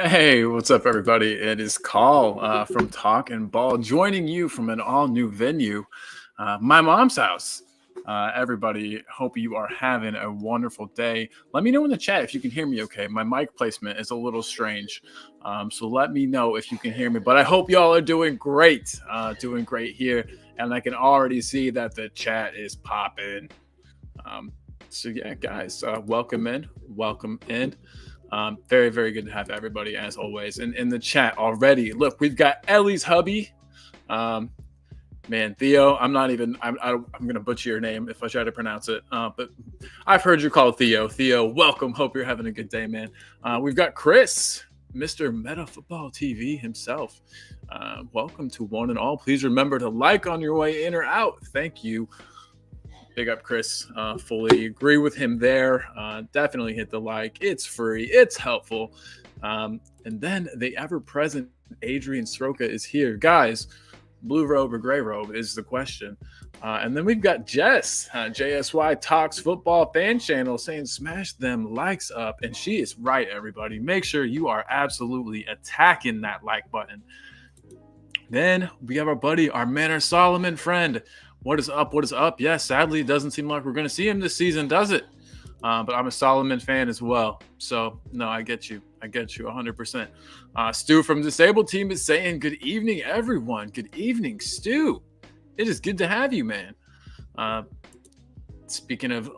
Hey, what's up, everybody? It is Call from Talk and Ball, joining you from an all-new venue, my mom's house. Everybody, hope you are having a wonderful day. Let me know in the chat if you can hear me okay. My mic placement is a little strange, so let me know if you can hear me. But I hope y'all are doing great here, and I can already see that the chat is popping. So yeah, guys, welcome in. Very, very good to have everybody as always. And in the chat already, look, we've got Ellie's hubby. Man, Theo, I'm going to butcher your name if I try to pronounce it. But I've heard you called Theo. Theo, welcome. Hope you're having a good day, man. We've got Chris, Mr. Meta Football TV himself. Welcome to one and all. Please remember to like on your way in or out. Thank you. Big up, Chris. Fully agree with him there. Definitely hit the like. It's free. It's helpful. And then the ever-present Adrian Sroka is here. Guys, blue robe or gray robe is the question. And then we've got Jess, JSY Talks Football Fan Channel, saying smash them likes up. And she is right, everybody. Make sure you are absolutely attacking that like button. Then we have our buddy, our Manor Solomon friend. What is up? What is up? Yes, sadly, it doesn't seem like we're going to see him this season, does it? But I'm a Solomon fan as well. So, no, I get you. 100%. Stu from Disabled Team is saying, good evening, everyone. Good evening, Stu. It is good to have you, man. Speaking of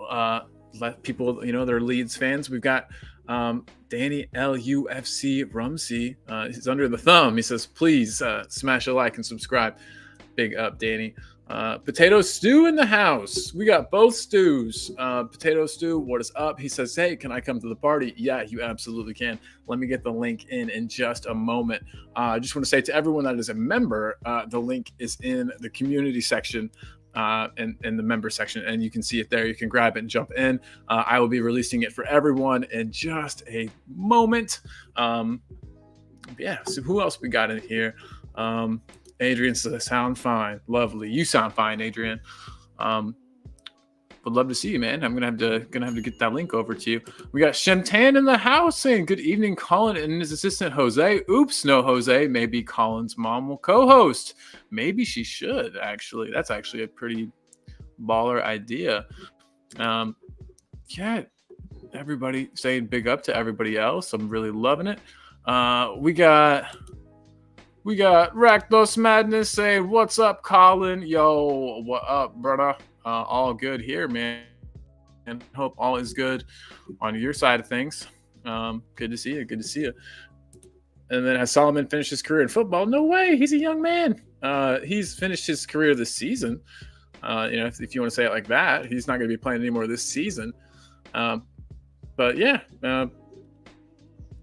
people, they're Leeds fans, we've got Danny LUFC Rumsey. He's under the thumb. He says, please smash a like and subscribe. Big up, Danny. Potato Stew in the house. We got both stews. Potato Stew, what is up? He says, hey, can I come to the party? Yeah, you absolutely can. Let me get the link in just a moment. I just want to say to everyone that is a member, the link is in the community section and in the member section, and you can see it there. You can grab it and jump in. I will be releasing it for everyone in just a moment. Yeah, so who else we got in here? Adrian says, sound fine. Lovely. You sound fine, Adrian. Would love to see you, man. I'm gonna have to get that link over to you. We got Shentan in the house saying, good evening, Colin and his assistant Jose. Oops, no Jose. Maybe Colin's mom will co-host. Maybe she should, actually. That's actually a pretty baller idea. Yeah, everybody saying big up to everybody else. I'm really loving it. We got Rakdos Madness saying, what's up, Colin? Yo, what up, brother? All good here, man. And hope all is good on your side of things. Good to see you. And then has Solomon finished his career in football? No way. He's a young man. He's finished his career this season. If you want to say it like that, he's not going to be playing anymore this season. But yeah,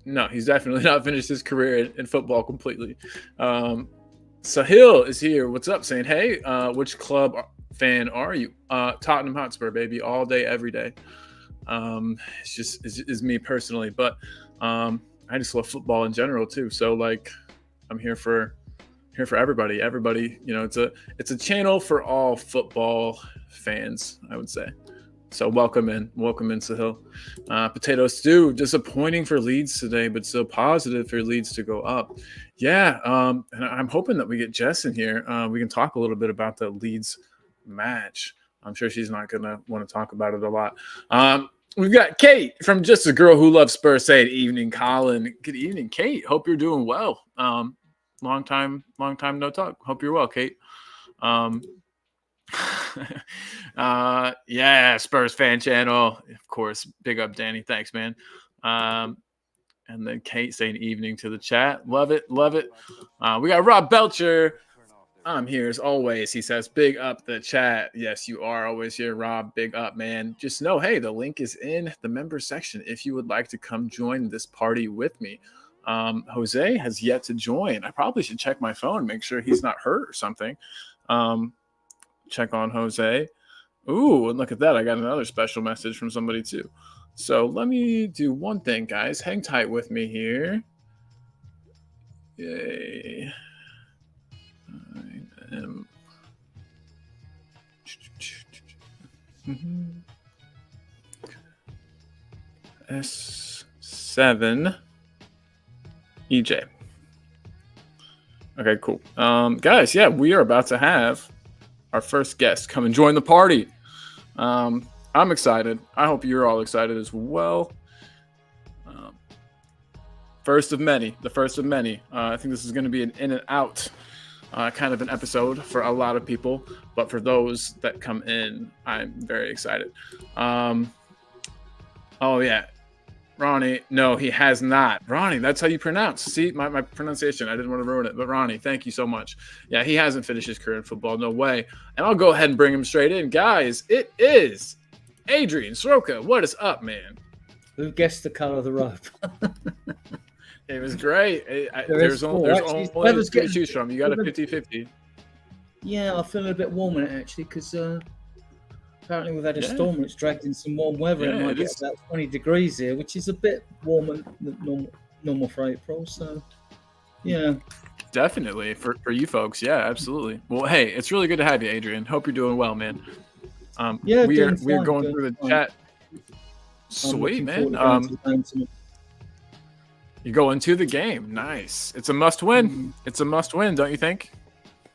no, he's definitely not finished his career in football completely. Sahil is here. What's up? Saying, hey, which club fan are you? Tottenham Hotspur, baby, all day, every day. It's me personally, but I just love football in general too. So like, I'm here for everybody. Everybody, it's a channel for all football fans, I would say. So welcome in, Sahil. Potato Stew, disappointing for Leeds today, but still positive for Leeds to go up. Yeah, and I'm hoping that we get Jess in here. We can talk a little bit about the Leeds match. I'm sure she's not going to want to talk about it a lot. We've got Kate from Just a Girl Who Loves Spurs saying, evening, Colin. Good evening, Kate. Hope you're doing well. Long time no talk. Hope you're well, Kate. Yeah, Spurs fan channel, of course. Big up, Danny. Thanks, man. And then Kate saying evening to the chat. Love it. We got Rob Belcher. I'm here as always. He says, big up the chat. Yes, you are always here, Rob. Big up, man. Just know, hey, the link is in the members section if you would like to come join this party with me. Jose has yet to join. I probably should check my phone, make sure he's not hurt or something. Check on Jose. Ooh, and look at that. I got another special message from somebody too. So let me do one thing, guys. Hang tight with me here. Yay. I am... S7 EJ. Okay, cool. Guys, yeah, we are about to have our first guest come and join the party. I'm excited. I hope you're all excited as well. First of many, the first of many. I think this is going to be an in and out kind of an episode for a lot of people, but for those that come in, I'm very excited. Oh yeah, Ronnie. No, he has not. Ronnie, that's how you pronounce. See, my pronunciation. I didn't want to ruin it, but Ronnie, thank you so much. Yeah, he hasn't finished his career in football. No way. And I'll go ahead and bring him straight in. Guys, it is Adrian Soroka. What is up, man? Who guessed the color of the robe? It was great. There's only two to choose from. You got a 50-50. Yeah, I feel a bit warm in it, actually, because apparently we've had a storm and it's dragged in some warm weather. It might get about 20 degrees here, which is a bit warmer than normal for April. So, yeah. Definitely. For you folks. Yeah, absolutely. Well, hey, it's really good to have you, Adrian. Hope you're doing well, man. We're going through the chat. Sweet, man. You go into the game. Nice. It's a must-win. It's a must-win, don't you think?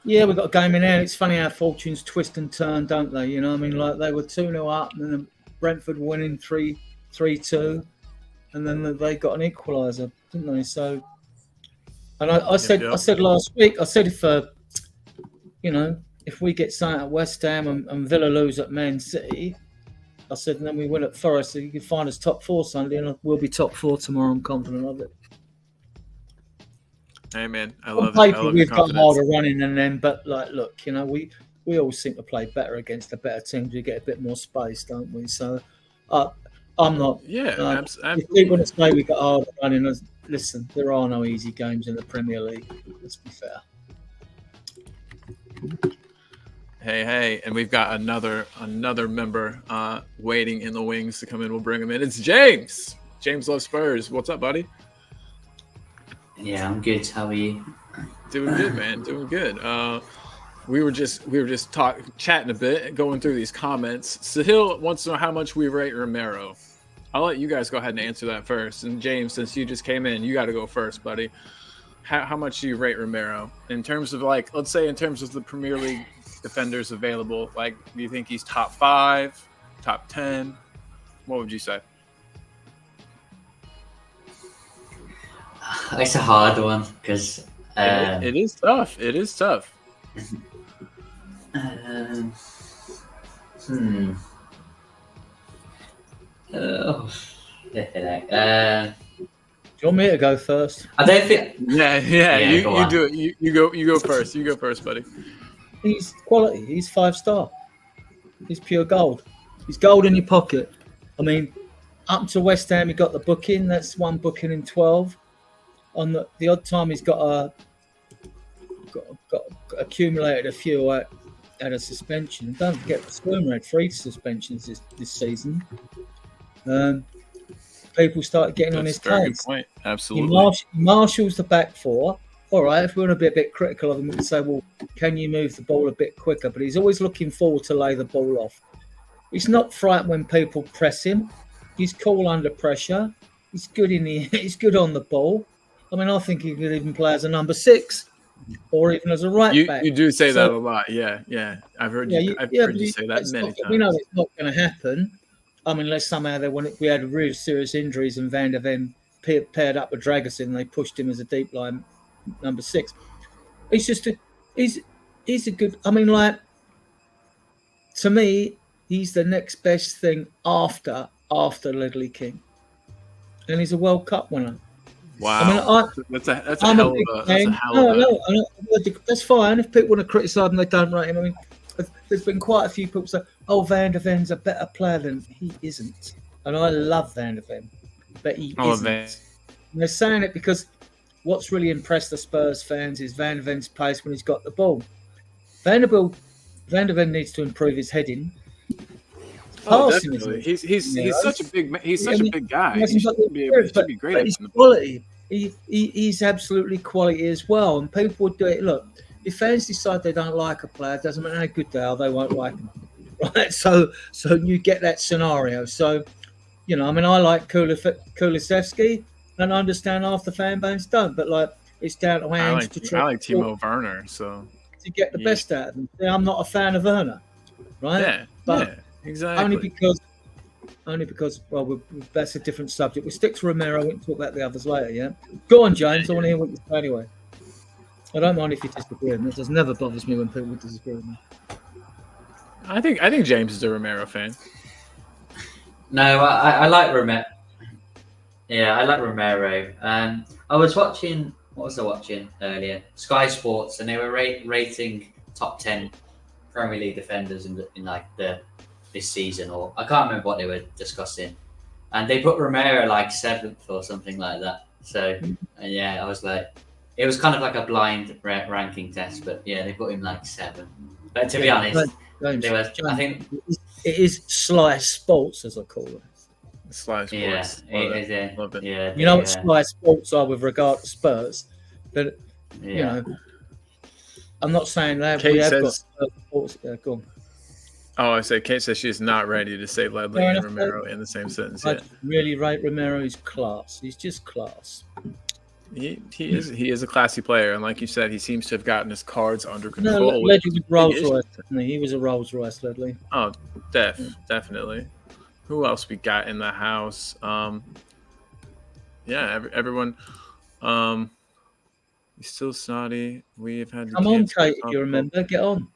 Yeah, we've got a game in there. It's funny how fortunes twist and turn, don't they? You know what I mean? Like, they were 2-0 up, and then Brentford winning 3-2, and then they got an equaliser, didn't they? So, and I said last week, if if we get something at West Ham and Villa lose at Man City, I said, and then we win at Forest, so you can find us top 4 Sunday, and we'll be top 4 tomorrow. I'm confident of it. Hey, man, I love it. I love we've got harder running than them, but look, we always seem to play better against the better teams. We get a bit more space, don't we? So, I'm not. Yeah, absolutely. If people want to say we got harder running, listen, there are no easy games in the Premier League. Let's be fair. Hey, and we've got another member waiting in the wings to come in. We'll bring him in. It's James. James loves Spurs. What's up, buddy? Yeah, I'm good. How are you? Doing good, man. Doing good. We were just chatting a bit, going through these comments. Sahil wants to know how much we rate Romero. I'll let you guys go ahead and answer that first. And James, since you just came in, you got to go first, buddy. How much do you rate Romero in terms of, like, let's say in terms of the Premier League defenders available? Like, do you think he's top 5, top 10? What would you say? It's a hard one because it is tough. It is tough. Oh, Do you want me to go first? I don't think. Yeah. You do it. You go first. You go first, buddy. He's quality. He's 5-star. He's pure gold. He's gold in your pocket. I mean, up to West Ham, he got the booking. That's one booking in 12. On the odd time, he's got accumulated a few at a suspension. And don't forget, the Swimmer had 3 suspensions this season. People started getting on his case. Good point. Absolutely. He marshals the back 4. All right, if we want to be a bit critical of him, we can say, well, can you move the ball a bit quicker? But he's always looking forward to lay the ball off. He's not frightened when people press him. He's cool under pressure. He's good he's good on the ball. I mean, I think he could even play as a number 6 or even as a right back. You do say that a lot. Yeah. I've heard you say that many times. We know it's not going to happen. I mean, unless somehow we had really serious injuries and Van der Ven paired up with Dragusin and they pushed him as a deep line number 6. He's just he's a good. I mean, like, to me, he's the next best thing after Ledley King, and he's a World Cup winner. Wow, I mean, that's a I'm a hell big of a fan. That's fine. If people want to criticise him, they don't rate him. I mean, there's been quite a few people say, "Oh, Van der Ven's a better player than he isn't," and I love Van der Ven, but he Oh, isn't. Van. And they're saying it because what's really impressed the Spurs fans is Van der Ven's pace when he's got the ball. Van der Ven needs to improve his heading. Oh, Passing definitely. is, He's such a big a big guy. he He hasn't got should the be experience, able, he should be great but at his the ball. quality. He's absolutely quality as well. And people would do it. Look, if fans decide they don't like a player, it doesn't matter how good they are, they won't like them. Right? So you get that scenario. So, I mean, I like Kulusevski, and I understand half the fan base don't. But like, it's down to I hands to try like Timo Werner, so to get the best out of them. I'm not a fan of Werner, right? yeah, But yeah, exactly. Only because, well, that's a different subject. We'll stick to Romero. We can talk about the others later, yeah? Go on, James. I want to hear what you say anyway. I don't mind if you disagree with me. It just never bothers me when people disagree with me. I think James is a Romero fan. No, I like Romero. Yeah, I like Romero. I was watching. What was I watching earlier? Sky Sports, and they were rating top 10 Premier League defenders in this season, or I can't remember what they were discussing, and they put Romero like 7th or something like that. So yeah, I was like, it was kind of like a blind ranking test, but yeah, they put him like 7. But to be honest, James, I think it is Sly Sports, as I call it. Sly Sports. Yeah, it is. Yeah, Love it. yeah. You know what Sly Sports are with regard to Spurs, but I'm not saying that Kate we have says, got sports. Go on. Oh, I say Kate says she's not ready to say Ledley and Romero in the same sentence I yet. really rate Romero's class. He's just class. He is a classy player, and like you said, he seems to have gotten his cards under control. No, Ledley was Rolls Royce. He was a Rolls Royce, Ledley. Oh, definitely. Who else we got in the house? Everyone. He's still snotty. We've had. Come on, Kate. If you remember, get on.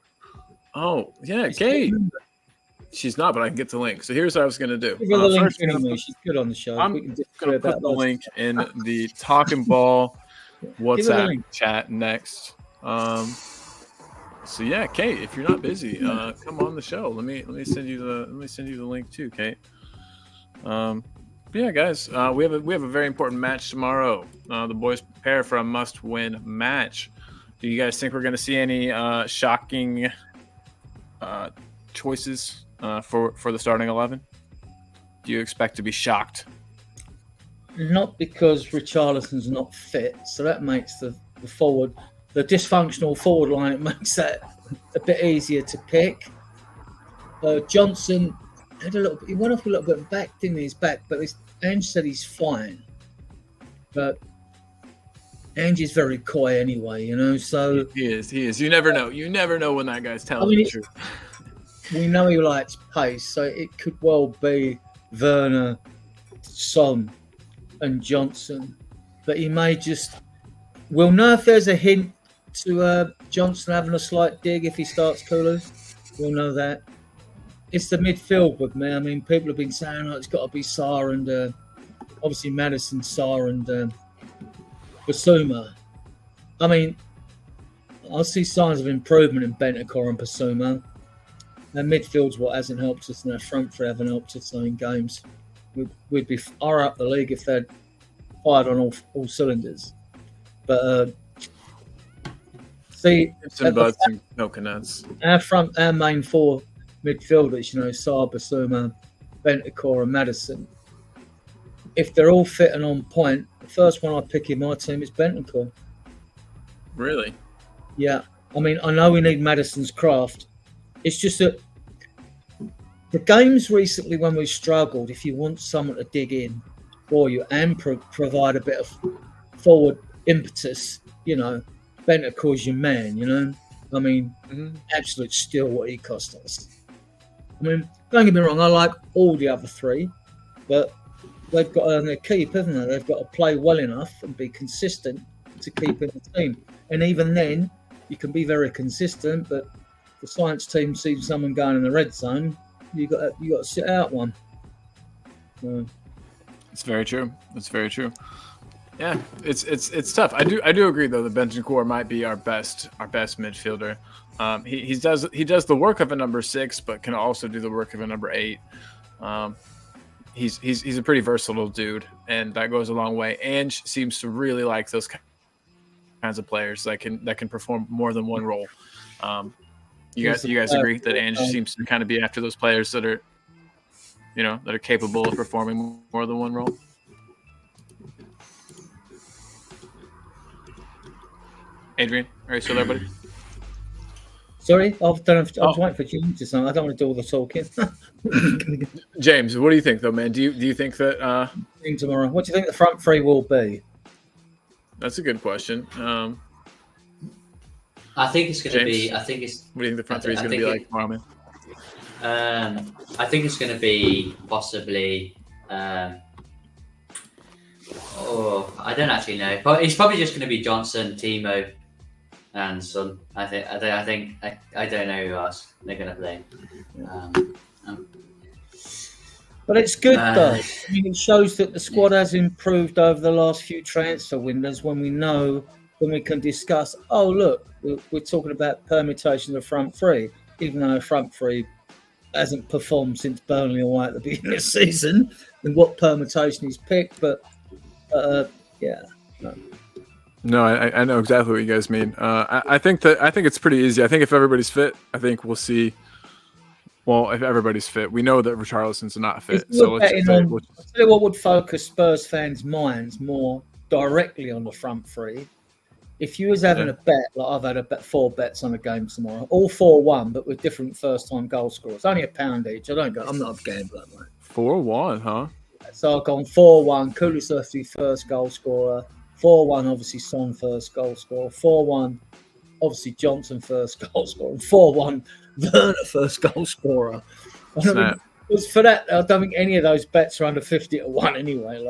Oh yeah, Kate. She's not, but I can get the link. So here's what I was going to do. Give her the link anyway. She's good on the show. I'm going to put the link in the Talking Ball WhatsApp chat next. So yeah, Kate, if you're not busy, come on the show. Let me send you the link too, Kate. But yeah, guys, we have a very important match tomorrow. The boys prepare for a must-win match. Do you guys think we're going to see any shocking choices for the starting 11? Do you expect to be shocked? Not because Richarlison's not fit, so that makes the dysfunctional forward line, it makes that a bit easier to pick. Johnson he went off a little bit back, didn't he? His back, but Ange said he's fine. But Ange is very coy anyway, so he is. You never know. You never know when that guy's telling the truth. We know he likes pace, so it could well be Werner, Son, and Johnson. But he may we'll know if there's a hint to Johnson having a slight dig if he starts Kulu. We'll know that. It's the midfield with me. I mean, people have been saying, it's got to be Sarr and obviously Maddison, Sarr and Basuma. I mean, I see signs of improvement in Bentancur and Basuma. Their midfield's what hasn't helped us, and our front three haven't helped us in games. We'd be far up the league if they'd fired on all cylinders. But see, buds and coconuts. Our main four midfielders, Sarr, Basuma, Bentancur, and Maddison. If they're all fit and on point, the first one I pick in my team is Bentancur. Really? Yeah. I mean, I know we need Maddison's craft. It's just that the games recently when we struggled, if you want someone to dig in for you and provide a bit of forward impetus, Bentancur's your man, I mean, absolute steal what he cost us. I mean, don't get me wrong, I like all the other three, but they've got to earn their keep, haven't they? They've got to play well enough and be consistent to keep in the team. And even then, you can be very consistent, but the science team sees someone going in the red zone, you got to sit out one. It's very true. It's very true. Yeah, it's tough. I do agree though. The Bentancur might be our best midfielder. He does the work of a number 6, but can also do the work of a number 8. He's a pretty versatile dude, and that goes a long way. Ange seems to really like those kinds of players that can perform more than one role. You guys agree that Ange seems to kind of be after those players that are, that are capable of performing more than one role? Adrian, are you still there, buddy? Sorry, I was waiting for James to say. I don't want to do all the talking. James, what do you think, though, man? Do you think that tomorrow? What do you think the front three will be? That's a good question. I think it's going to be. What do you think the front three is going to be like tomorrow, man? I think it's going to be possibly. I don't actually know. But it's probably just going to be Johnson, Timo, and Son. I don't know who else they're going to play. But it's good though. I mean, it shows that the squad has improved over the last few transfer windows. When we can discuss. Oh, look, we're talking about permutations of front three, even though front three hasn't performed since Burnley away at the beginning of the season, and what permutation he's picked. But yeah. No, I know exactly what you guys mean. I think it's pretty easy. I think if everybody's fit, I think we'll see. Well, if everybody's fit, we know that Richarlison's not fit. So I'll tell you what would focus Spurs fans' minds more directly on the front three. If you was having a bet, like I've had 4 bets on a game tomorrow, all 4-1, but with different first-time goal scorers, only £1 each. I'm not a gambler, mate. 4-1, huh? So I've gone 4-1. Kulusevski first goal scorer. 4-1, obviously Son first goal scorer. 4-1, obviously Johnson first goal scorer. 4-1, Werner first goal scorer. For that, I don't think any of those bets are under 50-1 anyway.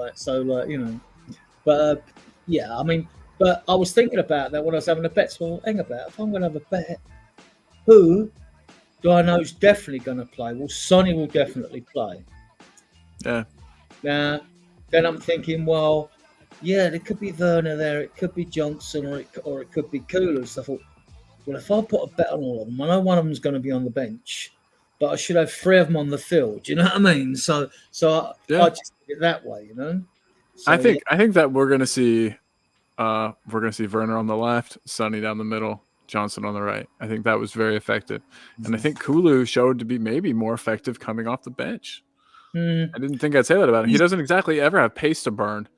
But yeah, I mean, but I was thinking about that when I was having a bet. So hang about, if I'm going to have a bet, who do I know is definitely going to play? Well, Sonny will definitely play. Yeah. Now, then I'm thinking, well, yeah, there could be Werner there, it could be Johnson, or it could be Kulu. So I thought, well, if I put a bet on all of them, I know one of them's going to be on the bench, but I should have 3 of them on the field. You know what I mean? So I just did it that way, So, I think that we're going to see Werner on the left, Sonny down the middle, Johnson on the right. I think that was very effective, and I think Kulu showed to be maybe more effective coming off the bench. I didn't think I'd say that about him. He doesn't exactly ever have pace to burn,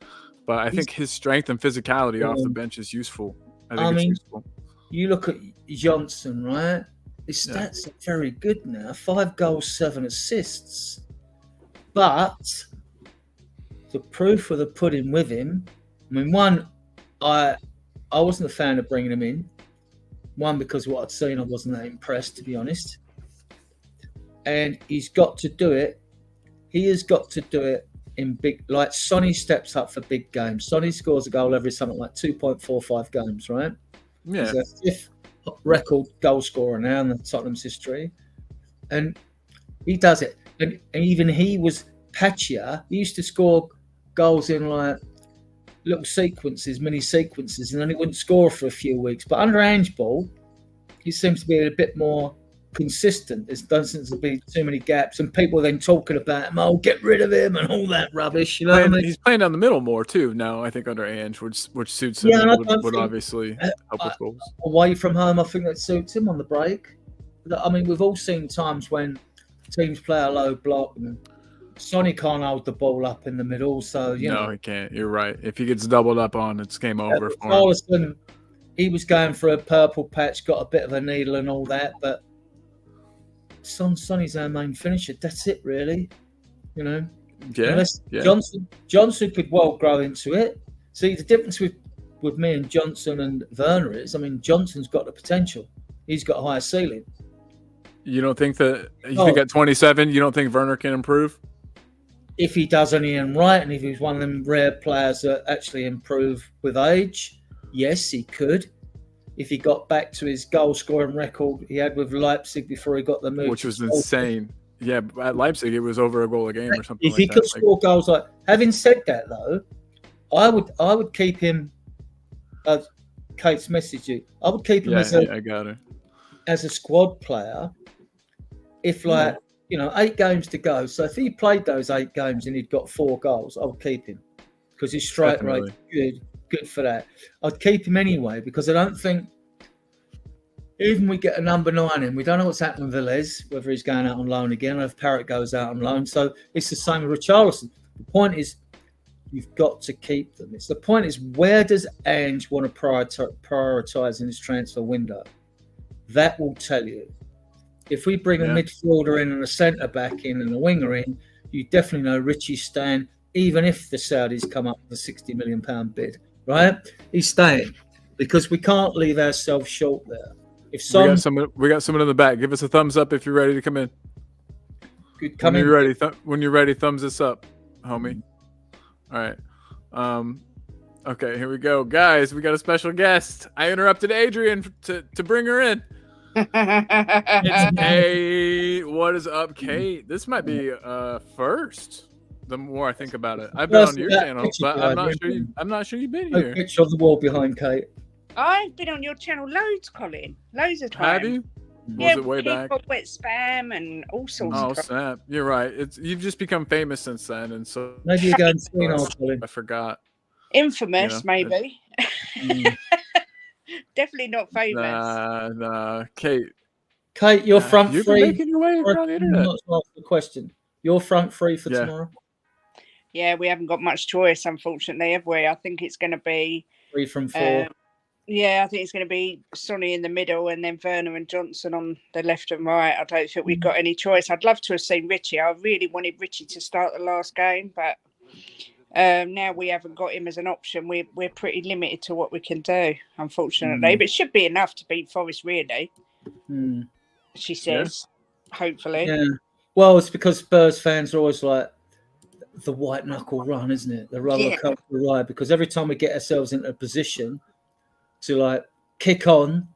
but I think his strength and physicality off the bench is useful. I mean, it's useful. You look at Johnson, right? His stats are very good now. 5 goals, 7 assists. But the proof of the pudding with him, I mean, one, I wasn't a fan of bringing him in. One, because what I'd seen, I wasn't that impressed, to be honest. And he's got to do it. He has got to do it in big, like Sonny steps up for big games. Sonny scores a goal every something like 2.45 games, right? Yeah. He's a 5th record goal scorer now in the Tottenham's history. And he does it. And even he was patchier. He used to score goals in like little sequences, mini sequences, and then he wouldn't score for a few weeks. But under Ange Ball, he seems to be a bit more consistent. There doesn't seem to be too many gaps, and people then talking about him, get rid of him and all that rubbish. You know what I mean? He's playing down the middle more too now, I think, under Ange, which suits him. Yeah, would obviously help with goals. Away from home, I think that suits him on the break. I mean, we've all seen times when teams play a low block and Sonny can't hold the ball up in the middle, so no, he can't. You're right. If he gets doubled up on, it's game over for him. He was going for a purple patch, got a bit of a needle and all that, but Sonny's our main finisher. That's it, really. Yeah. Johnson could well grow into it. See, the difference with me and Johnson and Werner is, I mean, Johnson's got the potential. He's got a higher ceiling. You don't think that? You think at 27, you don't think Werner can improve? If he does anything right, and if he's one of them rare players that actually improve with age, yes, he could. If he got back to his goal-scoring record he had with Leipzig before he got the move, which was insane. Yeah, at Leipzig it was over a goal a game or something. If he could score goals like. Having said that, though, I would keep him. Kate's messaged you. I would keep him I got her. as a squad player. If 8 games to go. So if he played those 8 games and he'd got 4 goals, I would keep him because his strike rate good for that. I'd keep him anyway because I don't think even we get a number 9 in, we don't know what's happening with Velez, whether he's going out on loan again or if Parrott goes out on loan. So it's the same with Richarlison. The point is you've got to keep them. The point is where does Ange want to prioritise in his transfer window? That will tell you. If we bring a midfielder in and a centre-back in and a winger in, you definitely know Richie's staying, even if the Saudis come up with a £60 million bid, right? He's staying because we can't leave ourselves short there. If we got someone in the back. Give us a thumbs up if you're ready to come in. Good, when you're ready, thumbs us up, homie. All right. Okay, here we go. Guys, we got a special guest. I interrupted Adrian to bring her in. It's Kate. What is up, Kate? This might be first. The more I think about it, I've been on your channel, but I'm not sure you've been here. Picture of the wall behind Kate. I've been on your channel loads, Colin. Loads of times. Have you? Was it way back? Wet spam and all sorts. Oh of snap! You're right. You've just become famous since then, and so maybe you're going to Colin. I forgot. Infamous, maybe. Definitely not famous. Nah, Kate. Kate, you're front free. You're making your way around the internet. Not to ask the question. You're front free for tomorrow. Yeah, we haven't got much choice, unfortunately, have we? I think it's going to be 3 from 4. Yeah, I think it's going to be Sonny in the middle and then Werner and Johnson on the left and right. I don't think we've got any choice. I'd love to have seen Richie. I really wanted Richie to start the last game, but now we haven't got him as an option. We're pretty limited to what we can do, unfortunately. But it should be enough to beat Forest, really. She says, hopefully. Yeah. Well, it's because Spurs fans are always like the white knuckle run, isn't it? The roller coaster ride. Because every time we get ourselves into a position to kick on,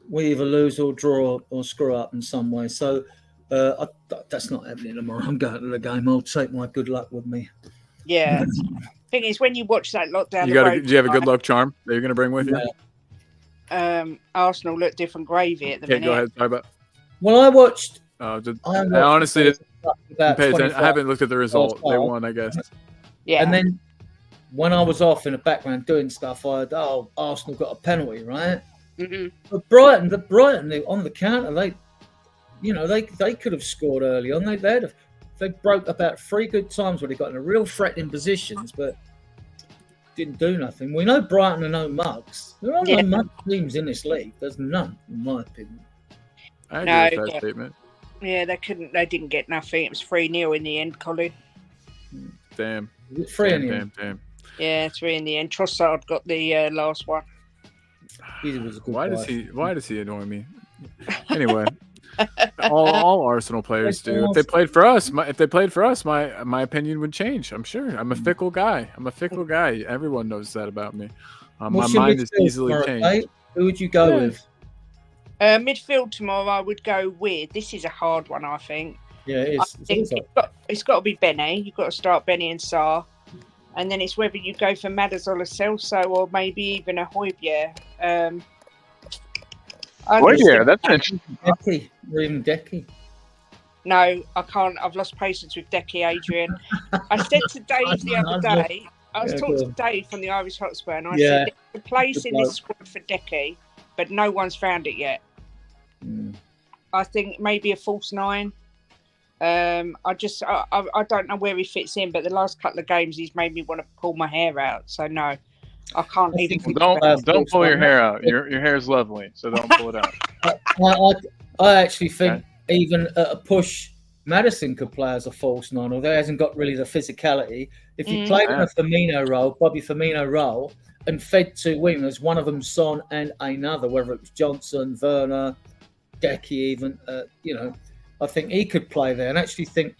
we either lose or draw or screw up in some way. So that's not happening tomorrow. I'm going to the game. I'll take my good luck with me. Yeah. Thing is, when you watch that lockdown, do you have a good luck charm that you're going to bring with you? Arsenal look different gravy at the minute. Go ahead. Sorry about. Well, I watched. I honestly didn't pay attention. I haven't looked at the result. They won, I guess. Yeah. And then when I was off in the background doing stuff, I heard, Arsenal got a penalty, right? Mm-hmm. But Brighton, on the counter, they could have scored early on. They broke about 3 good times where they got in a real threatening positions, but didn't do nothing. We know Brighton are no mugs. There are no mug teams in this league. There's none, in my opinion. I agree with that statement. Yeah, they didn't get nothing. It was 3-0 in the end, Colin. Damn. 3-0. Damn. Yeah, 3 in the end. Trossard got the last one. Why does he annoy me? Anyway, all Arsenal players do. If they played for us, my opinion would change. I'm sure. I'm a fickle guy. Everyone knows that about me. My mind is easily changed. Mate? Who would you go with? Midfield tomorrow, I would go with. This is a hard one, I think. Yeah, it is. It's got to be Benny. You've got to start Benny and Sarr. And then it's whether you go for Madazol or Celso or maybe even a Højbjerg. Højbjerg, that's interesting. Decky, or even Decky. No, I can't. I've lost patience with Decky, Adrian. I said to Dave the other day, I was talking to Dave from the Irish Hotspur, and I said, there's a place in this squad for Decky, but no one's found it yet. I think maybe a false 9. I don't know where he fits in, but the last couple of games he's made me want to pull my hair out. So no, I can't even. Don't pull your hair out. Your hair is lovely, so don't pull it out. I actually think even at a push, Maddison could play as a false 9, although he hasn't got really the physicality. If you played in a Bobby Firmino role, and fed 2 wingers, one of them Son and another, whether it was Johnson, Werner, Decky, even I think he could play there, and actually think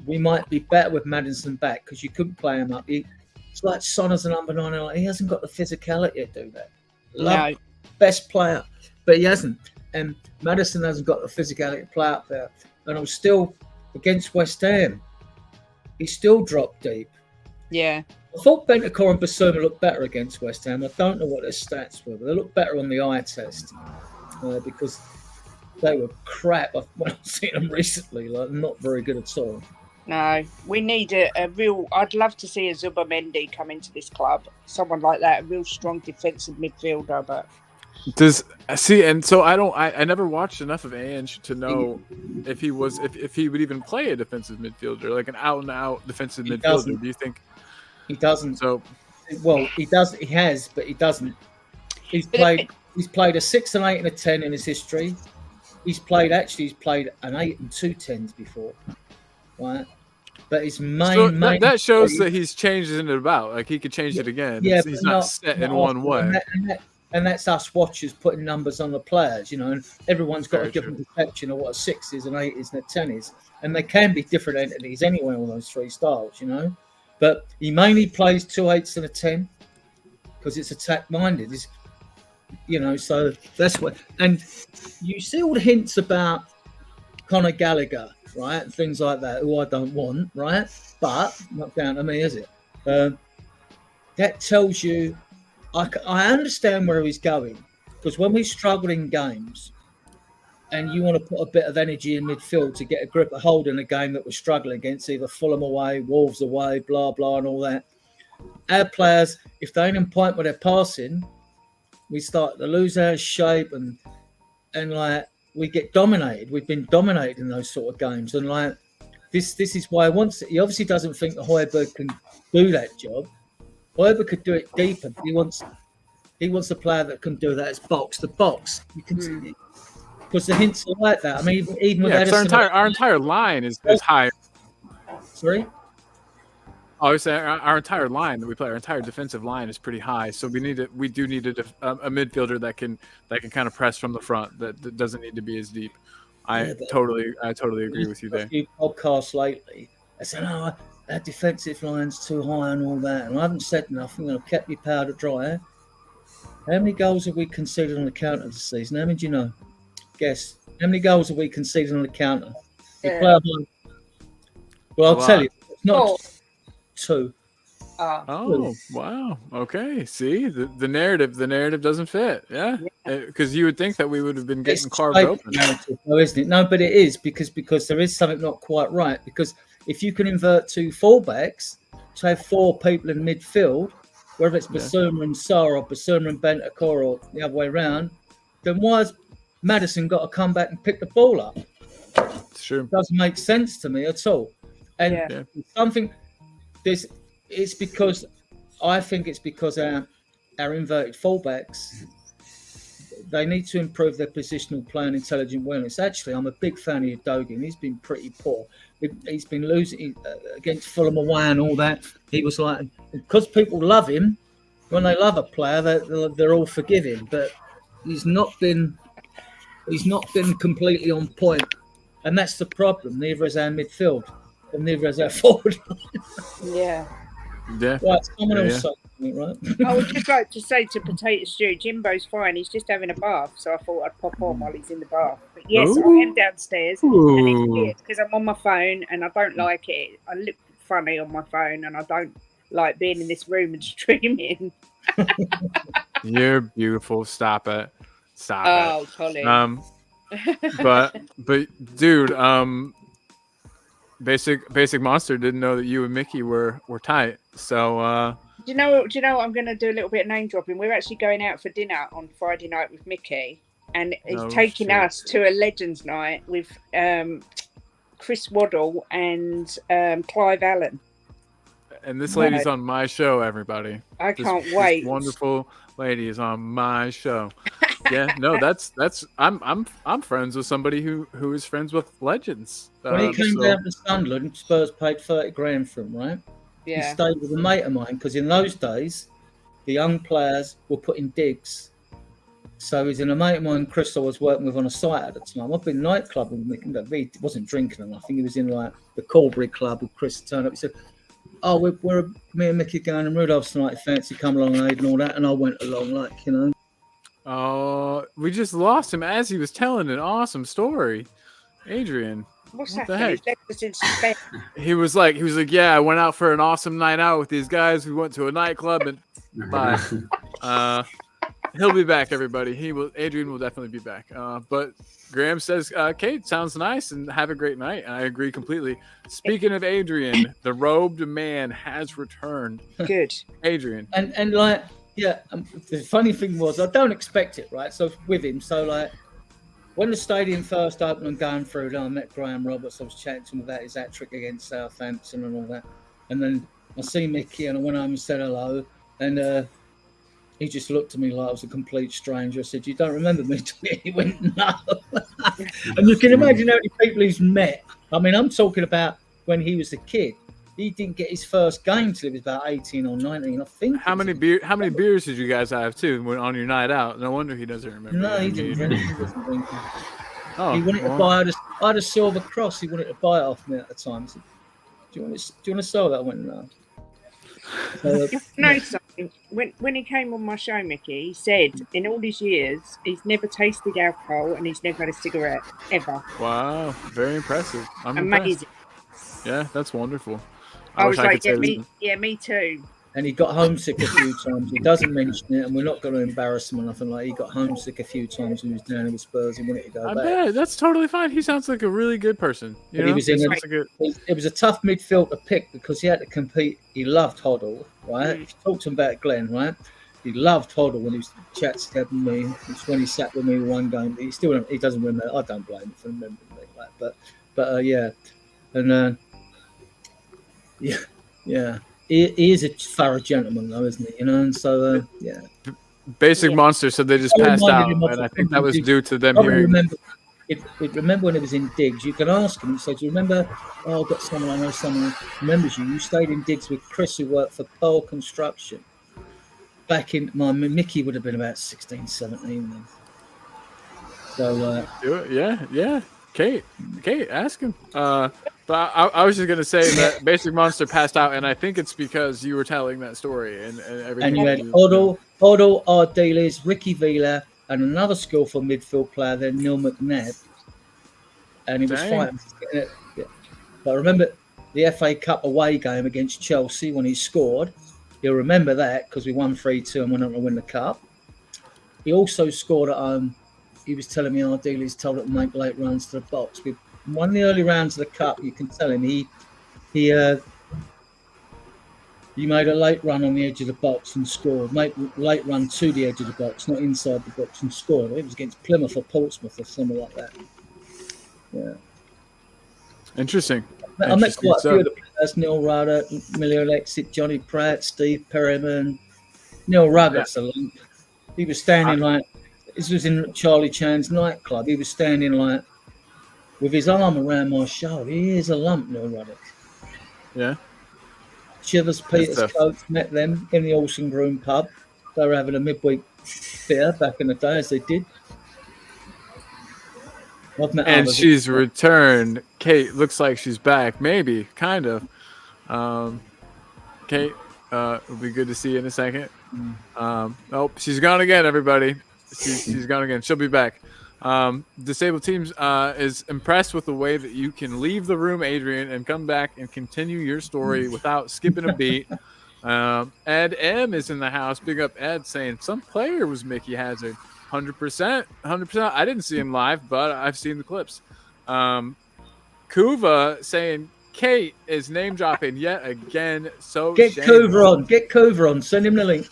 we might be better with Maddison back because you couldn't play him up. It's like Son as a number 9. He hasn't got the physicality to do that. Best player, but he hasn't. And Maddison hasn't got the physicality to play up there. And I'm still against West Ham. He still dropped deep. Yeah. I thought Bentancur and Basuma looked better against West Ham. I don't know what their stats were, but they looked better on the eye test because they were crap when I've seen them recently. Like, not very good at all. No, we need a real. I'd love to see a Zubamendi come into this club. Someone like that, a real strong defensive midfielder. But I never watched enough of Ange to know if he would even play a defensive midfielder, like an out and out defensive midfielder. Doesn't. Do you think he doesn't? So, well, he does. He has, but he doesn't. He's played a 6 and 8 and a 10 in his history. He's played an 8 and 2 10s before, right? But his main that shows that he's changed it about. Like, he could change it again. Yeah, he's not set in one way. And that's us watchers putting numbers on the players, and everyone's got a different perception of what a 6 is, an 8 is, and a 10 is. And they can be different entities anyway, all those three styles, But he mainly plays 2 8s and a 10 because it's attack-minded. So that's what. And you see all the hints about Conor Gallagher, right? And things like that, who I don't want, right? But not down to me, is it? That tells you, I understand where he's going, because when we struggle in games and you want to put a bit of energy in midfield to get a grip, a hold in a game that we're struggling against, either Fulham away, Wolves away, blah, blah, and all that, our players, if they ain't in point with their passing, we start to lose our shape and like, we get dominated. We've been dominated in those sort of games. And like, this is why he obviously doesn't think that Højbjerg can do that job. Højbjerg could do it deeper. He wants a player that can do that as box to box. You can because the hints are like that. I mean, even with Edison, our entire line is high. Sorry. I was saying our entire line that we play, our entire defensive line is pretty high. So we do need a midfielder that can kind of press from the front. That doesn't need to be as deep. I totally agree with you there. A few podcasts lately, I said, "Oh, our defensive line's too high and all that," and I haven't said nothing. I've kept my powder dry. How many goals have we conceded on the counter this season? How many do you know? Guess. How many goals have we conceded on the counter? Well, I'll tell you. It's not 2. Oh, wow. Okay. See, the narrative doesn't fit. Yeah. Because you would think that we would have been getting carved open. Though, isn't it? No, but it is because there is something not quite right. Because if you can invert 2 fullbacks to have 4 people in midfield, whether it's Basuma and Sarr or Basuma and Bentancur or the other way around, then why has Maddison got to come back and pick the ball up? It's true. It doesn't make sense to me at all. And something this it's because I think it's because our inverted fullbacks, they need to improve their positional play and intelligent awareness. Actually, I'm a big fan of Dogan. He's been pretty poor. He's been losing against Fulham away and all that. He was like, because people love him, when they love a player, they're all forgiving. But he's not been completely on point, and that's the problem. Neither is our midfield, and neither is our forward line. Yeah. Right, someone else say something, right? I would just like to say to Potato Stew, Jimbo's fine. He's just having a bath, so I thought I'd pop on while he's in the bath. But yes, I am downstairs, and it's weird because I'm on my phone and I don't like it. I look funny on my phone, and I don't like being in this room and streaming. You're beautiful. Stop it. Oh, Colin. But dude, Basic Monster didn't know that you and Mickey were tight. So do you know what I'm going to do a little bit of name dropping? We're actually going out for dinner on Friday night with Mickey, and he's taking us to a Legends night with Chris Waddle and Clive Allen. And this lady's on my show, everybody. I can't wait. This wonderful lady is on my show. Yeah, no, that's I'm friends with somebody who is friends with Legends. When he came down to Sunderland, Spurs paid 30 grand for him, right? Yeah. He stayed with a mate of mine because in those days, the young players were putting digs. So he's in a mate of mine, Chris, I was working with on a site at the time. I've been nightclubbing with him. He wasn't drinking enough. I think he was in like the Corbury Club with Chris turned up. He said, "Oh, we're me and Mickey going to Rudolph's tonight. Fancy come along and all that." And I went along, like, you know. Oh, we just lost him as he was telling an awesome story. Adrian, What's What the happened? heck? He's left us in suspense. He was like, yeah, I went out for an awesome night out with these guys. We went to a nightclub and bye. He'll be back, everybody. Adrian will definitely be back. But Graham says, Kate, sounds nice and have a great night. I agree completely. Speaking of Adrian, the robed man has returned. Good. Adrian. And like, yeah, the funny thing was, I don't expect it, right? So with him, so like, when the stadium first opened and going through, I met Graham Roberts. I was chatting to him about his hat-trick against Southampton and all that. And then I see Mickey and I went home and said hello. And he just looked at me like I was a complete stranger. I said, "You don't remember me?" He went, "No." And you can imagine how many people he's met. I mean, I'm talking about when he was a kid. He didn't get his first game till he was about 18 or 19, I think. How many beers did you guys have too when on your night out? No wonder he doesn't remember. No, he didn't drink. He wasn't drinking. Oh, He wanted to buy. I had a silver cross. He wanted to buy it off me at the time. I said, do you want to sell that? I went, no. So, No, something. When he came on my show, Mickey, he said in all his years he's never tasted alcohol and he's never had a cigarette ever. Wow, very impressive. I'm Amazing. impressed. Yeah, that's wonderful. I was wish I like, could say me too. and he got homesick a few times. He doesn't mention it, and we're not going to embarrass him or nothing. Like, he got homesick a few times when he was down in the Spurs. He wanted to go I back. bet that's totally fine. He sounds like a really good person. You But know? he was in sounds like it was a tough midfield to pick because he had to compete. He loved Hoddle, right? He talked to him about Glenn, right? He loved Hoddle when he was chats with me. It's when he sat with me one game. He doesn't remember. I don't blame him for remembering me like that. But yeah, and yeah. He is a thorough gentleman, though, isn't he? You know, and so yeah. Basic Monster said they just passed out, and I think that was due to them hearing. Remember when it was in Diggs? You can ask him. He said, "You remember? Oh, I've got someone I know. Someone who remembers you. You stayed in Diggs with Chris, who worked for Pearl Construction. Back in Mickey would have been about 16, 17 then. So Do it. Yeah. Kate, ask him. But I was just gonna say that Basic Monster passed out, and I think it's because you were telling that story and everything. and you had Hoddle, Ardiles, Ricky Vila, and another skillful midfield player then, Neil McNabb. And he was fighting. Yeah. But I remember the FA Cup away game against Chelsea when he scored. You'll remember that because we won 3-2 and went on to win the cup. He also scored at home. He was telling me Ardiles told him to make late runs to the box. We won the early rounds of the cup. You can tell him he made a late run on the edge of the box and scored. Made late run to the edge of the box, not inside the box, and scored. It was against Plymouth or Portsmouth or something like that. Yeah. Interesting. I met quite a few of the players: Neil Rudder, Emilio Alexis, Johnny Pratt, Steve Perryman. Neil Rudder's a lump. He was standing like, this was in Charlie Chan's nightclub. He was standing like with his arm around my shoulder. He is a lump, Neil Rudder. Yeah. Chivers, Peters, Coates, met them in the Olsen Groom pub. They were having a midweek beer back in the day, as they did. And she's returned. Kate looks like she's back. Maybe, kind of. Kate, it'll be good to see you in a second. Oh, she's gone again, everybody. She's gone again. She'll be back. Disabled Teams is impressed with the way that you can leave the room, Adrian, and come back and continue your story without skipping a beat. Ed M is in the house. Big up Ed, saying some player was Mickey Hazard. 100%. I didn't see him live, but I've seen the clips. Kuva saying Kate is name dropping yet again. So get Kuva on. Send him the link.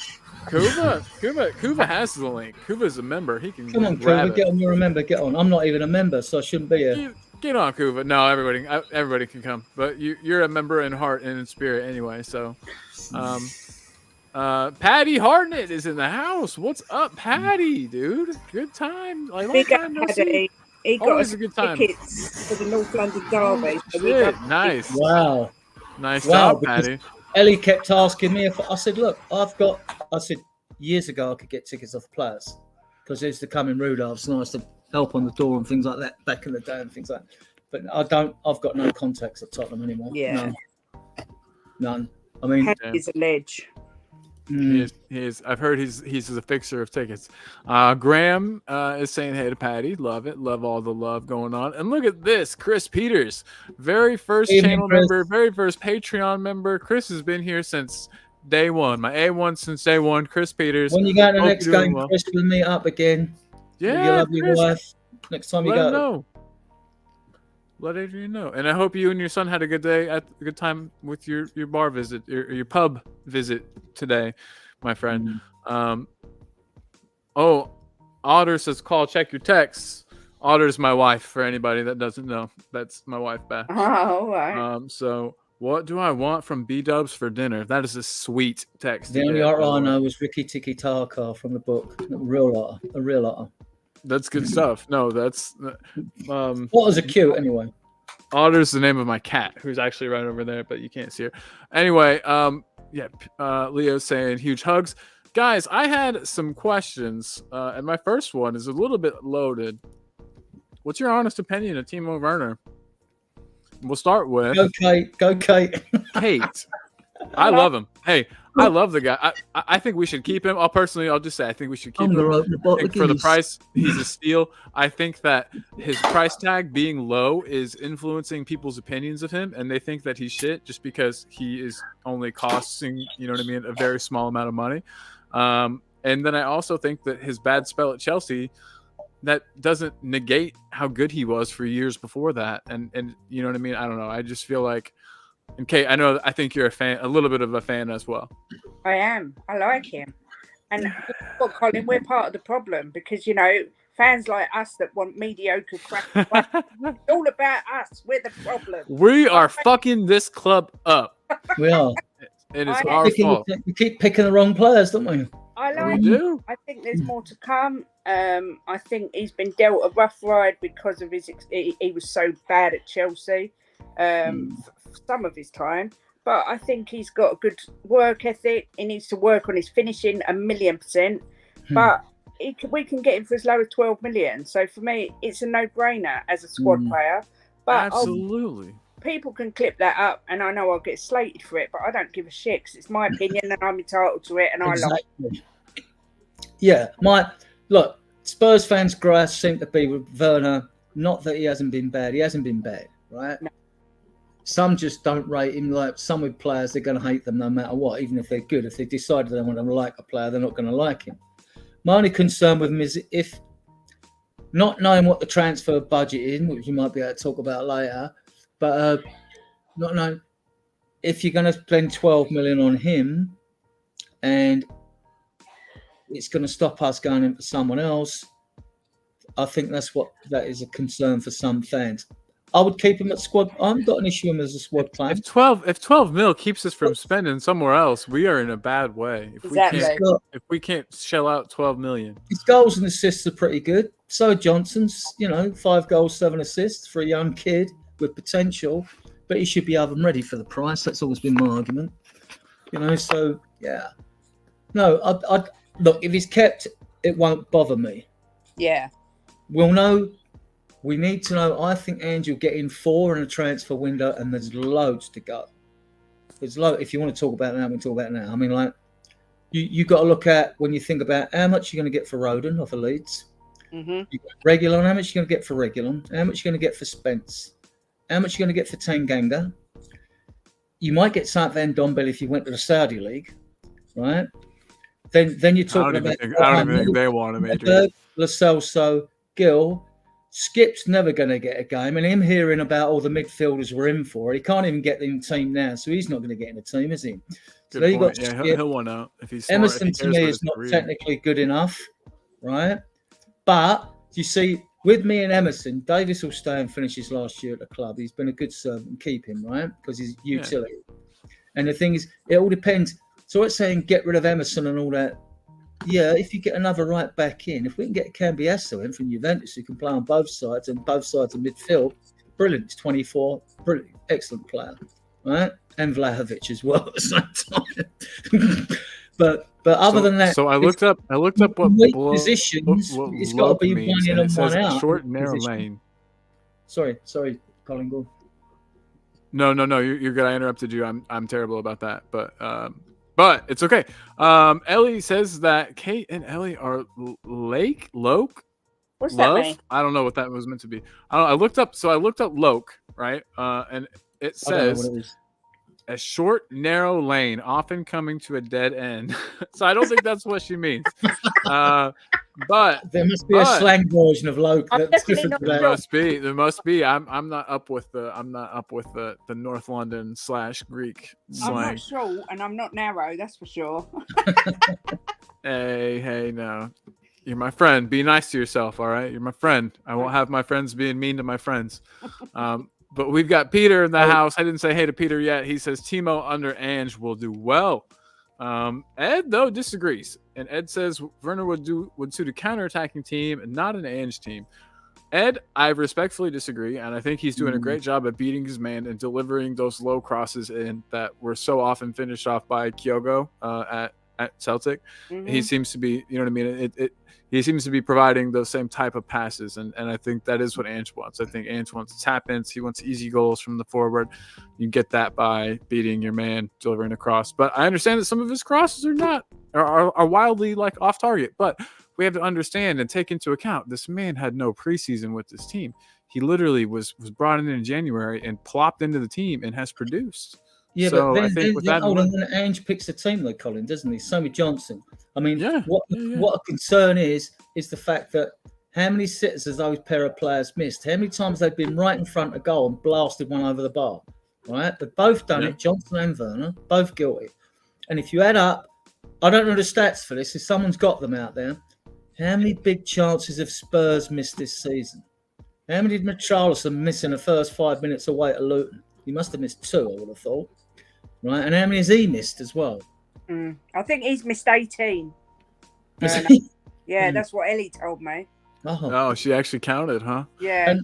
Kuva has the link. Kuva's a member. He can come on, Kuva. Get on. You're a member. Get on. I'm not even a member, so I shouldn't be here. Get on, Kuva. No, everybody can come, but you're a member in heart and in spirit anyway. So, Patty Hartnett is in the house. What's up, Patty, dude? Good time. Like, Big up, Patty. He got us a good time. Tickets for the North London Derby. Nice. Wow. Nice job, Patty. Ellie kept asking me if I said, look, I said years ago I could get tickets off players because they used to come in Rudolph's and I used to help on the door and things like that back in the day and things like that. But I've got no contacts at Tottenham anymore. Yeah. None. I mean, Patty's a ledge. He is. I've heard he's a fixer of tickets. Graham is saying hey to Patty. Love it. Love all the love going on. And look at this, Chris Peters, very first channel member, very first Patreon member. Chris has been here since day one. My A1 since day one. Chris Peters. When you go to the next game, Chris, we'll meet up again. Yeah, with your lovely Chris, wife. Next time you go. Let Adrian know. And I hope you and your son had a good day, a good time with your bar visit, your pub visit today, my friend. Otter says, call, check your texts. Otter's my wife, for anybody that doesn't know. That's my wife, Beth. Oh, all right. So what do I want from B-Dubs for dinner? That is a sweet text. The only otter I know was Ricky Tiki Taka from the book. A real otter. That's good stuff. No, that's Otters are cute anyway. Otter's the name of my cat, who's actually right over there, but you can't see her. Anyway, Leo's saying huge hugs. Guys, I had some questions, and my first one is a little bit loaded. What's your honest opinion of Timo Werner? We'll start with Go Kate. Kate. I love him. Hey, I love the guy. I think we should keep him. I'll just say I think we should keep him. For the price, he's a steal. I think that his price tag being low is influencing people's opinions of him, and they think that he's shit just because he is only costing, a very small amount of money. And then I also think that his bad spell at Chelsea, that doesn't negate how good he was for years before that. And you know what I mean? I don't know. I just feel like, and Kate, I think you're a little bit of a fan as well. I am. I like him. And Colin, we're part of the problem because, fans like us that want mediocre crap, it's all about us. We're the problem. We are fucking this club up. We are. It is our fault. We keep picking the wrong players, don't we? We do. I think there's more to come. I think he's been dealt a rough ride because of he was so bad at Chelsea for some of his time. But I think he's got a good work ethic. He needs to work on his finishing 1,000,000%. But we can get him for as low as 12 million. So for me, it's a no-brainer as a squad player. But absolutely. people can clip that up, and I know I'll get slated for it, but I don't give a shit because it's my opinion and I'm entitled to it, and I love it. Yeah, look, Spurs fans' grass seem to be with Werner. Not that he hasn't been bad. He hasn't been bad, right? No. Some just don't rate him. Like some with players, they're going to hate them no matter what, even if they're good. If they decided they want to like a player, they're not going to like him. My only concern with him is if not knowing what the transfer budget is, which you might be able to talk about later, but not knowing if you're going to spend 12 million on him and it's going to stop us going in for someone else, I think that is a concern for some fans. I would keep him at squad. I haven't got an issue with him as a squad player. If 12 mil keeps us from spending somewhere else, we are in a bad way. If we can't shell out 12 million. His goals and assists are pretty good. So Johnson's, 5 goals, 7 assists for a young kid with potential, but he should be oven ready for the price. That's always been my argument. So yeah. No, I'd look, if he's kept, it won't bother me. Yeah. We'll know. We need to know. I think Ange will get in 4 in a transfer window, and there's loads to go. There's loads. If you want to talk about it now, we can talk about it now. I mean, like, you got to look at when you think about how much you're going to get for Roden off of Leeds. Mm-hmm. You got Reguilon, how much you're going to get for Reguilon? How much you're going to get for Spence? How much you're going to get for Tanganga? You might get something Ndombele if you went to the Saudi League, right? Then you're talking about. I don't even think they want him, Adrian. Lo Celso, Gill. Skip's never going to get a game, and him hearing about all the midfielders we're in for, he can't even get in the team now, so he's not going to get in the team, is he? Good point. He'll want out if he's smart. Emerson to me is not technically good enough, right? But you see, with me and Emerson, Davis will stay and finish his last year at the club. He's been a good servant, and keep him, right? Because he's utility. Yeah. And the thing is, it all depends. So it's saying get rid of Emerson and all that. Yeah, if you get another right back in, if we can get Cambiasso in from Juventus, who can play on both sides and both sides of midfield, brilliant. He's 24, brilliant, excellent player, right? And Vlahovic as well at the same time. but other than that, so I looked up what positions. It's got to be one in and one out. Short, narrow lane. Sorry, Colin, go. No, you're good. I interrupted you. I'm terrible about that, but But it's okay. Ellie says that Kate and Ellie are Loke. What's Love? that mean? I don't know what that was meant to be. I looked up Loke, right? And it I don't know says what it is. a short, narrow lane, often coming to a dead end. So I don't think that's what she means. But There must be a slang version of Loke I'm that's definitely different to not that. sure. there must be. I'm not up with the North London / Greek I'm slang. not short and I'm not narrow, that's for sure. Hey, no. You're my friend. Be nice to yourself, all right? You're my friend. I won't have my friends being mean to my friends. But we've got Peter in the house. I didn't say hey to Peter yet. He says Timo under Ange will do well. Ed, though, disagrees. And Ed says Werner would suit a counterattacking team and not an Ange team. Ed, I respectfully disagree, and I think he's doing a great job at beating his man and delivering those low crosses in that were so often finished off by Kyogo at Celtic. Mhm. He seems to be, you know what I mean? He seems to be providing those same type of passes, and I think that is what Ange wants. I think Ange wants tap-ins. He wants easy goals from the forward. You get that by beating your man, delivering a cross. But I understand that some of his crosses are wildly like off target. But we have to understand and take into account this man had no preseason with this team. He literally was brought in January and plopped into the team and has produced. Yeah, So but I think with that, then Ange picks the team though, Colin, doesn't he? So with Johnson. I mean, Yeah. what a concern is the fact that how many sitters has those pair of players missed? How many times they've been right in front of goal and blasted one over the bar? Right? They've both done it, Johnson and Werner, both guilty. And if you add up, I don't know the stats for this, if someone's got them out there, how many big chances have Spurs missed this season? How many did Richarlison miss in the first 5 minutes away at Luton? He must have missed 2, I would have thought. Right, and how many has he missed as well? I think he's missed 18. Yeah, that's what Ellie told me. Oh, she actually counted, huh? Yeah,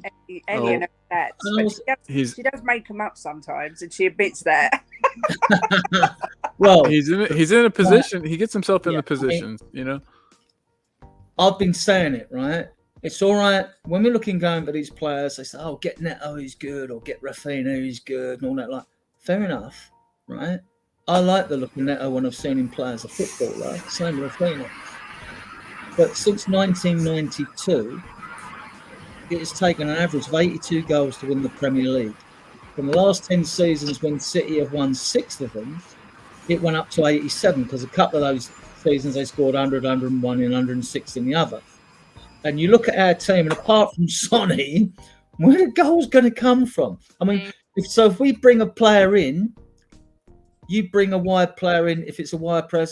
Ellie and her stats. But she does make them up sometimes, and she admits that. Well, he's in a position. He gets himself in the positions, you know. I've been saying it, right? It's all right when we're looking going for these players. They say, "Oh, get Neto, he's good," or "Get Rafinha, he's good," and all that. Like, fair enough, right? I like the look of Neto when I've seen him play as a footballer. Same with Rafinha. But since 1992, it has taken an average of 82 goals to win the Premier League. From the last 10 seasons, when City have won 6 of them, it went up to 87 because a couple of those seasons they scored 100, 101 and 106 in the other. And you look at our team, and apart from Sonny, where the goals going to come from? I mean, if we bring a player in, you bring a wide player in. If it's a wide player,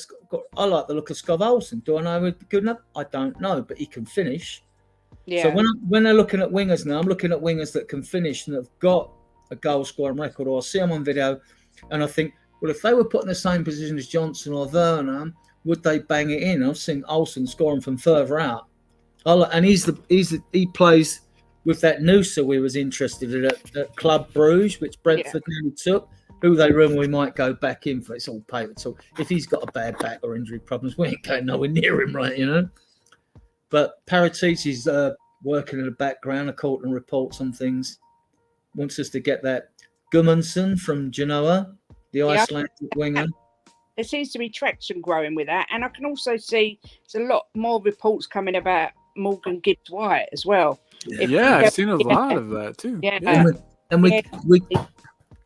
I like the look of Skov Olsen. Do I know he'd be good enough? I don't know, but he can finish. Yeah. So when they're looking at wingers now, I'm looking at wingers that can finish and have got a goal scoring record, or I see them on video, and I think, well, if they were put in the same position as Johnson or Werner, would they bang it in? I've seen Olsen scoring from further out. And he plays with that Noosa we was interested in at Club Bruges, which Brentford nearly took. Who they rumour we might go back in for. It's all paper. So if he's got a bad back or injury problems, we ain't going nowhere near him, right? You know. But Paratici's working in the background, according to reports on things. Wants us to get that Gudmundsson from Genoa, the Icelandic winger. There seems to be traction growing with that, and I can also see there's a lot more reports coming about Morgan Gibbs-White as well. I've seen a lot of that too.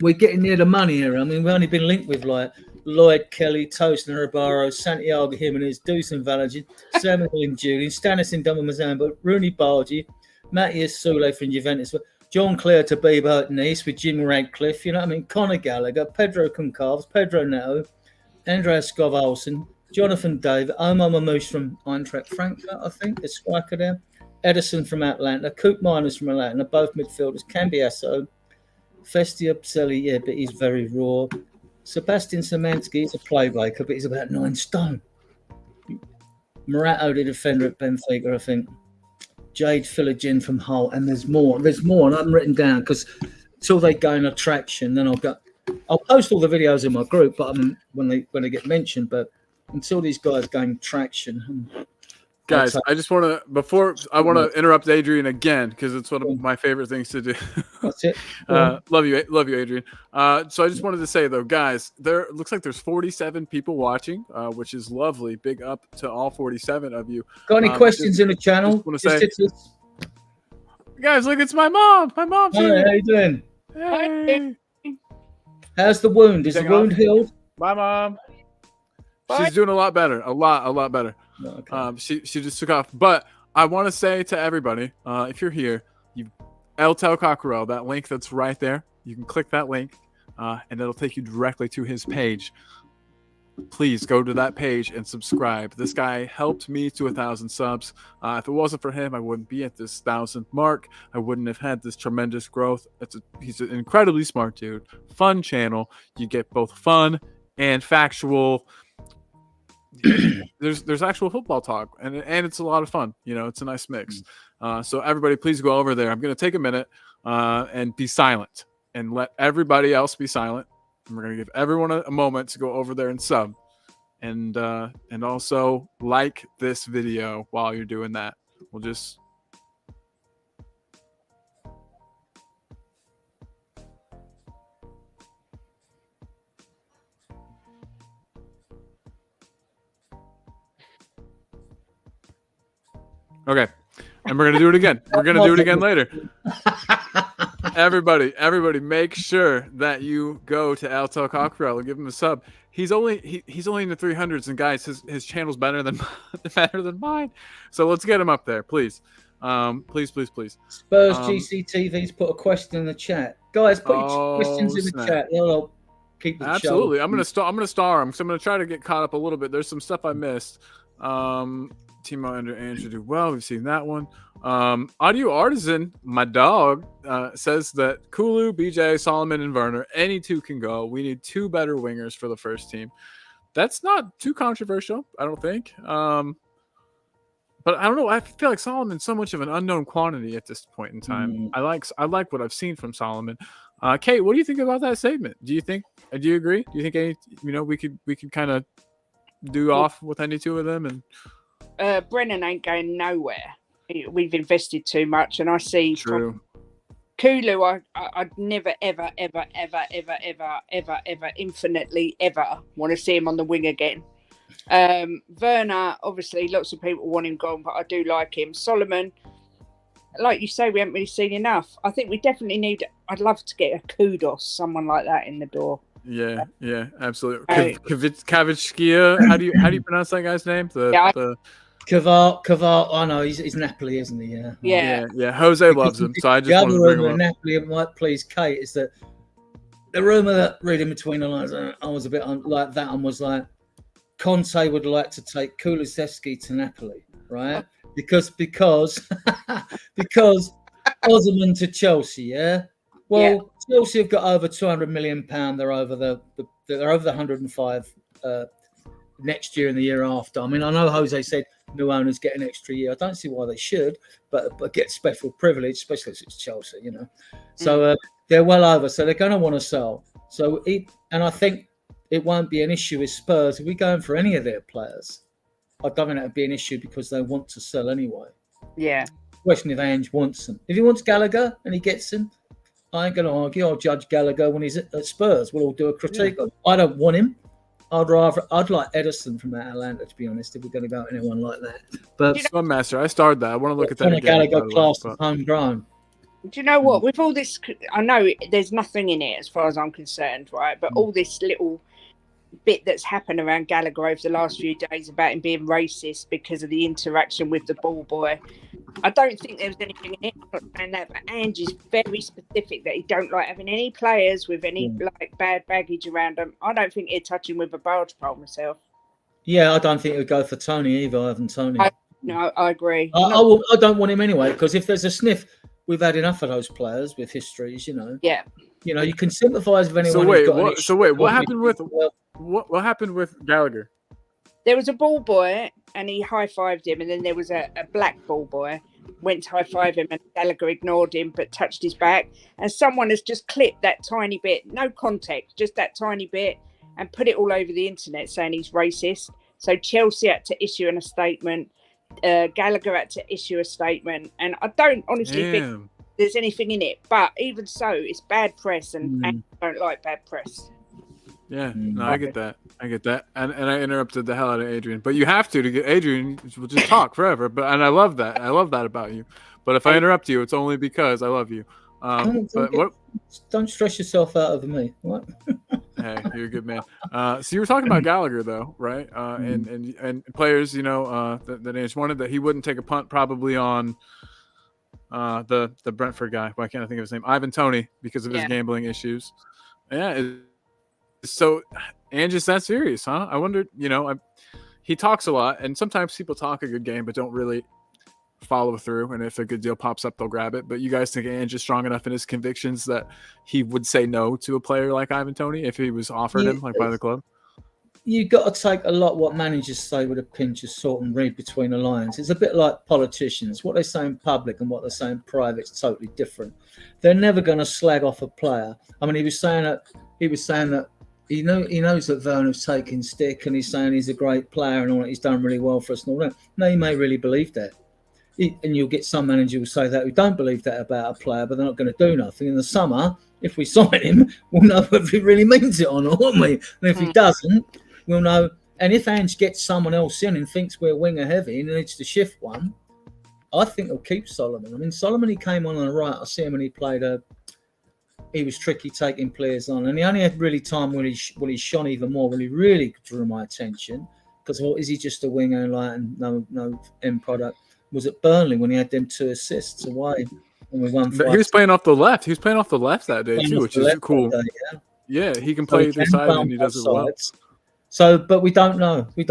We're getting near the money here. I mean, we've only been linked with like Lloyd Kelly, Tosin Ribeiro, Santiago Jimenez, Dusan Valagin, Samuel Julian, Stanislas Ndamazamba, Rooney Bargi, Matthias Soule from Juventus, John Clare to Bieber at Nice with Jim Radcliffe, you know what I mean? Conor Gallagher, Pedro Concalves, Pedro Neto, Andreas Skov Olsen, Jonathan David, Omar Mamouche from Eintracht Frankfurt, I think, the striker there, Edison from Atlanta, Coop Miners from Atlanta, both midfielders, Cambiasso, Festia Pselli, but he's very raw. Sebastian Szymanski is a playmaker, but he's about 9 stone. Morato, the defender at Benfica, I think. Jade Philogin from Hull, and there's more, and I haven't written down because until they gain attraction, then I'll post all the videos in my group, but when they get mentioned. But until these guys gain traction, Guys, I just want to interrupt Adrian again because it's one of my favorite things to do. That's it. Love you, Adrian. So I just wanted to say though, guys, there looks like there's 47 people watching, which is lovely. Big up to all 47 of you. Got any questions in the channel? Guys, look, it's my mom. My mom's here. How you doing? Hey. How's the wound? Is the wound healed? Bye, Mom. She's doing a lot better. A lot better. Okay. She just took off. But I want to say to everybody, if you're here, El Tel Cockerel, that link that's right there, you can click that link, and it'll take you directly to his page. Please go to that page and subscribe. This guy helped me to 1,000 subs. If it wasn't for him, I wouldn't be at this 1,000th mark. I wouldn't have had this tremendous growth. He's an incredibly smart dude. Fun channel. You get both fun and factual. There's actual football talk, and it's a lot of fun. You know, it's a nice mix. So everybody, please go over there. I'm going to take a minute and be silent and let everybody else be silent. And we're going to give everyone a moment to go over there and sub, and also like this video while you're doing that. We'll just. Okay. And we're going to do it again. We're going to do it again later. Everybody, make sure that you go to El Tel Cockerel and give him a sub. He's only in the 300s, and guys, his channel's better than mine. So let's get him up there, please. Please. Spurs GCTV's put a question in the chat. Guys, put your questions in the chat. They'll keep the Absolutely. show. I'm gonna star him. So I'm gonna try to get caught up a little bit. There's some stuff I missed. Timo and Andrew do well. We've seen that one. Audio Artisan, my dog, says that Kulu, BJ, Solomon, and Werner, any two can go. We need two better wingers for the first team. That's not too controversial, I don't think. But I don't know. I feel like Solomon's so much of an unknown quantity at this point in time. I like what I've seen from Solomon. Kate, what do you think about that statement? Do you agree? Do you think we could kind of do off with any two of them? And Brennan ain't going nowhere. We've invested too much, and I see true. Kulu, I'd never, ever, infinitely ever want to see him on the wing again. Werner, obviously, lots of people want him gone, but I do like him. Solomon, like you say, we haven't really seen enough. I think we definitely need. I'd love to get a Kudos, someone like that, in the door. Yeah, absolutely. Kavitskia, how do you pronounce that guy's name? Kavar. Oh no, he's Napoli, isn't he? Yeah. Jose loves him, so I just wanted to bring him up. Napoli might please Kate is that the rumor that reading between the lines, I was a bit like that, and was like, Conte would like to take Kulusevski to Napoli, right? Because Osman to Chelsea, yeah. Well, Chelsea have got over £200 million. They're over the 105 next year and the year after. I mean, I know Jose said new owners get an extra year. I don't see why they should, but get special privilege, especially if it's Chelsea, you know. So they're well over. So they're going to want to sell. So and I think it won't be an issue with Spurs if we're going for any of their players. I don't think that would be an issue because they want to sell anyway. Yeah. Question if Ange wants them. If he wants Gallagher and he gets him, I ain't going to argue. I'll judge Gallagher when he's at Spurs. We'll all do a critique. Yeah. I don't want him. I'd like Edison from Atlanta, to be honest, if we're going to go anyone like that. But Master, I started that. I want to look at that again. Gallagher class of homegrown. Do you know what? With all this, I know there's nothing in it as far as I'm concerned, right? But all this little bit that's happened around Gallagher over the last few days about him being racist because of the interaction with the ball boy, I don't think there was anything in it. I'm not saying that, but Ange is very specific that he don't like having any players with any like bad baggage around them. I don't think he'd touch him with a barge pole myself. Yeah, I don't think it would go for Tony either, Ivan Tony. I agree. I don't want him anyway, because if there's a sniff, we've had enough of those players with histories, you know. Yeah. You know, you can sympathise with anyone. What happened with what happened with Gallagher? There was a ball boy and he high-fived him, and then there was a black ball boy went to high-five him, and Gallagher ignored him but touched his back, and someone has just clipped that tiny bit, no context, just that tiny bit, and put it all over the internet saying he's racist. So Chelsea had to issue a statement. Gallagher had to issue a statement, and I don't honestly think there's anything in it. But even so, it's bad press, and I don't like bad press. Yeah, no, I get that. And I interrupted the hell out of Adrian. But you have to get Adrian will just talk forever. And I love that. I love that about you. But if I interrupt you, it's only because I love you. Don't stress yourself out over me. What? Hey, you're a good man. So you were talking about Gallagher though, right? And players, that Ange wanted that he wouldn't take a punt probably on the Brentford guy. Why can't I think of his name? Ivan Toney, because of his gambling issues. Yeah. So Ange is that serious, huh? I wondered, he talks a lot, and sometimes people talk a good game but don't really follow through, and if a good deal pops up, they'll grab it. But you guys think Ange is strong enough in his convictions that he would say no to a player like Ivan Toney if he was offered him by the club? You got to take a lot what managers say with a pinch of salt and read between the lines. It's a bit like politicians. What they say in public and what they say in private is totally different. They're never going to slag off a player. I mean, he was saying that he knows that Werner's taking stick, and he's saying he's a great player and all that. He's done really well for us and all that. No, he may really believe that. And you'll get some manager who say that who don't believe that about a player, but they're not going to do nothing. In the summer, if we sign him, we'll know whether he really means it or not, won't we? And if he doesn't, we'll know. And if Ange gets someone else in and thinks we're winger heavy and needs to shift one, I think he'll keep Solomon. I mean, Solomon, he came on the right. I see him when he played. He was tricky taking players on, and he only had really time when he shone even more, when he really drew my attention. Because is he just a winger and no end product? Was it Burnley when he had them 2 assists away and we won? He was playing off the left. He was playing off the left that day too, which is cool. Yeah, he can play either side and he does it well. So, but we don't know. We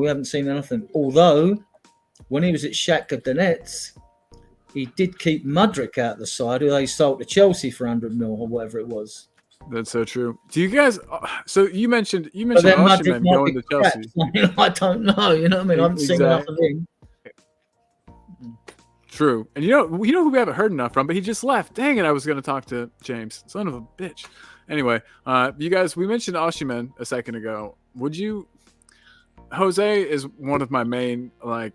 haven't seen anything. Although, when he was at Shakhtar Donetsk, he did keep Mudryk out the side, who they sold to Chelsea for 100 mil or whatever it was. That's so true. Do you guys? So you mentioned Osimhen going to Chelsea. I don't know. You know what I mean? I haven't seen enough of him. True. And you know who we haven't heard enough from, but he just left. Dang it! I was going to talk to James, son of a bitch. Anyway, you guys, we mentioned Osimhen a second ago. Would you? Jose is one of my main, I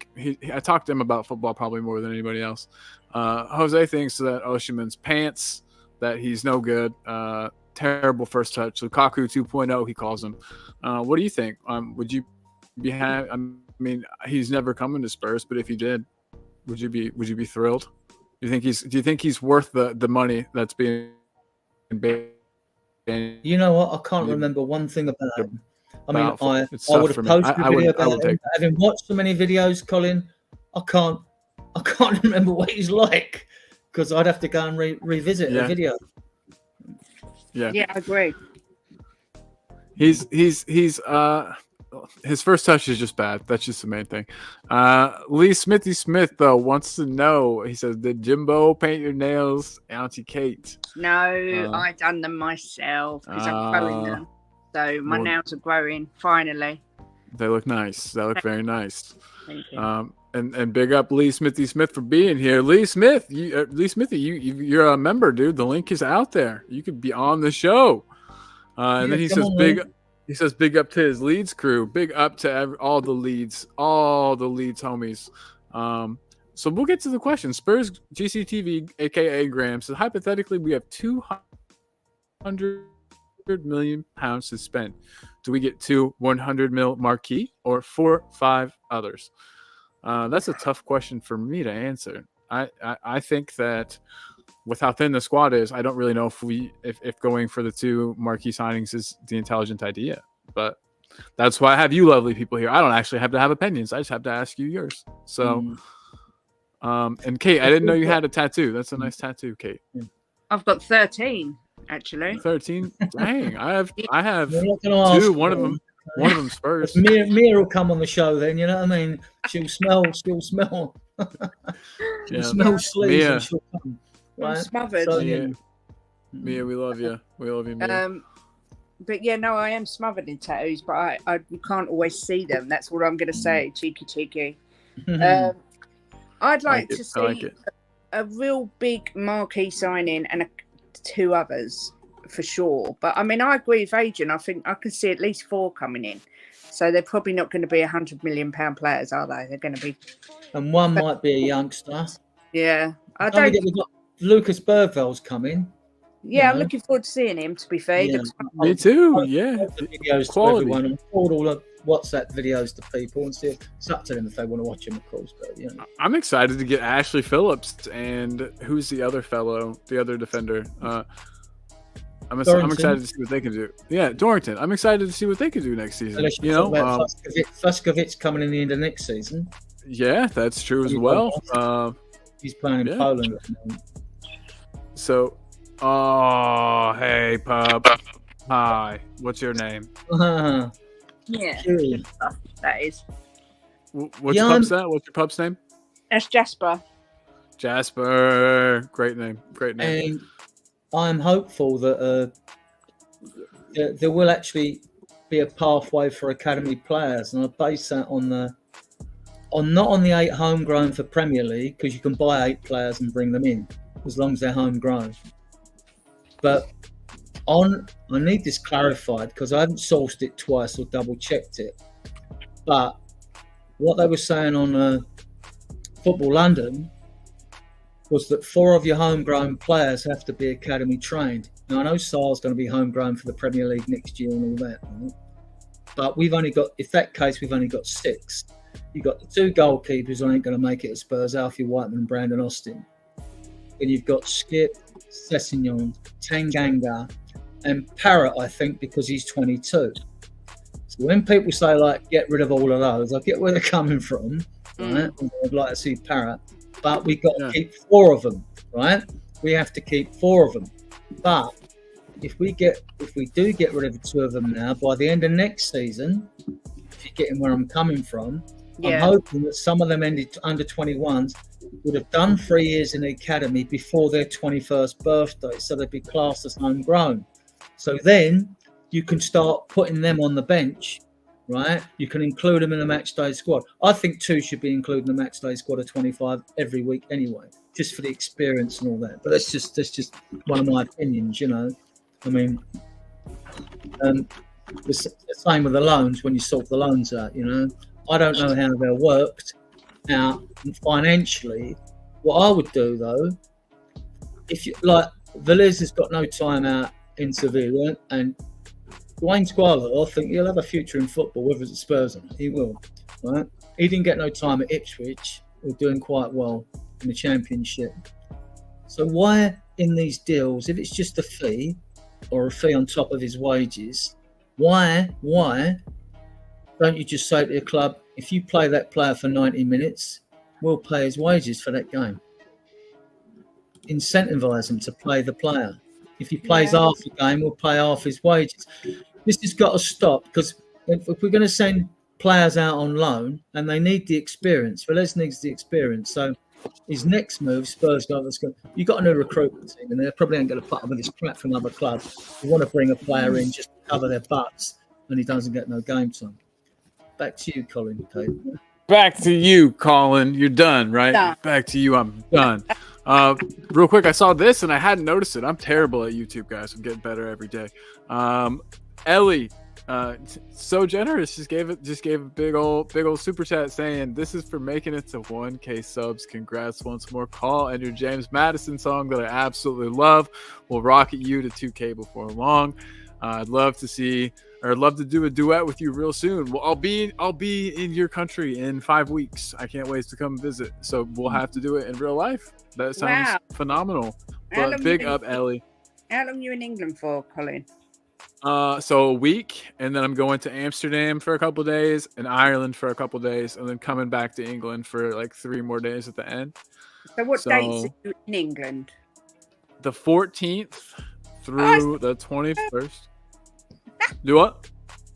talked to him about football probably more than anybody else. Jose thinks that Osimhen's pants, that he's no good, terrible first touch. Lukaku 2.0, he calls him. What do you think? Would you be happy? I mean, he's never coming to Spurs, but if he did, would you be thrilled? Do you think he's worth the money that's being paid? You know what? I can't remember one thing about him. I mean, I would have posted a video about him. Having watched so many videos, Colin, I can't remember what he's like, because I'd have to go and revisit the video. Yeah, I agree. He's his first touch is just bad. That's just the main thing. Lee Smithy Smith though wants to know. He says, "Did Jimbo paint your nails, Auntie Kate?" No, I done them myself because I'm growing them. So my nails are growing finally. They look nice. They look very nice. Thank you. And big up Lee Smithy Smith for being here. Lee Smithy, you're a member, dude. The link is out there. You could be on the show. And then he says big up to his Leeds crew. Big up to all the Leeds homies. So we'll get to the question. Spurs GCTV, aka Graham, says hypothetically we have 200 million pounds to spend. Do we get 2 100 mil marquee or 4-5 others? That's a tough question for me to answer. I think that with how thin the squad is, I don't really know if going for the 2 marquee signings is the intelligent idea. But that's why I have you lovely people here. I don't actually have to have opinions. I just have to ask you yours. So, and Kate, I didn't know you had a tattoo. That's a nice tattoo, Kate. I've got 13. Actually, 13. Dang, I have 2. One of them Spurs. Mia will come on the show then. You know what I mean? She'll smell. She'll smell sleeves. And she'll come. Right? I'm smothered. So, Mia, we love you. We love you, Mia. But yeah, no, I am smothered in tattoos, but you can't always see them. That's what I'm going to say. Cheeky. I'd like to see a real big marquee signing and 2 others for sure. But I mean, I agree with Adrian. I think I can see at least 4 coming in. So they're probably not going to be £100 million players, are they? They're going to be. And one might be a youngster. Yeah, I Don't don't. forget we've got Lucas Bergvall's coming. Yeah, I'm looking forward to seeing him. To be fair, Yeah. Me too. Yeah, Videos quality. to everyone and forward all the WhatsApp videos to people and see if it's up to them if they want to watch them, of course. But you know. I'm excited to get Ashley Phillips and who's the other fellow, the other defender. I'm excited to see what they can do. Yeah, Dorrington. I'm excited to see what they can do next season. You know, Fuskovic coming in the end of next season. Yeah, that's true as well. He's playing in Poland. So, hey, pup. Hi. What's your name? Yeah, Cool. that is. What's your pup's name? What's your pup's name? That's Jasper. Jasper. Great name. Great name. And I'm hopeful that there will actually be a pathway for academy players, and I base that on not on the 8 homegrown for Premier League, because you can buy 8 players and bring them in as long as they're homegrown. But I need this clarified because I haven't sourced it twice or double checked it. But what they were saying on Football London was that 4 of your homegrown players have to be academy trained. Now I know Sar's going to be homegrown for the Premier League next year and all that, right? But we've only got 6. You've got the 2 goalkeepers who ain't going to make it at Spurs, Alfie Whiteman and Brandon Austin. Then you've got Skip, Sessegnon, Tanganga, and Parrott, I think, because he's 22. So when people say, like, get rid of all of those, I get where they're coming from, right? I'd like to see Parrott. But we've got to keep 4 of them, right? We have to keep 4 of them. But if we do get rid of the 2 of them now, by the end of next season, if you're getting where I'm coming from, I'm hoping that some of them under 21s would have done 3 years in the academy before their 21st birthday, so they'd be classed as homegrown. So then you can start putting them on the bench, right? You can include them in the match day squad. I think 2 should be included in the match day squad of 25 every week anyway, just for the experience and all that. But that's just one of my opinions, you know. I mean, the same with the loans when you sort the loans out, you know. I don't know how they're worked out financially. What I would do though, if you like, Villiers has got no time out in Sevilla, and Dwayne Squalo, I think he'll have a future in football, whether it's at Spurs or not. He will, right? He didn't get no time at Ipswich. We're doing quite well in the Championship. So why in these deals, if it's just a fee or a fee on top of his wages, why don't you just say to your club, if you play that player for 90 minutes, we'll pay his wages for that game. Incentivise him to play the player. If he plays half the game, we'll pay half his wages. This has got to stop, because if we're going to send players out on loan and they need the experience, Velez needs the experience. So his next move, Spurs go, you've got a new recruitment team and they're probably ain't going to put up with this crap from other clubs. You want to bring a player in just to cover their butts and he doesn't get no game time. Back to you, Colin. Okay. Back to you, Colin. You're done, right? Done. Back to you. I'm done. Real quick, I saw this and I hadn't noticed it. I'm terrible at YouTube, guys. I'm getting better every day. Ellie, so generous. Just gave a big old super chat saying this is for making it to 1K subs. Congrats once more. Call and your James Madison song that I absolutely love will rocket you to 2K before long. I'd love to do a duet with you real soon. Well, I'll be in your country in 5 weeks. I can't wait to come visit. So we'll have to do it in real life. That sounds phenomenal. But big up, Ellie. How long are you in England for, Colin? So a week, and then I'm going to Amsterdam for a couple of days, and Ireland for a couple of days, and then coming back to England for like 3 more days at the end. So what dates are you in England? The 14th through the 21st. Do what?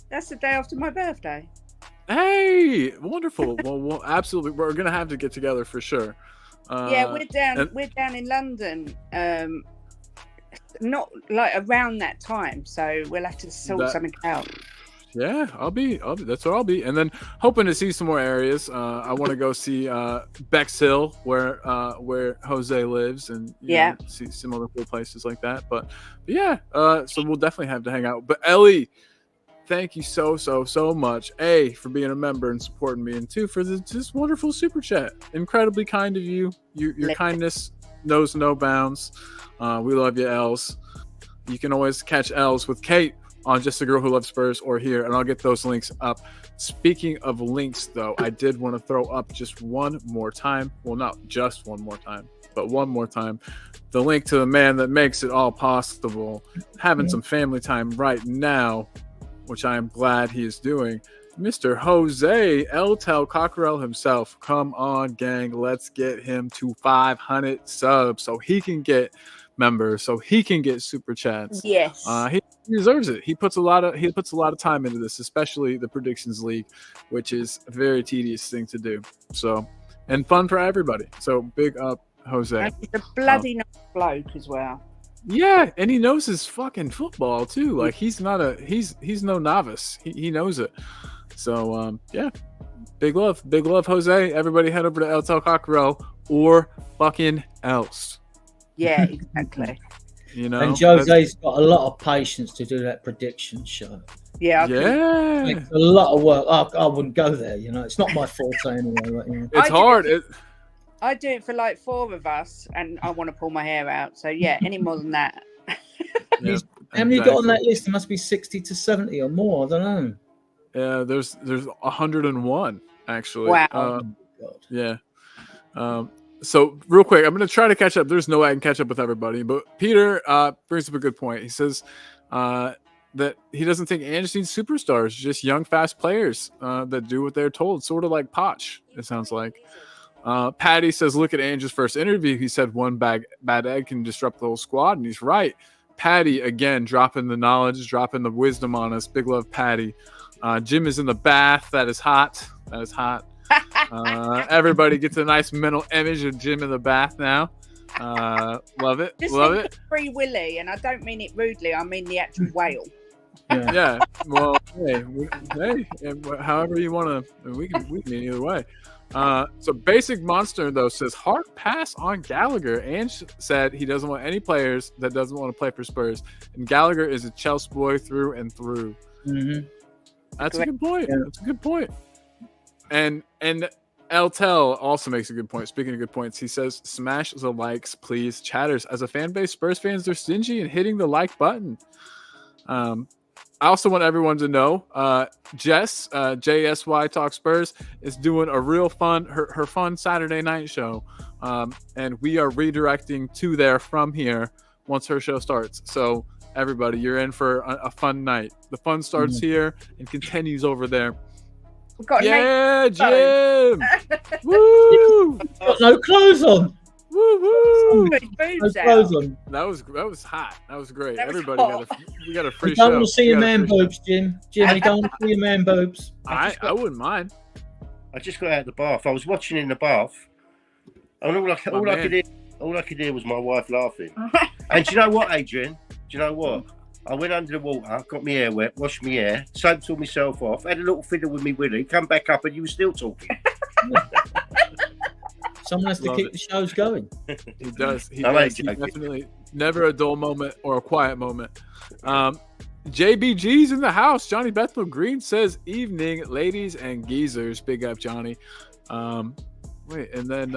That's the day after my birthday. Hey, wonderful. Well, absolutely. We're gonna have to get together for sure. We're down in London. Not like around that time, so we'll have to sort something out. Yeah, I'll be. That's where I'll be, and then hoping to see some more areas. I want to go see Bexhill, where Jose lives, and see some other cool places like that. But yeah, so we'll definitely have to hang out. But Ellie, thank you so much. A, for being a member and supporting me, and 2, for this wonderful super chat. Incredibly kind of you. Your kindness knows no bounds. We love you, Els. You can always catch Els with Kate on Just a Girl Who Loves Spurs or here, and I'll get those links up. Speaking of links, though, I did want to throw up just one more time. Well, not just one more time, but one more time. The link to the man that makes it all possible, having some family time right now, which I am glad he is doing. Mr. Jose Eltel Cockerell himself. Come on, gang. Let's get him to 500 subs so he can get members, so he can get super chats. Yes. He deserves it. He puts a lot of time into this, especially the predictions league, which is a very tedious thing to do. So, and fun for everybody. So big up, Jose. And he's a bloody nice bloke as well. Yeah, and he knows his fucking football too. Like he's no novice. He knows it. So yeah, big love, Jose. Everybody head over to Eltel Cockerell or fucking else. Yeah, exactly. You know, and Jose's got a lot of patience to do that prediction show. Yeah, It's a lot of work. I wouldn't go there. You know, it's not my forte anyway. Like, you know. It's hard. I do it for like 4 of us, and I want to pull my hair out. So yeah, any more than that. Yeah, how many you got on that list? There must be 60 to 70 or more. I don't know. Yeah, there's 101 actually. Wow. Oh, God. Yeah. So real quick, I'm going to try to catch up. There's no way I can catch up with everybody, but Peter brings up a good point. He says that he doesn't think Ange needs superstars, just young, fast players that do what they're told, sort of like Poch, it sounds like. Patty says, look at Ange's first interview. He said one bad egg can disrupt the whole squad, and he's right. Patty, again, dropping the knowledge, dropping the wisdom on us. Big love, Patty. Jim is in the bath. That is hot. Everybody gets a nice mental image of Jim in the bath now. Love it. Just love it. Free Willy, and I don't mean it rudely. I mean the actual whale. Yeah. Well, hey, however you want to, we can mean either way. So Basic Monster though says hard pass on Gallagher. Ange said he doesn't want any players that doesn't want to play for Spurs, and Gallagher is a Chelsea boy through and through. Mm-hmm. That's a good point. Yeah. That's a good point. And Eltel also makes a good point. Speaking of good points, he says, smash the likes, please. Chatters, as a fan base, Spurs fans, they're stingy in hitting the like button. I also want everyone to know, Jess, JSY Talk Spurs, is doing a real fun, her fun Saturday night show. And we are redirecting to there from here once her show starts. So everybody, you're in for a fun night. The fun starts here and continues over there. Yeah, Jim! Woo! Got no clothes on. Woo woo! No clothes on. That was hot. That was great. That was Everybody we got a free you show. don't want to see your man boobs, Jim. Jim, you don't want to see your man boobs. I wouldn't mind. I just got out of the bath. I was watching in the bath, and all I could hear was my wife laughing. And do you know what, Adrian? Do you know what? I went under the water, got my hair wet, washed my hair, soaped all myself off, had a little fiddle with me Willie, come back up, and you were still talking. Someone has to keep the shows going. He does. He definitely never a dull moment or a quiet moment. JBG's in the house. Johnny Bethel Green says, evening, ladies and geezers. Big up, Johnny. Wait, and then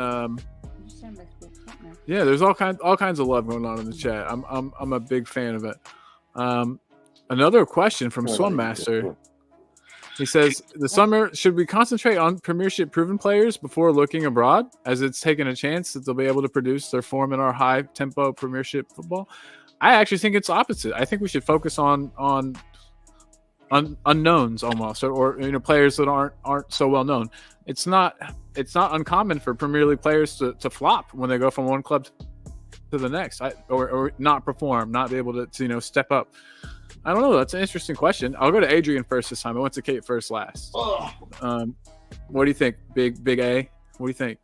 yeah, there's all kinds of love going on in the chat. I'm a big fan of it. Another question from Swummaster. He says, the summer, should we concentrate on Premiership proven players before looking abroad, as it's taken a chance that they'll be able to produce their form in our high tempo Premiership football? I actually think it's opposite. I think we should focus on unknowns almost, or players that aren't so well known. It's not uncommon for Premier League players to flop when they go from one club to the next, or not perform, not be able to step up. I don't know. That's an interesting question. I'll go to Adrian first this time. I went to Kate first last. What do you think, Big A? What do you think?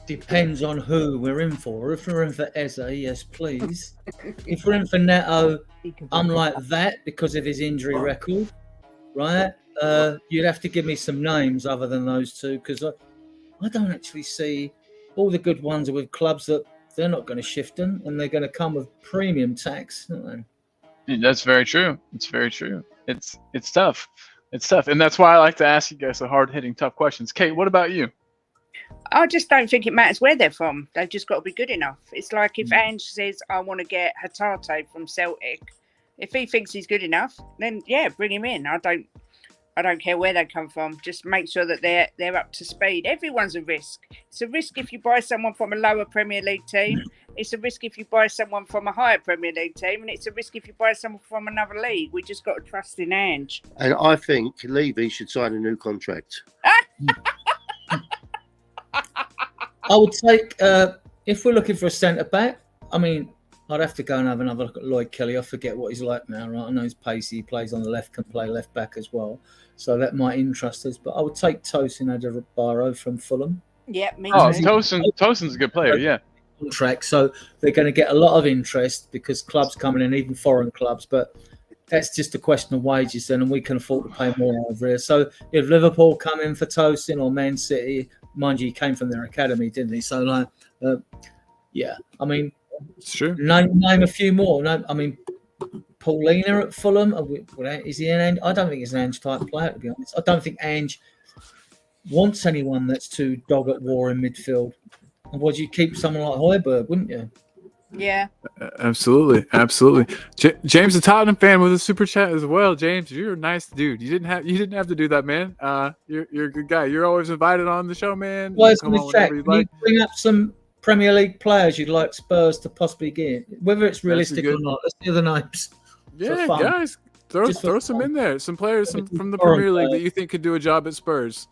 Depends on who we're in for. If we're in for Eze, yes, please. If we're in for Neto, I'm like that because of his injury record, right? You'd have to give me some names other than those two, because I don't actually see all the good ones are with clubs that they're not going to shift them, and they're going to come with premium tax, aren't they? That's very true. It's very true. It's tough. It's tough, and that's why I like to ask you guys the hard-hitting, tough questions. Kate, what about you? I just don't think it matters where they're from. They've just got to be good enough. It's like if Ange says, I want to get Hatate from Celtic. If he thinks he's good enough, then yeah, bring him in. I don't care where they come from. Just make sure that they're up to speed. Everyone's a risk. It's a risk if you buy someone from a lower Premier League team. It's a risk if you buy someone from a higher Premier League team. And it's a risk if you buy someone from another league. We just got to trust in Ange. And I think Levy should sign a new contract. I would take, if we're looking for a centre-back, I mean, I'd have to go and have another look at Lloyd Kelly. I forget what he's like now, right? I know he's pacey. He plays on the left, can play left-back as well. So that might interest us. But I would take Tosin Adarabioyo from Fulham. Yeah, me too. Oh, Tosin's a good player, yeah. Contract, so they're going to get a lot of interest because clubs coming in, even foreign clubs. But that's just a question of wages then, and we can afford to pay more over here. So if Liverpool come in for Tosin or Man City, mind you, he came from their academy, didn't he? So, like, yeah, I mean, it's true. Name a few more. No, I mean, Paulina at Fulham. Is he an Ange? I don't think he's an Ange type player, to be honest. I don't think Ange wants anyone that's too dog at war in midfield. Otherwise, you keep someone like Højbjerg, wouldn't you? Yeah. Absolutely. James, a Tottenham fan, with a super chat as well. James, you're a nice dude. You didn't have to do that, man. You're a good guy. You're always invited on the show, man. Well, Can you bring up some Premier League players you'd like Spurs to possibly get, whether it's realistic or not? Let's do the names. Yeah, guys, throw some in there. Some players from the Premier League that you think could do a job at Spurs.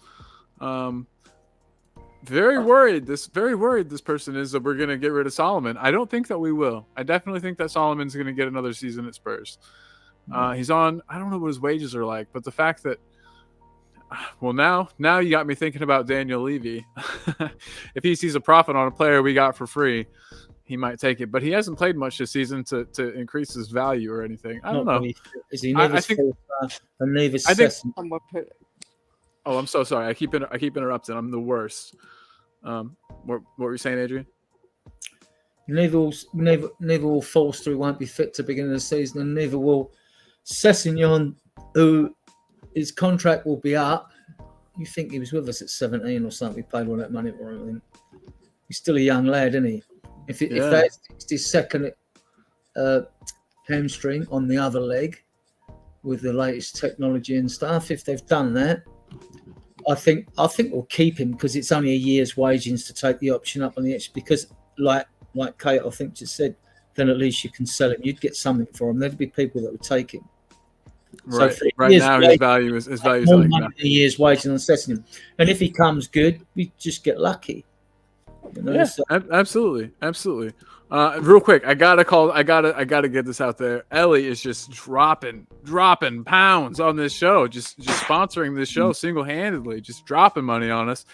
Very worried this person is that we're going to get rid of Solomon. I don't think that we will. I definitely think that Solomon's going to get another season at Spurs. He's on, I don't know what his wages are like, but the fact that, well, now you got me thinking about Daniel Levy. If he sees a profit on a player we got for free, he might take it. But he hasn't played much this season to increase his value or anything. I don't know. Is he never Oh, I'm so sorry. I keep interrupting. I'm the worst. What were you saying, Adrian? Neither will Forster, who won't be fit to begin the season, and neither will Sessegnon, who his contract will be up. You think he was with us at 17 or something? We paid all that money for him. He's still a young lad, isn't he? If that's his second hamstring on the other leg with the latest technology and stuff, if they've done that, I think we'll keep him because it's only a year's wages to take the option up on the edge. Because like Kate, I think just said, then at least you can sell him. You'd get something for him. There'd be people that would take him. Right. So right now, his value is more money than a year's wages on assessing him. And if he comes good, we just get lucky. You know? Yeah, so. Absolutely. Real quick, I gotta get this out there. Ellie is just dropping pounds on this show, just sponsoring this show single-handedly, just dropping money on us.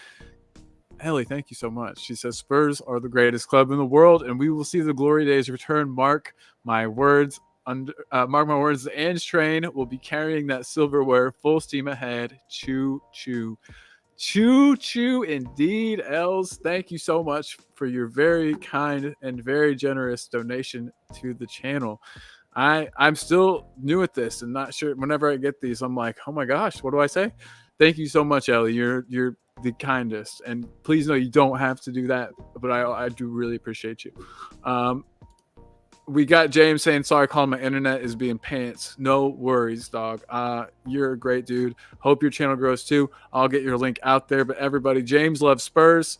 Ellie, thank you so much. She says Spurs are the greatest club in the world, and we will see the glory days return. Mark my words. The Ange train will be carrying that silverware full steam ahead. Choo choo. Choo choo indeed, Els. Thank you so much for your very kind and very generous donation to the channel. I'm still new at this and not sure. Whenever I get these, I'm like, oh my gosh, what do I say? Thank you so much, Ellie. You're the kindest, and please know you don't have to do that, but I do really appreciate you. We got James saying, sorry, calling my internet is being pants. No worries, dog. You're a great dude. Hope your channel grows too. I'll get your link out there. But everybody, James Loves Spurs.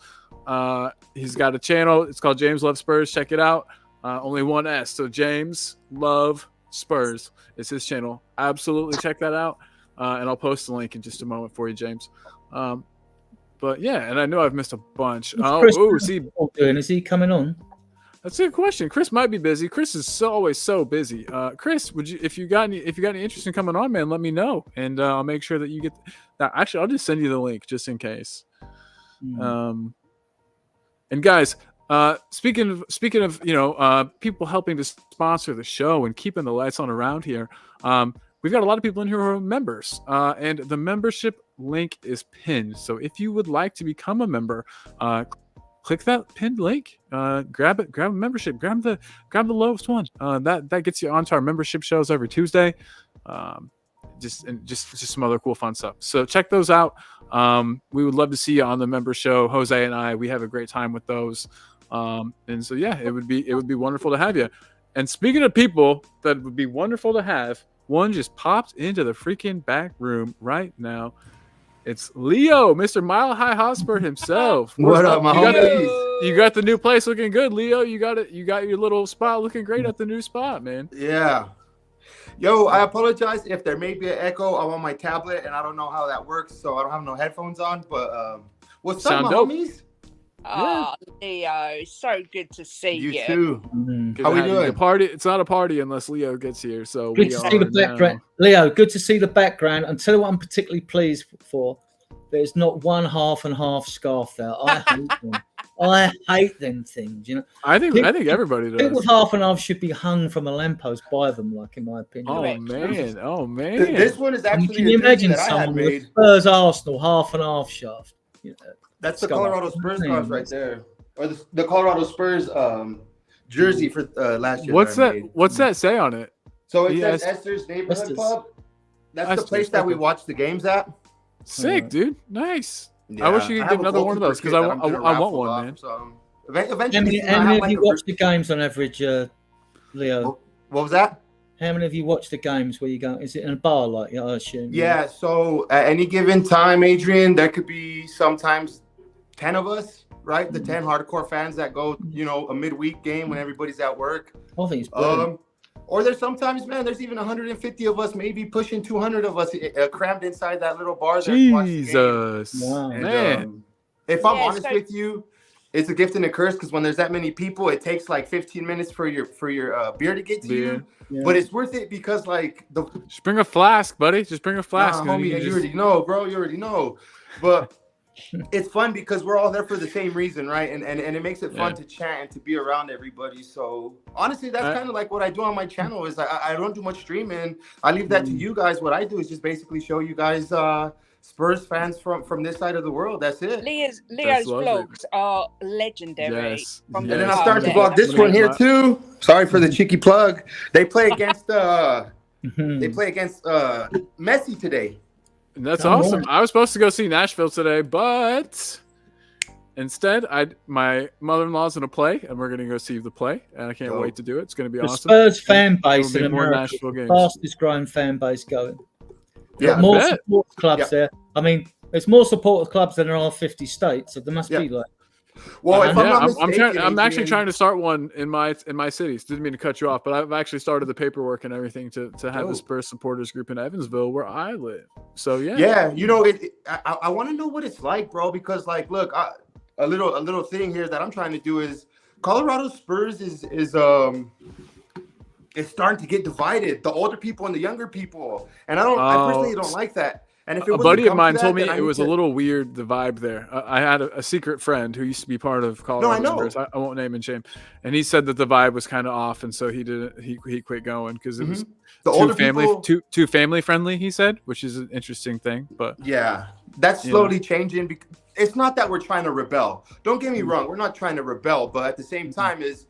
He's got a channel. It's called James Loves Spurs. Check it out. Only one S. So James Love Spurs is his channel. Absolutely check that out. And I'll post the link in just a moment for you, James. But yeah, and I know I've missed a bunch. Is he coming on? That's a good question. Chris might be busy. Chris is always so busy. Chris, would you, if you got any interest in coming on, man, let me know, and I'll make sure that you get that. Actually, I'll just send you the link just in case. And guys, speaking of people helping to sponsor the show and keeping the lights on around here, we've got a lot of people in here who are members, and the membership link is pinned. So if you would like to become a member, click that pinned link, grab a membership, grab the lowest one. That gets you onto our membership shows every Tuesday. just some other cool fun stuff. So check those out. We would love to see you on the member show. Jose and I, we have a great time with those. And so yeah, it would be wonderful to have you. And speaking of people that would be wonderful to have, one just popped into the freaking back room right now. It's Leo, Mr. Mile High Hotspur himself. What up, my homies? You got the new place looking good, Leo. You got it. You got your little spot looking great at the new spot, man. Yeah. Yo, I apologize if there may be an echo. I'm on my tablet, and I don't know how that works, so I don't have no headphones on. But what's up, my homies? Oh, Leo, so good to see you. You too. Mm-hmm. How we doing? The party. It's not a party unless Leo gets here. So good to see the background, Leo. Good to see the background. And tell you what, I'm particularly pleased for. There's not one half and half scarf there. I hate them. I hate them things. You know. I think everybody does. People with half and half should be hung from a lamppost by them, like in my opinion. Oh man. This one is actually. Can you imagine someone with Spurs Arsenal half and half shaft? You know, that's the Colorado Spurs scarf right there, or the Colorado Spurs jersey for last year. What's that say on it? So it says Esther's Neighborhood Pub. That's the place that we watch the games at. Sick, dude. Nice. Yeah, I wish you could get another one of those because I want one, man. So eventually, how many of you watch the games on average, Leo? What was that? How many of you watch the games where you go? Is it in a bar, like I assume? Yeah. So at any given time, Adrian, there could be sometimes 10 of us, right? The 10 hardcore fans that go, a midweek game when everybody's at work. I think it's brilliant. Or there's sometimes, man, there's even 150 of us, maybe pushing 200 of us crammed inside that little bar. Jesus. Wow. And, man. If I'm honest with you, it's a gift and a curse because when there's that many people, it takes like 15 minutes for your beer to get to you. Yeah. But it's worth it because just bring a flask, buddy. Just bring a flask. Nah, homie, you already know, bro. You already know. But it's fun because we're all there for the same reason, right? And it makes it fun to chat and to be around everybody. So honestly, that's kind of like what I do on my channel. Is I don't do much streaming. I leave that to you guys. What I do is just basically show you guys Spurs fans from this side of the world. That's it. Leo's vlogs are legendary. Yes. And then I'm starting to vlog this one here too. Sorry for the cheeky plug. They play against Messi today. That's awesome. I was supposed to go see Nashville today, but instead, my mother-in-law's going to play, and we're going to go see the play, and I can't wait to do it. It's going to be awesome. The Spurs fan base in America, the fastest growing fan base going. Yeah, more support clubs there. I mean, there's more supporter clubs than there are 50 states, so there must be like. Well, if I'm not mistaken, I'm actually trying to start one in my cities. Didn't mean to cut you off, but I've actually started the paperwork and everything to have the Spurs supporters group in Evansville, where I live. So yeah, I want to know what it's like, bro. Because look, a little thing here that I'm trying to do is Colorado Spurs is it's starting to get divided. The older people and the younger people, and I personally don't like that. And if a buddy of mine told me it was a little weird, the vibe there. I had a secret friend who used to be part of Colorado Spurs. I won't name and shame. And he said that the vibe was kind of off, and so he quit going because it was too family friendly. He said, which is an interesting thing. But yeah, that's slowly changing. It's not that we're trying to rebel. Don't get me wrong. We're not trying to rebel, but at the same time just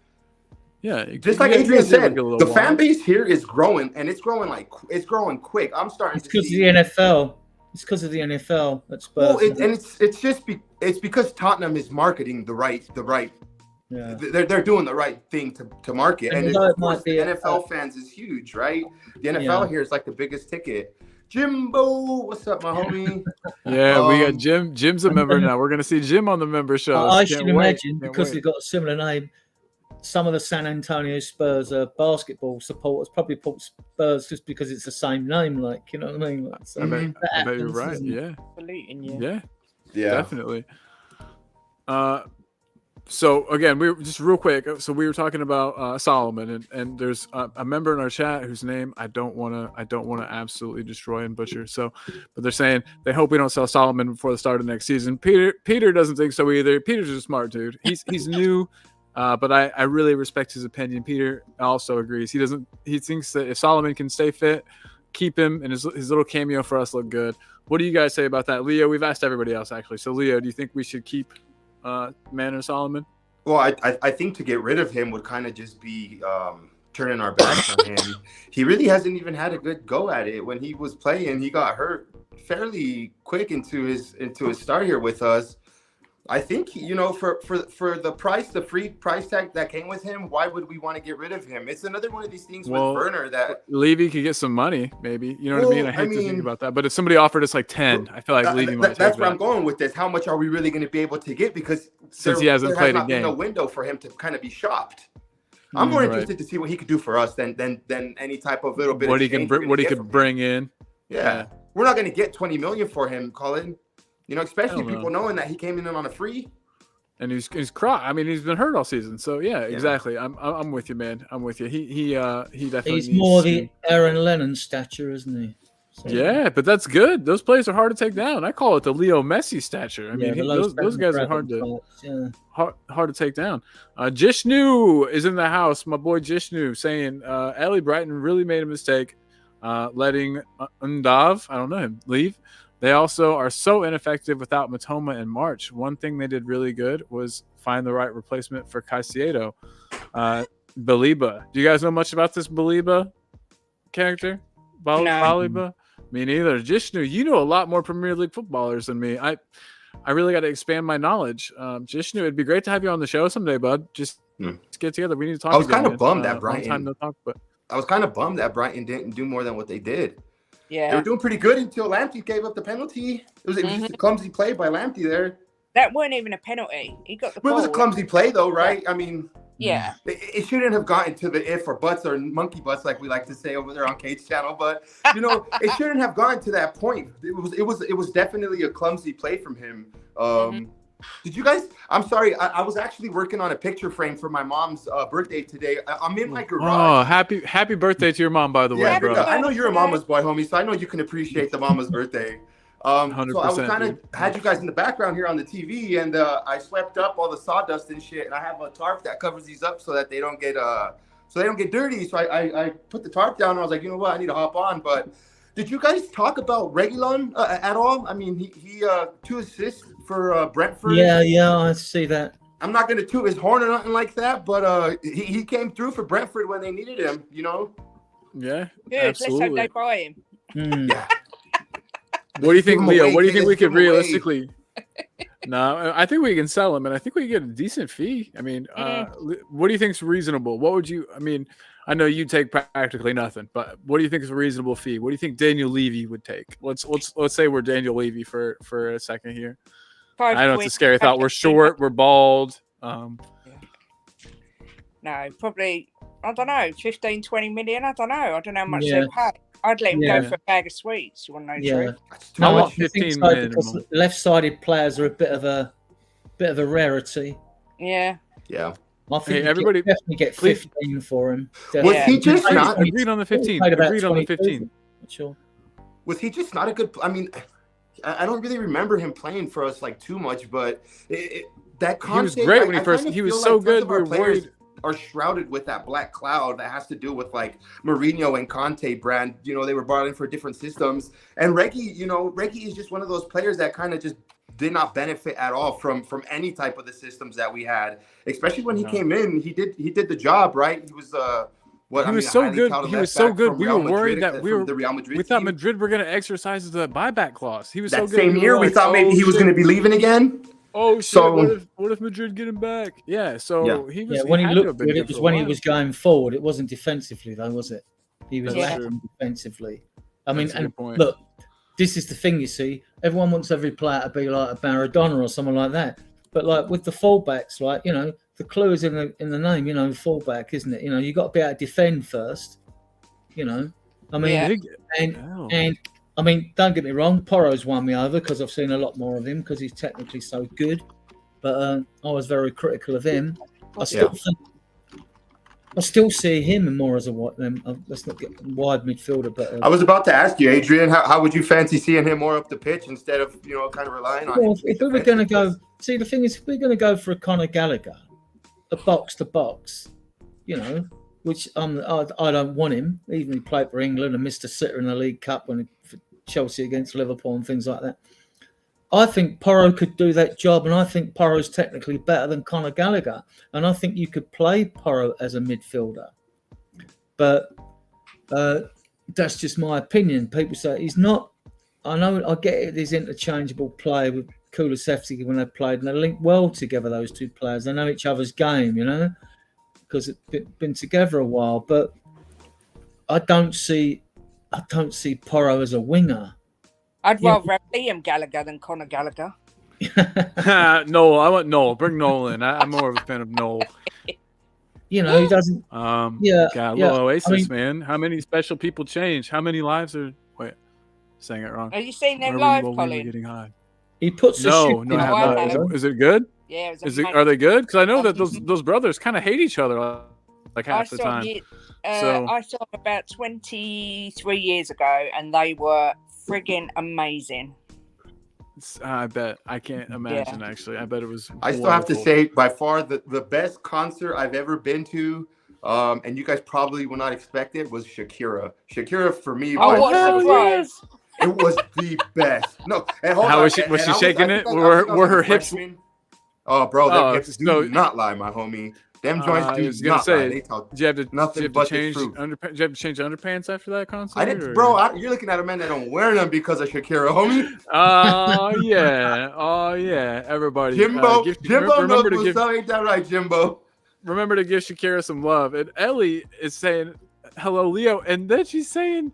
like Adrian said, the fan base here is growing, and it's growing quick. I'm starting to see. It's because of the NFL. It's because of the NFL. That's Spurs. Well, it's because Tottenham is marketing the right. Yeah. They're doing the right thing to market, and of course the NFL fans is huge, right? The NFL here is like the biggest ticket. Jimbo, what's up, my homie? Yeah, we got Jim. Jim's a member now. We're gonna see Jim on the member show. I should imagine because they've got a similar name. Some of the San Antonio Spurs basketball supporters probably put Spurs just because it's the same name, like, you know what I mean? Like, so I bet you're right. Yeah. Yeah, definitely. So again, we were just real quick. So we were talking about Solomon, and there's a member in our chat whose name I don't want to absolutely destroy and butcher. So, but they're saying they hope we don't sell Solomon before the start of next season. Peter doesn't think so either. Peter's a smart dude. He's new. But I really respect his opinion. Peter also agrees. He thinks that if Solomon can stay fit, keep him, and his little cameo for us look good. What do you guys say about that? Leo, we've asked everybody else actually. So Leo, do you think we should keep Manor Solomon? Well, I think to get rid of him would kind of just be turning our backs on him. He really hasn't even had a good go at it. When he was playing, he got hurt fairly quick into his start here with us. I think, you know, for the price, the free price tag that came with him, why would we want to get rid of him? It's another one of these things with Werner that Levy could get some money, maybe. You know what I mean? I hate to think about that, but if somebody offered us like 10, I feel like Levy might. That's where I'm going with this. How much are we really going to be able to get? Because since he hasn't played a game, been a window for him to kind of be shopped. I'm more interested to see what he could do for us than any type of little bit. What he could bring in. Yeah, we're not going to get 20 million for him, Colin. You know, especially people knowing that he came in on a free. And he's I mean, he's been hurt all season. So yeah, exactly. I'm with you, man. I'm with you. He definitely. He's more the Aaron Lennon stature, isn't he? So, yeah, but that's good. Those players are hard to take down. I call it the Leo Messi stature. I mean, those guys are hard to take down. Jishnu is in the house. My boy Jishnu saying Ellie Brighton really made a mistake letting Undav, I don't know him, leave. They also are so ineffective without Matoma and March. One thing they did really good was find the right replacement for Caicedo. Baliba. Do you guys know much about this Baliba character? Baliba? Me neither. Jishnu, you know a lot more Premier League footballers than me. I really got to expand my knowledge. Jishnu, it'd be great to have you on the show someday, bud. Just get together. We need to talk. I was kind of bummed that Brighton. I was kind of bummed that Brighton didn't do more than what they did. Yeah, they were doing pretty good until Lamptey gave up the penalty. It was just a clumsy play by Lamptey there. That weren't even a penalty. He got the ball. It was a clumsy play, though, right? Yeah. I mean, it shouldn't have gotten to the if or buts or monkey butts like we like to say over there on Kate's channel. But you know, it shouldn't have gotten to that point. It was definitely a clumsy play from him. Did you guys? I'm sorry. I was actually working on a picture frame for my mom's birthday today. I'm in my garage. Oh, happy birthday to your mom, by the way, bro. I know you're a mama's boy, homie, so I know you can appreciate the mama's birthday. 100%, so I was kind of had you guys in the background here on the TV, and I swept up all the sawdust and shit, and I have a tarp that covers these up so that they don't get dirty. So I put the tarp down, and I was like, you know what, I need to hop on, but. Did you guys talk about Reguilon at all? I mean, he 2 assists for Brentford. Yeah, I see that. I'm not going to toot his horn or nothing like that, but he came through for Brentford when they needed him, you know? Yeah, good. absolutely. Let's hope they buy him. Yeah. What do you think, Leo? What do you think we could realistically... No, I think we can sell him, and I think we get a decent fee. I mean, what do you think is reasonable? What would you... I mean... I know you take practically nothing, but what do you think is a reasonable fee? What do you think Daniel Levy would take? Let's say we're Daniel Levy for a second here. I know it's a scary thought. We're short, we're bald. No, probably I don't know, 15, 20 million. I don't know. I don't know how much they'll pay. I'd let him go for a bag of sweets. You want to know the truth? How much? 15 million. Because left-sided players are a bit of a rarity. Yeah. Yeah. I think everybody definitely get 15 for him. Was he just not agreed on the 15? Agreed on the 15. Sure. Was he just not a good? I mean, I don't really remember him playing for us like too much, but that he was great when he first. He was so good. We were worried. Are shrouded with that black cloud that has to do with like Mourinho and Conte brand. You know, they were brought in for different systems, and Reggie is just one of those players that kind of just did not benefit at all from any type of the systems that we had, especially when he came in. He did the job, right? He was he was so good. He was so good. We were worried that we thought Madrid were going to exercise the buyback clause. He was so good. That same year, we thought maybe he was going to be leaving again. Oh shit! So, what if Madrid get him back? Yeah. So he was. When he looked good, it was when he was going forward. It wasn't defensively though, was it? He was lacking defensively. I mean, and look, this is the thing. You see, everyone wants every player to be like a Maradona or someone like that. But like with the fullbacks, like the clue is in the name. Fullback, isn't it? You got to be able to defend first. I mean, and. I mean, don't get me wrong, Porro's won me over because I've seen a lot more of him because he's technically so good. But I was very critical of him. I still see him more as a let's not get wide midfielder. But I was about to ask you, Adrian, how would you fancy seeing him more up the pitch instead of kind of relying on him? If we were going to go, see, the thing is, if we're going to go for a Conor Gallagher, a box to box, which I don't want him. Even he played for England and missed a sitter in the League Cup for Chelsea against Liverpool and things like that. I think Porro could do that job, and I think Porro's technically better than Conor Gallagher. And I think you could play Porro as a midfielder. but that's just my opinion. People say he's not. I know, I get it. There's interchangeable play with Kulusevski when they played, and they link well together. Those two players, they know each other's game, because it's been together a while. But I don't see Porro as a winger. I'd rather have Liam Gallagher than Conor Gallagher. Noel, I want Noel. Bring Noel in. I'm more of a fan of Noel. He doesn't. Little Oasis, man. How many special people change? How many lives are? Wait, saying it wrong. Have you seen them Where live, we Colin? getting high? He puts No, I I have not. Is it good? Yeah, Are they good? Because I know that those brothers kind of hate each other like half the time. I saw them about 23 years ago, and they were friggin' amazing. I bet. I can't imagine, actually. I bet it was I still have to say, by far, the best concert I've ever been to, and you guys probably will not expect it, was Shakira. Shakira, for me, it was the best. No, and hold on. Was she shaking it? Were her hips? Oh, bro, them hips do not lie, my homie. Them joints do not lie. They talk nothing but the truth. Did you have to change underpants after that concert? I didn't, bro. You're looking at a man that don't wear them because of Shakira, homie. Oh yeah. Everybody, Jimbo knows what's up. Ain't that right, Jimbo? Remember to give Shakira some love. And Ellie is saying, "Hello, Leo," and then she's saying,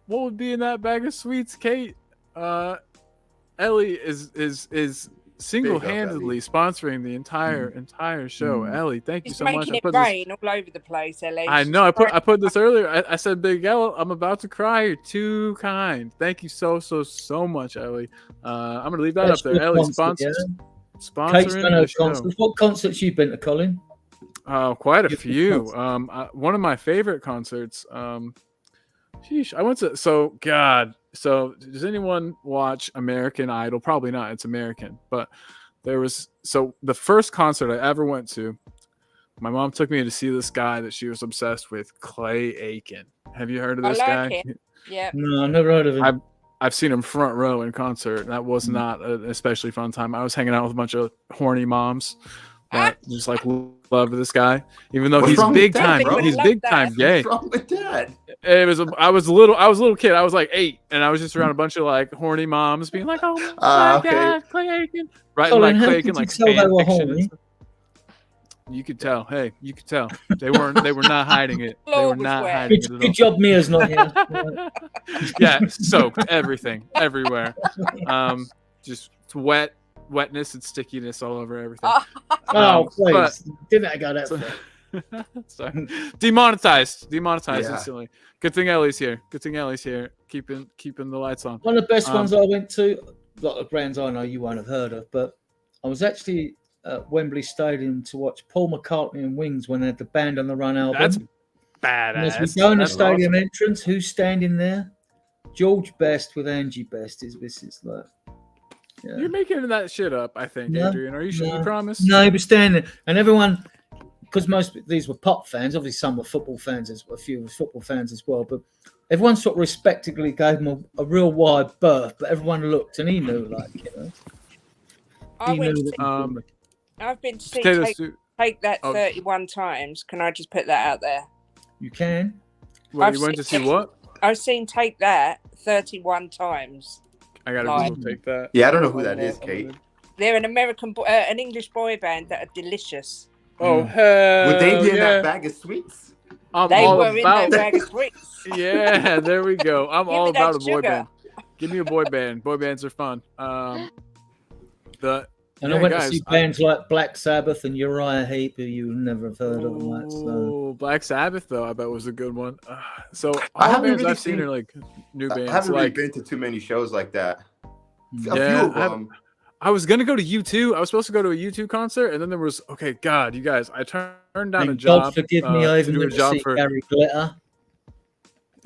"What would be in that bag of sweets, Kate?" Ellie is single-handedly sponsoring the entire show. Ellie, thank you so much. It's making it rain all over the place, Ellie. I know. I put this earlier. I said, Big L, I'm about to cry. You're too kind. Thank you so much, Ellie. I'm gonna leave that up there. Ellie sponsoring the show. What concerts you been to, Colin? Quite a few. One of my favorite concerts. Sheesh, I went to. So does anyone watch American Idol? Probably not. It's American. But the first concert I ever went to, my mom took me to see this guy that she was obsessed with, Clay Aiken. Have you heard of this guy? Yeah. No, I've never heard of him. I've seen him front row in concert. That was not an especially fun time. I was hanging out with a bunch of horny moms that just like love this guy, even though he's big time. He's big time gay. What's wrong with that? I was a little kid. I was like 8, and I was just around a bunch of like horny moms being like, "Oh my god, Clay Aiken!" Right, Colin, like Clay Aiken, like fan fiction. You could tell. Hey, you could tell. They were not hiding it. They were not hiding it at all. Good job, Mia's not here. Yeah, soaked everything, everywhere. Just wetness and stickiness all over everything. Please. Didn't I go that far? Sorry. Demonetized Yeah. instantly. Good thing Ellie's here. Keeping the lights on. One of the best ones I went to, a lot of brands I know you won't have heard of, but I was actually at Wembley Stadium to watch Paul McCartney and Wings when they had the Band on the Run album. That's badass. And as we go in the stadium entrance, who's standing there? George Best with Angie Best. This is like. Yeah. You're making that shit up, I think, Adrian. Are you sure? You promise? No, he was standing there. And everyone, because most of these were pop fans, obviously some were football fans, a few were football fans as well, but everyone sort of respectably gave him a real wide berth, but everyone looked and he knew, I've been to see Take That 31 times. Can I just put that out there? You can. Well, you went to see what? I've seen Take That 31 times. I gotta Take That. Yeah, I don't know who that is, Kate. They're an English boy band that are delicious. Oh hell! Would they be in that bag of sweets? They were in that bag of sweets. Yeah, there we go. I'm all about a boy band. Give me a boy band. Boy bands are fun. I went to see bands like Black Sabbath and Uriah Heep, who you never have heard of. Oh, Black Sabbath, though, I bet was a good one. So I all bands I've seen are like new bands. I haven't really been to too many shows like that. A few of them. I was gonna go to U2. I was supposed to go to a U2 concert, and then there was God, you guys, I turned down a job. God forgive me, I even never see Gary Glitter.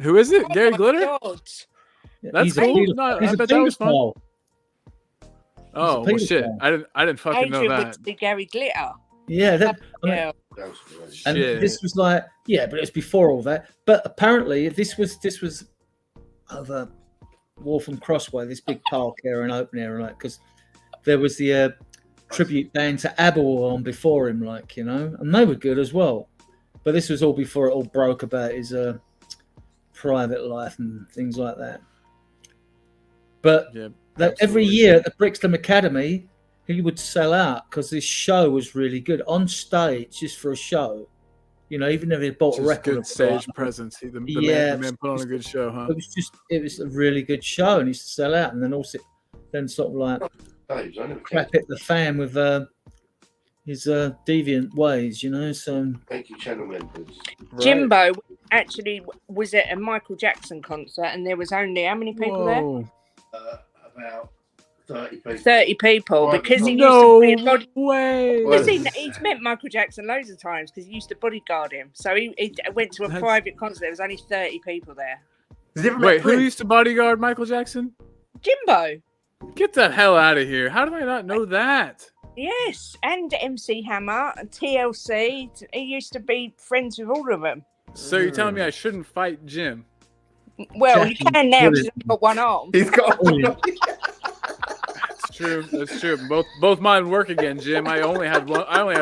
Who is it? Gary Glitter? God. That's cool. No, I bet that was fun. Oh well, shit! I didn't fucking know that. The Gary Glitter. Yeah, and this was like, but it was before all that. But apparently, this was over Waltham Crossway, this big park here and open air, because there was the tribute band to ABBA on before him, and they were good as well. But this was all before it all broke about his private life and things like that. But every year at the Brixton Academy, he would sell out because this show was really good on stage, just for a show. You know, even if he bought a record. Good stage presence. The man put on a good show, huh? It was a really good show, and he used to sell out, and then sort of like crap at the fan with his deviant ways, you know. So thank you, gentlemen. Jimbo actually was at a Michael Jackson concert, and there was only how many people there? About 30 people. 30 people, because he used to be a body. Way. He's met Michael Jackson loads of times because he used to bodyguard him. So he went to a private concert. There was only 30 people there. Wait, who used to bodyguard Michael Jackson? Jimbo. Get the hell out of here! How did I not know that? Yes, and MC Hammer and TLC. He used to be friends with all of them. So you're telling me I shouldn't fight Jim? Well, you can now because he's got one arm. He's got one. That's true. Both mine work again, Jim. I only had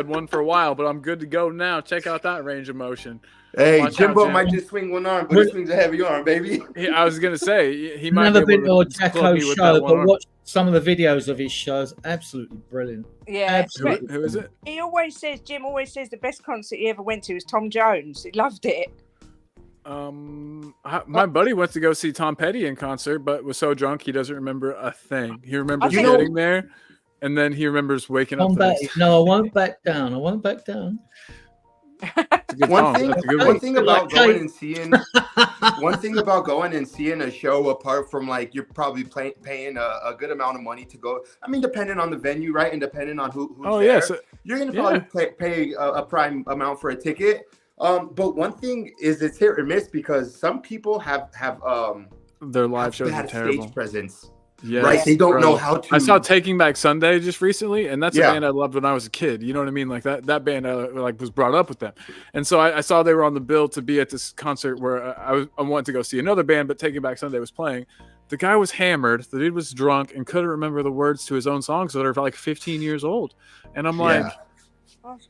one for a while, but I'm good to go now. Check out that range of motion. Hey, Jimbo might just swing one arm, but he swings a heavy arm, baby. I was gonna say he might never be been to a Jacko's show, but watch watch some of the videos of his shows. Absolutely brilliant. Yeah, absolutely. Who is it? Jim always says the best concert he ever went to was Tom Jones. He loved it. My buddy went to go see Tom Petty in concert, but was so drunk he doesn't remember a thing. He remembers getting there, and then he remembers waking up. No, I won't back down. I won't back down. One thing about going and seeing a show, apart from like you're probably paying a good amount of money to go. I mean, depending on the venue, right, and depending on who's there, you're gonna probably pay a prime amount for a ticket. But one thing is it's hit or miss because some people have their live shows are terrible. Stage presence. Yes, right. They don't know how to. I saw Taking Back Sunday just recently, and that's a band I loved when I was a kid. You know what I mean? Like that band I was brought up with them. And so I saw they were on the bill to be at this concert where I wanted to go see another band, but Taking Back Sunday was playing. The guy was hammered. The dude was drunk and couldn't remember the words to his own songs that are like 15 years old. And I'm like,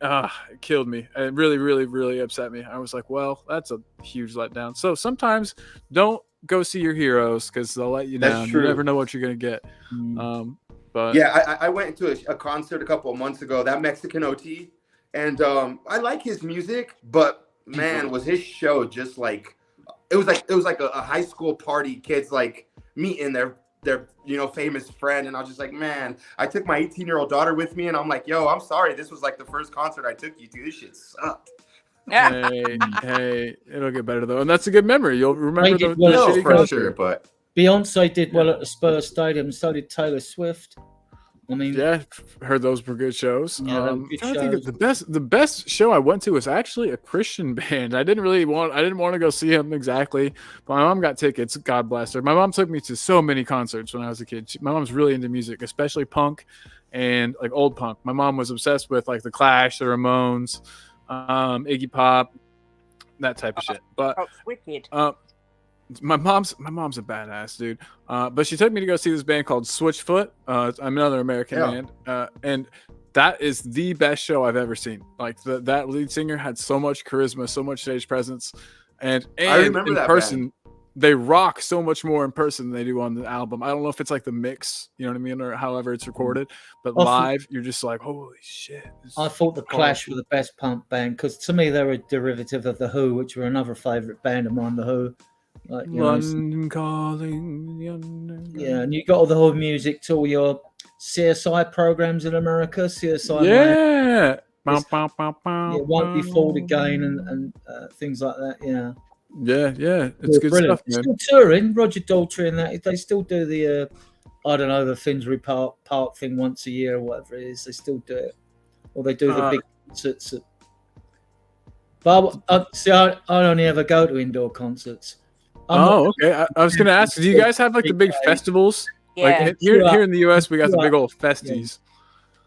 it killed me. It really, really, really upset me. I was like, well, that's a huge letdown. So sometimes don't go see your heroes because they'll let you down. You never know what you're going to get. But yeah, I went to a concert a couple of months ago, that Mexican OT, and I like his music, but man, was his show just like it was like a high school party, kids like meeting their famous friend, and I was just like, man, I took my 18-year-old daughter with me, and I'm like, yo, I'm sorry, this was like the first concert I took you to. This shit sucked. Hey, it'll get better though, and that's a good memory. You'll remember the shitty concert. Sure, but Beyonce did well at the Spurs Stadium. So did Taylor Swift. I mean, heard those were good shows. Yeah, I'm trying to think of the best show I went to was actually a Christian band. I didn't want to go see him exactly, but my mom got tickets. God bless her. My mom took me to so many concerts when I was a kid. My mom's really into music, especially punk and like old punk. My mom was obsessed with like the Clash, the Ramones, Iggy Pop, that type of shit. But wicked. My mom's a badass, dude. But she took me to go see this band called Switchfoot. Another American band, and that is the best show I've ever seen. Like that lead singer had so much charisma, so much stage presence, and I remember in that person. Band. They rock so much more in person than they do on the album. I don't know if it's like the mix, you know what I mean, or however it's recorded, but live, you're just like, holy shit. I thought the Clash were the best punk band because to me they're a derivative of the Who, which were another favourite band of mine, the Who. Like, London calling. Yeah, and you got all the whole music to all your CSI programs in America. CSI. Yeah. It won't be fooled again and things like that. Yeah. Yeah. It's good brilliant. stuff, man. Still touring, Roger Daltrey and that. They still do the, the Finsbury Park thing once a year or whatever it is. They still do it. Or they do the big concerts. But I only ever go to indoor concerts. Okay. I was going to ask, do you guys have like the big festivals? Yeah. Like here in the US, we got the big old festies. Yeah.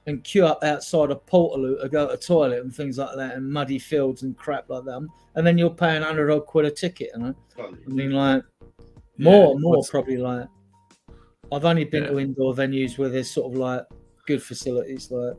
And queue up outside a Portaloo to go to the toilet and things like that, and muddy fields and crap like that. And then you're paying £100 a ticket, you know? I mean, like, more probably like. I've only been to indoor venues where there's sort of like good facilities, like.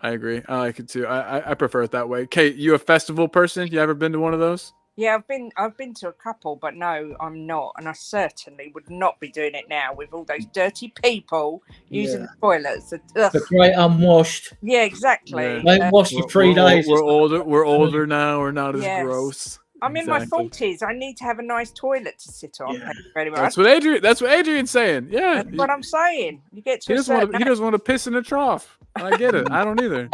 I agree. I like it too. I prefer it that way. Kate, you a festival person? You ever been to one of those? Yeah, I've been to a couple, but no, I'm not, and I certainly would not be doing it now with all those dirty people using the toilets. The great unwashed. Yeah, exactly. They washed for 3 days. We're older. We're older now. We're not as Yes. gross. I'm in my 40s. I need to have a nice toilet to sit on. Yeah. Thank you very much. That's what Adrian's saying. Yeah. That's what I'm saying. You get to He a doesn't certain want to piss in a trough. I get it. I don't either.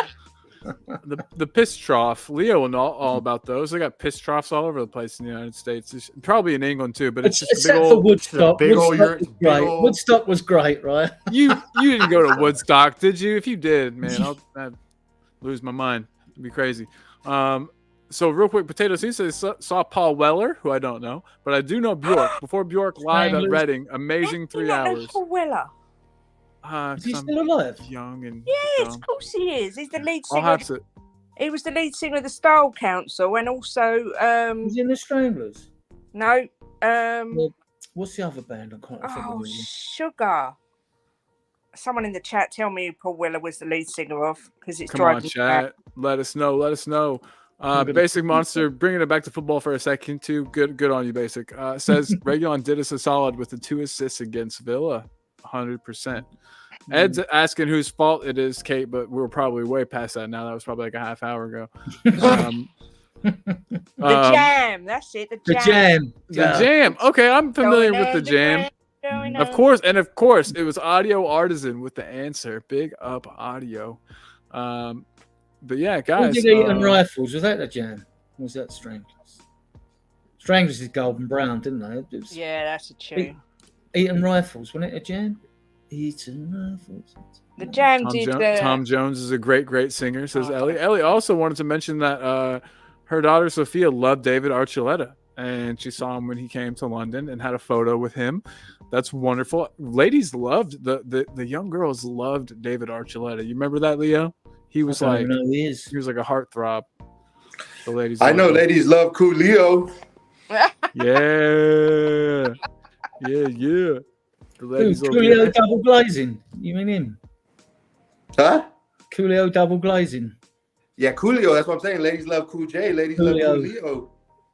The piss trough. Leo and all about those. They got piss troughs all over the place in the United States. It's probably in England too, but it's just Except a big for old. Woodstock. Woodstock Woodstock was great, right? You didn't go to Woodstock, did you? If you did, man, I'd lose my mind. It'd be crazy. So real quick, Potatoes, he says saw Paul Weller, who I don't know, but I do know Bjork. Before Bjork live at Reading, amazing 3 hours. Paul Weller. Is he still alive? Young and Yes, dumb. of course he is. He's the lead I'll singer. have to. He was the lead singer of the Style Council, and also Was he in the Stranglers? no, What's the other band? I can't think of it. Sugar. Someone in the chat tell me who Paul Weller was the lead singer of, because it's Come on, driving me chat. mad. Let us know. Basic Monster, bringing it back to football for a second too. Good on you, Basic. Says Reguilon did us a solid with the 2 assists against Villa, 100%. Ed's asking whose fault it is, Kate, but we're probably way past that now. That was probably like a half hour ago. The Jam, that's it. The Jam. The Jam. Okay, I'm familiar with the Jam. Of course, it was Audio Artisan with the answer. Big up Audio. But yeah, guys. Who did Eaton Rifles? Was that the Jam? Or was that Stranglers? Stranglers is golden brown, didn't they? It was Yeah, that's a tune. Eaton Rifles, wasn't it a Jam? Eaton Rifles. The Jam did. Tom Jones is a great singer, says Ellie. Ellie also wanted to mention that her daughter Sophia loved David Archuleta, and she saw him when he came to London and had a photo with him. That's wonderful. Ladies loved the young girls loved David Archuleta. You remember that, Leo? He was like he was like a heartthrob. The ladies. I know ladies love Coolio. Yeah. The ladies Coolio double glazing. You mean him? Huh? Coolio double glazing. Yeah, Coolio. That's what I'm saying. Ladies love Cool J. Ladies love Coolio.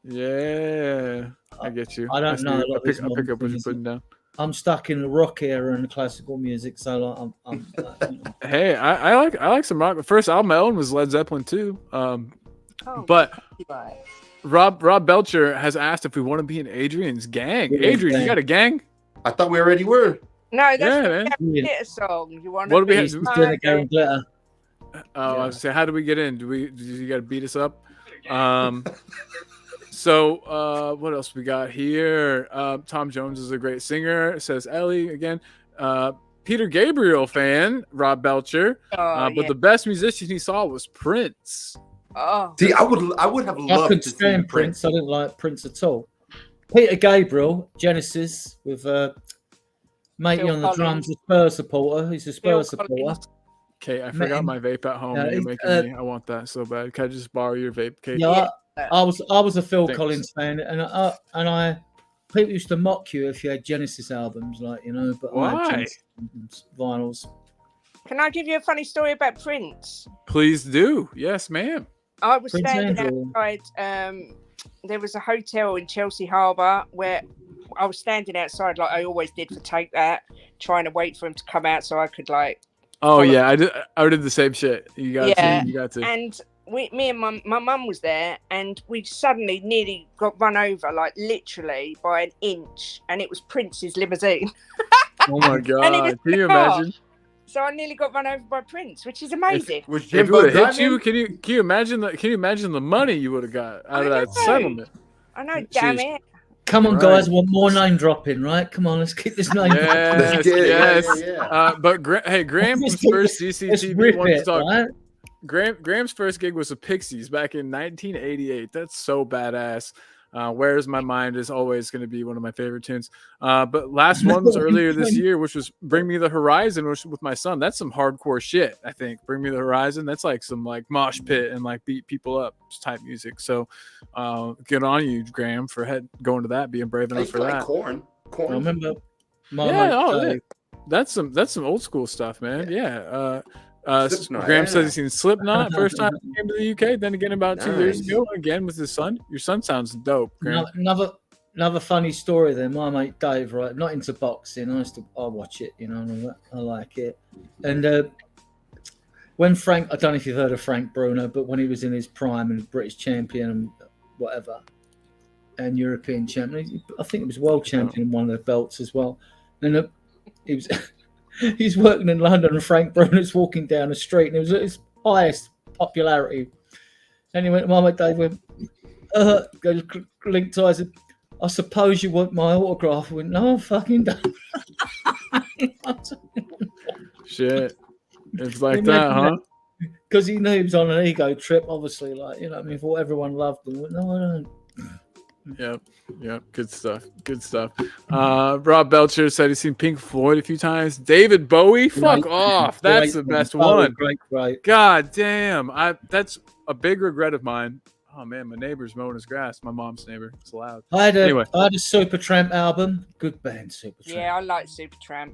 Yeah, I get you. I don't know. I'll pick up what you're putting down. I'm stuck in the rock era and the classical music, so I'm Hey, I like some rock. The first album I owned was Led Zeppelin too. But Rob Belcher has asked if we want to be in Adrian's gang. Adrian, you got a gang? I thought we already were. No, that's man. a song. You want What do we to have? I was saying, how do we get in? Do you got to beat us up? So what else we got here? Tom Jones is a great singer, says Ellie again. Peter Gabriel fan, Rob Belcher. But the best musician he saw was Prince. See, I would have loved to see Prince. I didn't like Prince at all. Peter Gabriel, Genesis, with matey on the drums, a Spurs supporter. He's a Spurs supporter. Okay, I forgot my vape at home. You're making me. I want that so bad. Can I just borrow your vape, Kate? Yeah, I was a Phil Collins fan, and people used to mock you if you had Genesis albums, like But why? I had Genesis vinyls. Can I give you a funny story about Prince? Please do. Yes, ma'am. I was standing outside. There was a hotel in Chelsea Harbour where I was standing outside, like I always did for Take That, trying to wait for him to come out so I could Oh yeah, I did the same shit. You got to. And me and my mum was there, and we suddenly nearly got run over, like literally by an inch, and it was Prince's limousine. Oh my god! Can you imagine? So I nearly got run over by Prince, which is amazing. If it would have hit you, can you imagine that? Can you imagine the money you would have got out of that settlement? I know, damn it. Come on, guys, one more name dropping, right? Come on, let's keep this name. Yes. But Graham from Spurs CCTV wants to talk. Right? Graham's first gig was the Pixies back in 1988. That's so badass. Where's My Mind is always going to be one of my favorite tunes. But last one was earlier this year, which was Bring Me the Horizon, which with my son. That's some hardcore shit, I think. Bring Me the Horizon. That's like some like mosh pit and like beat people up type music. So good on you, Graham, for going to that, being brave enough for that. Corn. I remember. That's some old school stuff, man. Yeah. Slipknot, Graham yeah. says he's seen Slipknot first time he came to the UK. Then again about 2 years Nice. ago, again with his son. Your son sounds dope, Graham. Another funny story then. My mate Dave, right, not into boxing. I watch it, you know, and all that. I like it. And when Frank, I don't know if you've heard of Frank Bruno, but when he was in his prime and British champion and whatever, and European champion, I think he was world champion in one of the belts as well. And he was he's working in London, and Frank Bruno's walking down the street, and it was at his highest popularity. And he went, my mate Dave went, goes linked eyes. I suppose you want my autograph. I went, no, I fucking don't. Shit. It's like that, huh? Because he knew he was on an ego trip, obviously. Like, you know, I mean, thought everyone loved him. I went, no, I don't. Yep. Good stuff. Rob Belcher said he's seen Pink Floyd a few times. David Bowie? Fuck off. That's the best one. Great. God damn. That's a big regret of mine. Oh man, my neighbor's mowing his grass. My mom's neighbor. It's loud. I had a Supertramp album. Good band, Supertramp. Yeah, I like Supertramp.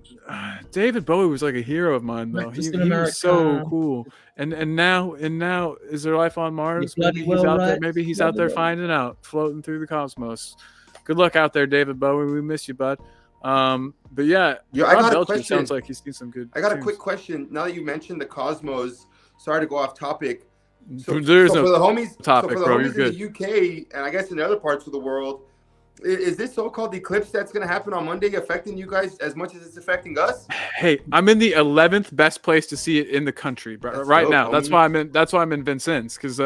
David Bowie was like a hero of mine, though. He was so cool. And now, is there life on Mars? Maybe he's out there. Maybe he's out there finding out, floating through the cosmos. Good luck out there, David Bowie. We miss you, bud. But yeah, I got a question. Sounds like he's seen some good. I got a quick question. Now that you mentioned the cosmos, sorry to go off topic. So, There's so for the homies, topic, so for the bro. homies You're in the UK and I guess in other parts of the world, is this so-called eclipse that's going to happen on Monday affecting you guys as much as it's affecting us? Hey, I'm in the 11th best place to see it in the country right now. Homie. That's why I'm in Vincennes, because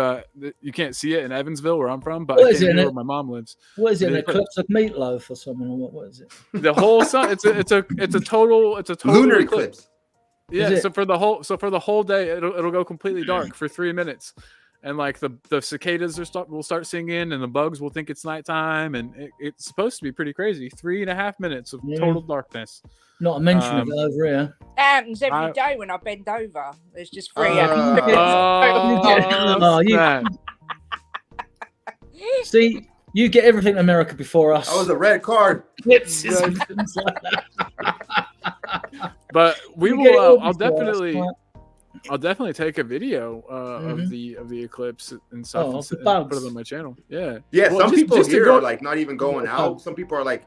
you can't see it in Evansville where I'm from, but What I is can it, see where my mom lives. What is it? An eclipse of meatloaf or something? Or what is it? The whole sun. It's a total Lunar eclipse. Yeah. So for the whole day, it'll go completely dark for 3 minutes. And like the cicadas will start singing, and the bugs will think it's nighttime, and it's supposed to be pretty crazy. 3.5 minutes of total darkness. Not a mention of it over here. It happens every day when I bend over. There's just three. See, you get everything in America before us. That was a red card. But we will. I'll definitely take a video of the eclipse and stuff and put it on my channel. Yeah. Well, some people here are like not even going out. Some people are like,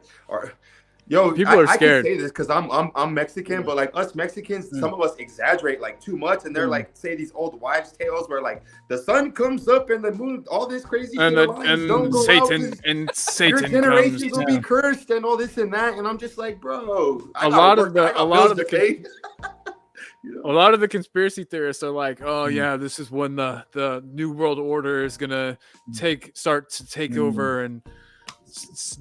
people are scared. I can say this because I'm Mexican, but like us Mexicans, some of us exaggerate like too much, and they're like say these old wives' tales where like the sun comes up and the moon, all this crazy shit. And Satan your generations comes. will be cursed and all this and that, and I'm just like, bro, a lot of the conspiracy theorists are like, oh yeah, this is when the new world order is gonna start to take over, and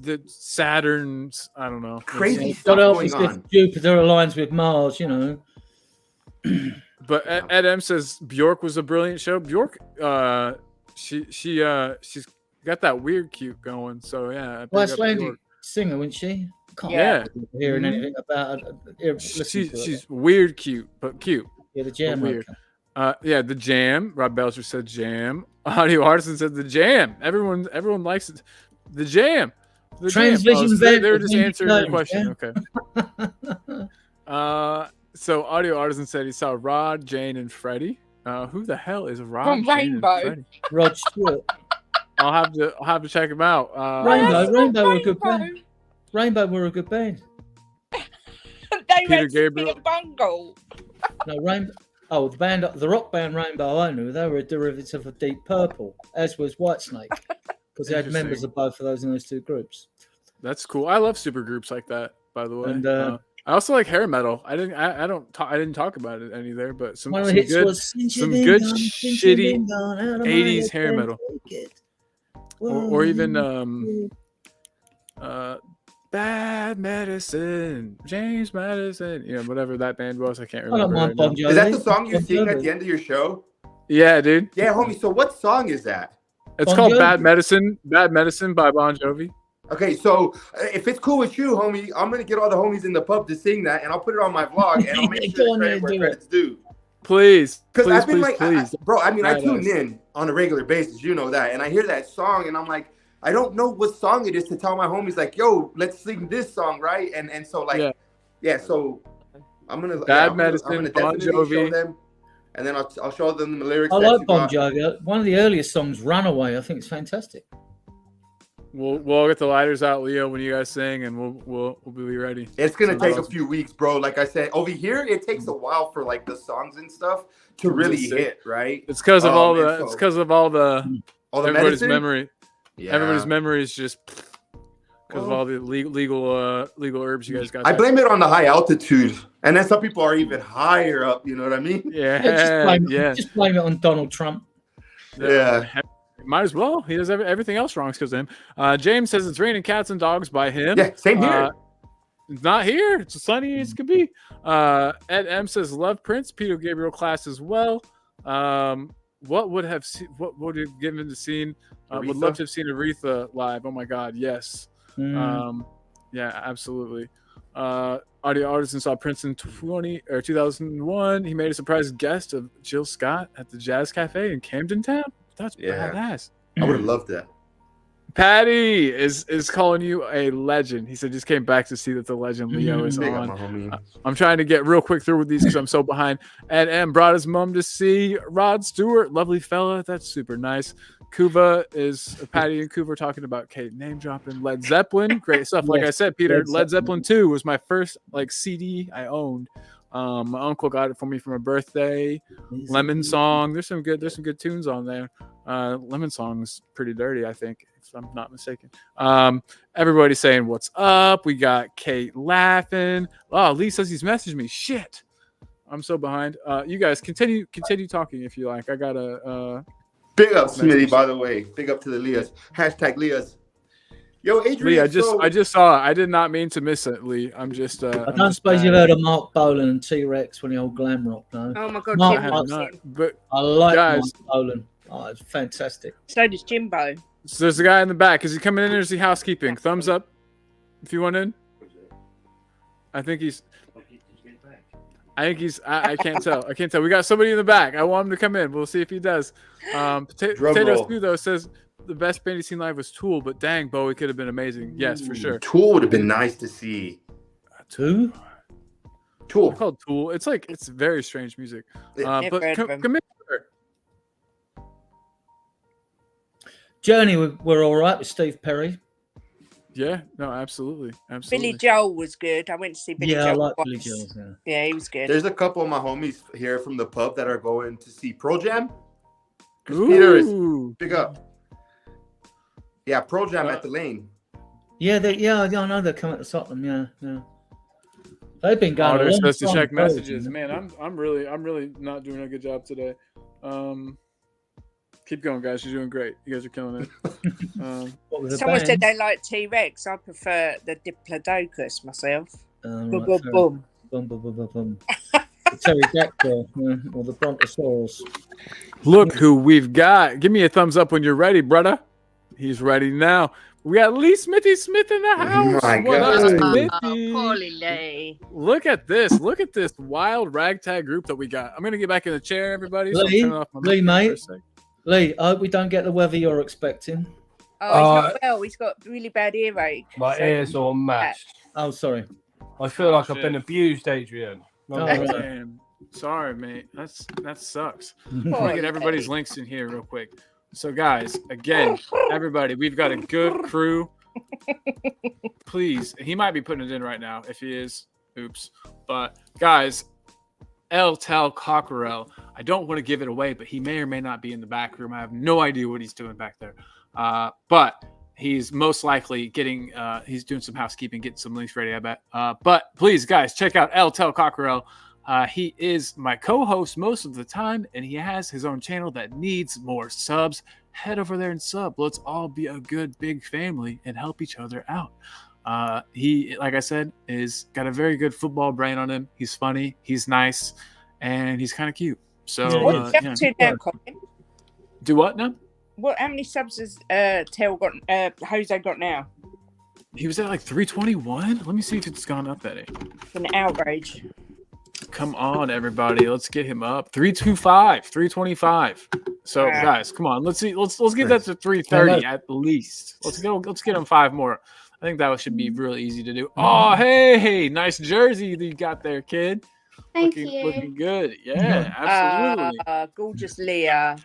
the Saturn's, I don't know, crazy stuff going on. Jupiter aligns with Mars, you know. But Ed M says Bjork was a brilliant show. Bjork, she's got that weird cute going. So yeah, Icelandic singer, wasn't she? Hearing anything about her. She's weird, cute, but cute. Yeah, the Jam. Weird. The Jam. Rob Belcher said Jam. Audio Artisan said the Jam. Everyone likes it. The Jam. The Transvision Jam. They were just answering your question. Okay. So Audio Artisan said he saw Rod, Jane, and Freddie. Who the hell is Rod? From Rainbow. Rod Stewart. I'll have to check him out. Rainbow were a good band. Rainbow were a good band. They went to be a bungle. No, Rainbow. Oh, the rock band Rainbow, I knew. They were a derivative of Deep Purple, as was Whitesnake, because they had members of both of those in those two groups. That's cool. I love super groups like that, by the way. And I also like hair metal. I didn't talk about it any there, but some good shitty 80s hair metal. Or even Bad Medicine, James Madison, whatever that band was. I can't remember. Is that the song you sing at the end of your show? Yeah, dude. Yeah, homie. So what song is that? It's called Bad Medicine by Bon Jovi. Okay, so if it's cool with you, homie, I'm gonna get all the homies in the pub to sing that, and I'll put it on my vlog, and I'll make sure credit where credit's due. Please, because I've been please. Bro, I mean, I tune in on a regular basis, you know that, and I hear that song, and I'm like, I don't know what song it is to tell my homies, like, yo, let's sing this song, right? And so like, so I'm gonna Bad Medicine, I'm gonna Bon definitely Jovi. show them. and then I'll show them the lyrics. I that like you Bon got. Jovi. One of the earliest songs, "Runaway," I think it's fantastic. We'll get the lighters out, Leo, when you guys sing, and we'll be ready. It's gonna Sounds take awesome. a few weeks, bro. Like I said, over here it takes a while for like the songs and stuff to really hit, right? It's because of all man, the. It's because of all the everybody's medicine? memory. Yeah. Everybody's memory is just because of all the legal herbs you guys got. I blame it on the high altitude, and then some people are even higher up. You know what I mean? Yeah, just blame it on Donald Trump. Yeah. Might as well. He does everything else wrong because of him. James says it's raining cats and dogs by him. Yeah, same here. It's not here. It's as sunny as could be. Ed M says love Prince. Peter Gabriel class as well. What would have given the scene? Would love to have seen Aretha live. Oh my God, yes. Yeah, absolutely. Audio Artisan saw Prince in 2001. He made a surprise guest of Jill Scott at the Jazz Cafe in Camden Town. That's badass. I would have loved that. Patty is calling you a legend. He said just came back to see that the legend Leo is on. I'm trying to get real quick through with these because I'm so behind. And M brought his mom to see Rod Stewart, lovely fella. That's super nice. Kuva is Patty and Kuva talking about Kate name dropping Led Zeppelin. Great stuff. Like I said, Peter, Led Zeppelin 2 was my first CD I owned. My uncle got it for me for my birthday. Lemon Song. There's some good tunes on there. Lemon Song's pretty dirty, I think, if I'm not mistaken. Everybody's saying what's up. We got Kate laughing. Oh, Lee says he's messaged me. Shit. I'm so behind. You guys continue talking if you like. I got a big up Smitty, by the way. Big up to the Leas. Hashtag Leas. Yo, Adrian. Lee, I just saw it. I did not mean to miss it, Lee. I'm just. I don't suppose you've heard of Mark Bolan and T-Rex when the old glam rock, no? Oh my God, Mark, I have not. But I like guys, Mark Bolan. Oh, it's fantastic. So does Jimbo. So there's a guy in the back. Is he coming in or is he housekeeping? Thumbs up if you want in. I think he's. I can't tell. I can't tell. We got somebody in the back. I want him to come in. We'll see if he does. Potatoes 2 though says the best band he's seen live was Tool, but dang, Bowie could have been amazing. Yes, for sure. Tool would have been nice to see. Tool. It's called Tool. It's very strange music. But come in. Journey, we're all right with Steve Perry. Yeah, no, absolutely. Billy Joel was good. I went to see Billy Joel. Yeah, I like Billy Joel. Yeah, he was good. There's a couple of my homies here from the pub that are going to see Pro Jam. Peter is big up. Yeah, Pro Jam at the Lane. Yeah, I know they're coming to Tottenham. Yeah. They've been going. They're supposed to check messages. Man, I'm really not doing a good job today. Keep going, guys. You're doing great. You guys are killing it. Someone said they like T-Rex. I prefer the Diplodocus myself. Boom. Boom. The pterodactyl, or the brontosaurus. Look who we've got. Give me a thumbs up when you're ready, brother. He's ready now. We got Lee Smithy Smith in the house. Oh my What up, God. Smithy? Holy Lee. Look at this. Look at this wild ragtag group that we got. I'm going to get back in the chair, everybody. Lee, mate. Lee, I hope we don't get the weather you're expecting. Oh, he's not well. He's got really bad earache. My ears are matched. Oh, sorry. I feel like I've been abused, Adrian. Damn. Sorry, mate. That sucks. Let me get everybody's links in here real quick. So, guys, again, everybody, we've got a good crew. Please, he might be putting it in right now. If he is, oops. But, guys, Tel Cockerell. I don't want to give it away, but he may or may not be in the back room. I have no idea what he's doing back there. But he's most likely getting he's doing some housekeeping, getting some links ready, I bet. But please, guys, check out Tel Cockerell. He is my co-host most of the time, and he has his own channel that needs more subs. Head over there and sub. Let's all be a good big family and help each other out. He, like I said, is got a very good football brain on him. He's funny, he's nice, and he's kind of cute. So what's up to now, Colin? Do what now? How many subs has Jose got now? He was at like 321. Let me see if it's gone up that. An outrage. Come on, everybody. Let's get him up. 325, 325. So guys, come on. Let's see. Let's get that to 330 at least. Let's get him 5 more. I think that should be really easy to do. Oh, hey, nice jersey that you got there, kid. Looking good. Yeah, absolutely. Gorgeous Leah.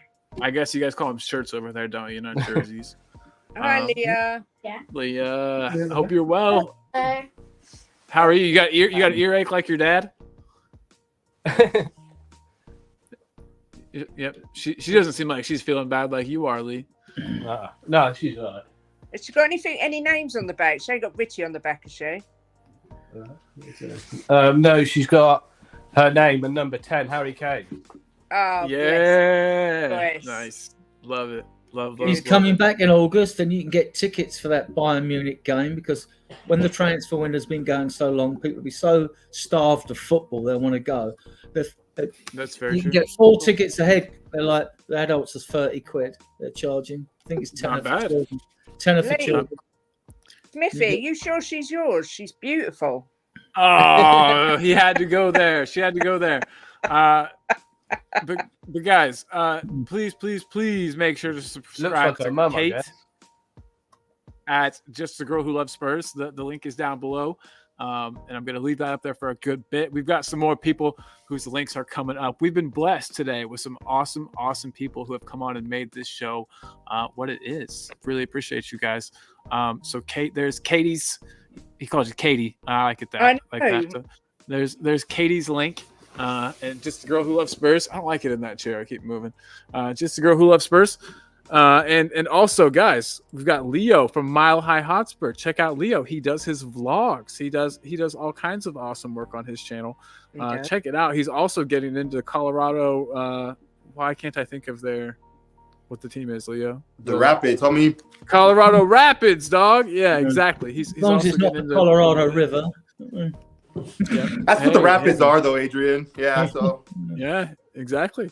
I guess you guys call them shirts over there, don't you? Not jerseys. Hi, Leah. Leah, I hope you're well. How are you? You got earache like your dad? Yep. She doesn't seem like she's feeling bad like you are, Lee. No, she's all right. Has she got any names on the back? She ain't got Richie on the back, has she? No, she's got her name and number 10, Harry Kane. Oh, yeah. bless. Nice. Love it. Love He's coming back in August, and you can get tickets for that Bayern Munich game because when the transfer window's been going so long, people will be so starved of football they'll want to go. That's very true. You can get 4 tickets ahead. They're like the adults is 30 quid. They're charging. I think it's 10 Not bad. for children. 10 for children. Smithy, you sure she's yours? She's beautiful. Oh, he had to go there. She had to go there. But guys, please make sure to subscribe to Kate at Just the Girl Who Loves Spurs. The link is down below. And I'm going to leave that up there for a good bit. We've got some more people whose links are coming up. We've been blessed today with some awesome people who have come on and made this show what it is. Really appreciate you guys. So Kate, there's Katie's. He calls you Katie. I like it that. So there's Katie's link. And Just the Girl Who Loves Spurs. I don't like it in that chair. I keep moving. Just the Girl Who Loves Spurs. And also, guys, we've got Leo from Mile High Hotspur. Check out Leo. He does his vlogs. He does all kinds of awesome work on his channel. Check it out. He's also getting into Colorado. Why can't I think of what the team is, Leo? The Rapids, homie. Colorado Rapids, dog. Yeah, exactly. He's as long as it's not the Colorado River. Yeah. That's what the Rapids are, though, Adrian. Yeah. So. Yeah. Exactly.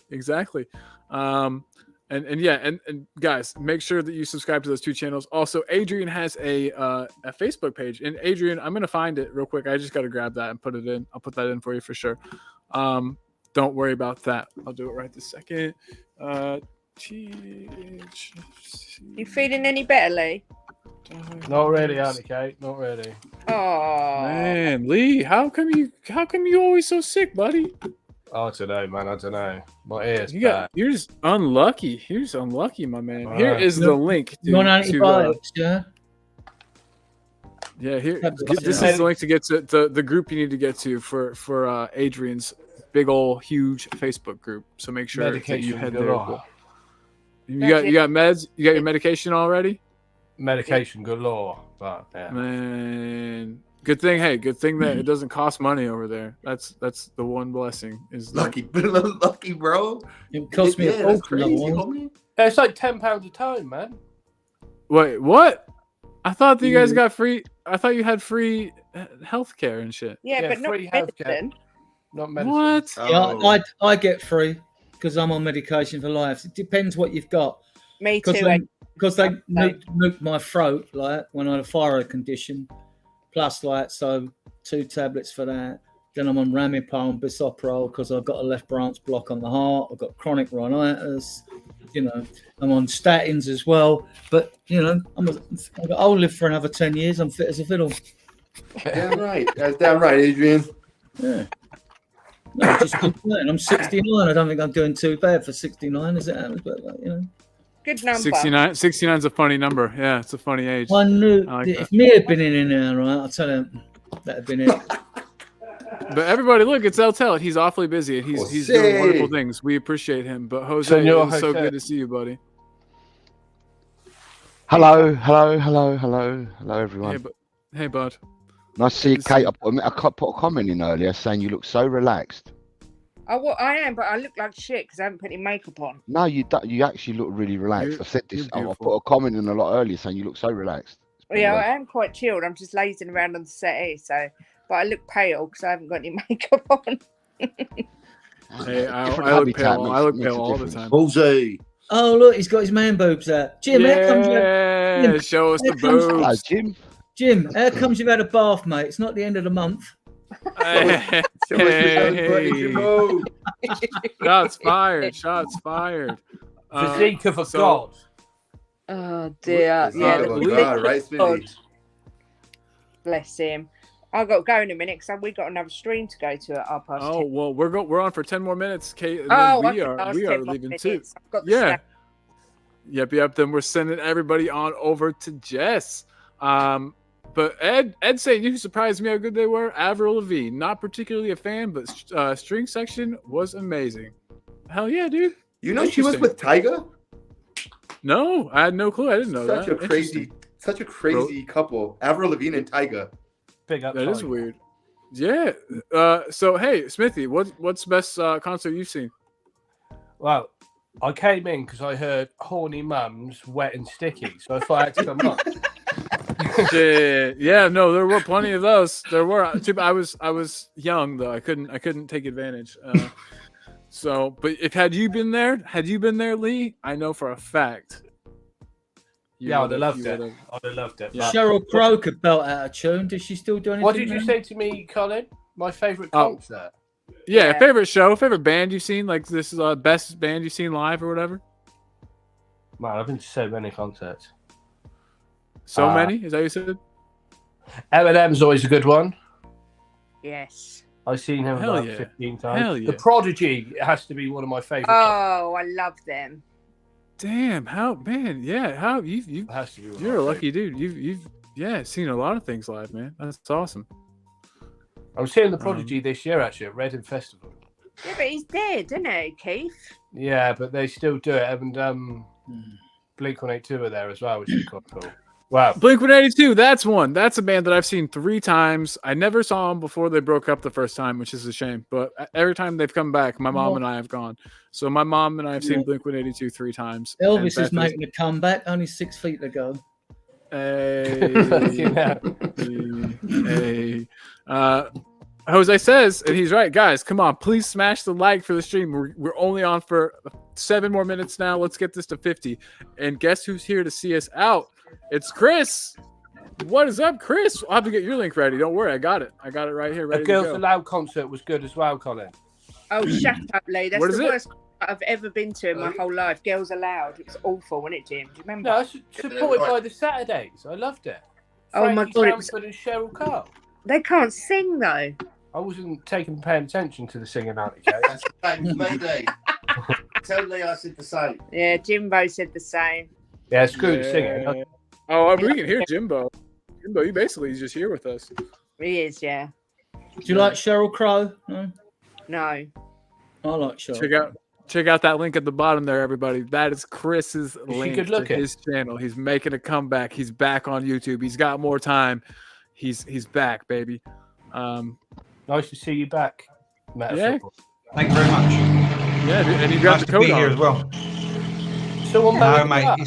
And guys, make sure that you subscribe to those 2 channels. Also, Adrian has a Facebook page, and Adrian, I'm gonna find it real quick. I just got to grab that and put it in. I'll put that in for you for sure. Don't worry about that. I'll do it right this second. You feeling any better, Lee? Not really, Auntie Kate. Not really. Oh man, Lee, how come you always so sick, buddy? Oh, I don't know, man. I don't know. My ears. You're just unlucky. You're just unlucky, my man. Here is the link. You want antibiotics, yeah? Yeah, here. This is the link to get to the group you need to get to for Adrian's big old huge Facebook group. So make sure that you head there. You got meds. You got your medication already. Medication galore, but yeah. Man. Good thing that it doesn't cost money over there. That's the one blessing. Is lucky, bro. It cost me a crazy. It's like £10 a time, man. Wait, what? I thought that you guys got free. I thought you had free healthcare and shit. Yeah, but not medicine. Not medicine. What? Oh. Yeah, I get free because I'm on medication for life. It depends what you've got. Me too. Because they nuked my throat, like when I had a thyroid condition. Plus, 2 tablets for that. Then I'm on Ramipal and Bisoprol because I've got a left branch block on the heart. I've got chronic rhinitis. I'm on statins as well. But I'll live for another 10 years. I'm fit as a fiddle. Damn right. That's damn right, Adrian. Yeah. No, just good plan. I'm 69. I don't think I'm doing too bad for 69, is it? But good number. 69 is a funny number. Yeah, it's a funny age. I knew if me had been in there, right, I'll tell him that'd been it. But everybody, look, it's El Tel. He's awfully busy. He's doing wonderful things. We appreciate him. But Jose, it's so good to see you, buddy. Hello, everyone. Hey, bud. Nice to see you, Kate. I put a comment in earlier saying you look so relaxed. I am, but I look like shit because I haven't put any makeup on. No, you don't. You actually look really relaxed. I said this. I put a comment in a lot earlier saying you look so relaxed. Yeah, I am quite chilled. I'm just lazing around on the settee, but I look pale because I haven't got any makeup on. Hey, I look pale. I look pale all the time. Jose. Oh, look, he's got his man boobs out. Jim, how comes you show us the boobs. Hello, Jim. Jim, how comes you've had a bath, mate? It's not the end of the month. Hey. Shots fired. Physique of a god. Oh dear. God, right, Smithy? Bless him. I got to go in a minute because we got another stream to go to at 10:30. Oh well, we're on for 10 more minutes, Kate. And Oh, then okay, we are 10 more leaving minutes. too. I've got the Yeah. snap. Yep. Then we're sending everybody on over to Jess. But Ed saying you surprised me how good they were. Avril Lavigne, not particularly a fan, but string section was amazing. Hell yeah, dude. You know she was with Tyga? No, I had no clue. I didn't know that. Such a crazy couple. Avril Lavigne and Tyga. Big up. That is weird. Yeah. So hey, Smithy, what's the best concert you've seen? Well, I came in because I heard Horny Mums, Wet and Sticky, so I thought I had to come on. Yeah, no, there were plenty of those. There were. I was young though. I couldn't take advantage. But had you been there, Lee? I know for a fact. I'd have loved it. I'd have loved it. Yeah. Sheryl Crow could belt out a tune. Does she still do anything? What did you say to me, Colin? My favourite concert. Yeah, favorite show, favorite band you've seen. Like this is best band you've seen live or whatever. Man, I've been to so many concerts. So many? Is that what you said? Eminem's always a good one. Yes. I've seen him Hell about yeah. 15 times. Hell yeah. The Prodigy has to be one of my favourite. Oh, I love them. Damn, how man, yeah, how you has to be one you're of a my lucky dude. You've seen a lot of things live, man. That's awesome. I'm seeing the Prodigy this year actually at Reading Festival. Yeah, but he's dead, isn't he, Keith? Yeah, but they still do it. And Blink-182 are there as well, which is quite cool. Wow. Blink-182, that's one. That's a band that I've seen 3 times. I never saw them before they broke up the first time, which is a shame. But every time they've come back, my mom and I have gone. So my mom and I have seen Blink-182 3 times. Elvis is making a comeback, only 6 feet to go. Hey. Jose says, and he's right, guys, come on, please smash the like for the stream. We're only on for 7 more minutes now. Let's get this to 50. And guess who's here to see us out? It's Chris. What is up, Chris? I'll have to get your link ready. Don't worry, I got it. I got it right here. Ready The Girls to go. Aloud concert was good as well, Colin. Oh, shut up, Lee. That's What the is it? worst I've ever been to in my whole life. Girls Aloud. It was awful, wasn't it, Jim? Do you remember? No, it's supported by the Saturdays. I loved it. Oh, my Frankie God, it was- Stanford and Cheryl Cole. They can't sing, though. I wasn't paying attention to the singing out of That's the same. Mayday. Tell Lee I said the same. Yeah, Jimbo said the same. Yeah, screw the singing. Oh, we can hear Jimbo. Jimbo, you basically just here with us. He is, yeah. Do you like Sheryl Crow? No? No. I like Sheryl. Check out that link at the bottom there, everybody. That is Chris's link good to looking? his channel. He's making a comeback. He's back on YouTube. He's got more time. He's back, baby. Nice to see you back, Matt. Yeah. Thank you very much. Yeah, dude, and you got Nice the to code be on. here as well. Someone No, mate,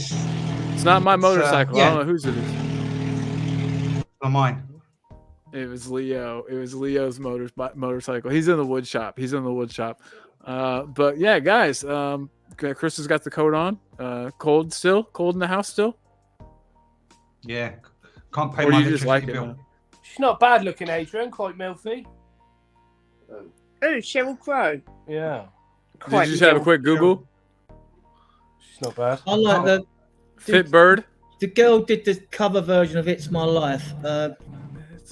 It's not my motorcycle. I yeah. don't know whose it is. not mine. It was Leo. It was Leo's motorcycle. He's in the wood shop. But yeah, guys, Chris has got the coat on. Cold in the house still. Yeah, can't pay Or my you just electricity like it, bill. man? She's not bad looking, Adrian. Quite milfy. Oh, Sheryl Crow. Yeah. Did you just have a quick Google? She's not bad. I like the Fit Bird. The girl did the cover version of "It's My Life."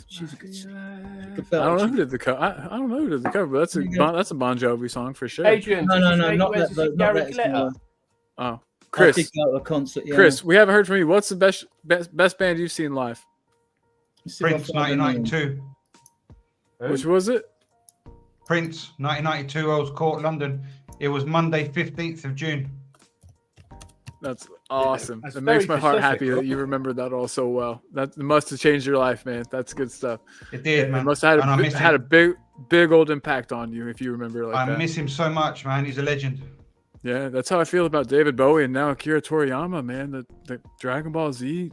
She's a good. I don't know who did the cover. I don't know who did the cover, but that's a Bon Jovi song for sure. Adrian, No, not that. Not Not that. Oh, I Chris. did go to a concert. Yeah. Chris, we haven't heard from you. What's the best band you've seen live? Prince, 1992. Which was it? Prince, 1992, Earls Court, London. It was Monday, 15th of June. That's awesome. That's It makes my very heart specific. happy that you remember that all so well. That must have changed your life, man. That's good stuff. It did, man. It must have And I miss had a him. big old impact on you if you remember like I that. miss him so much, man. He's a legend. Yeah, that's how I feel about David Bowie and now Akira Toriyama, man. The Dragon Ball Z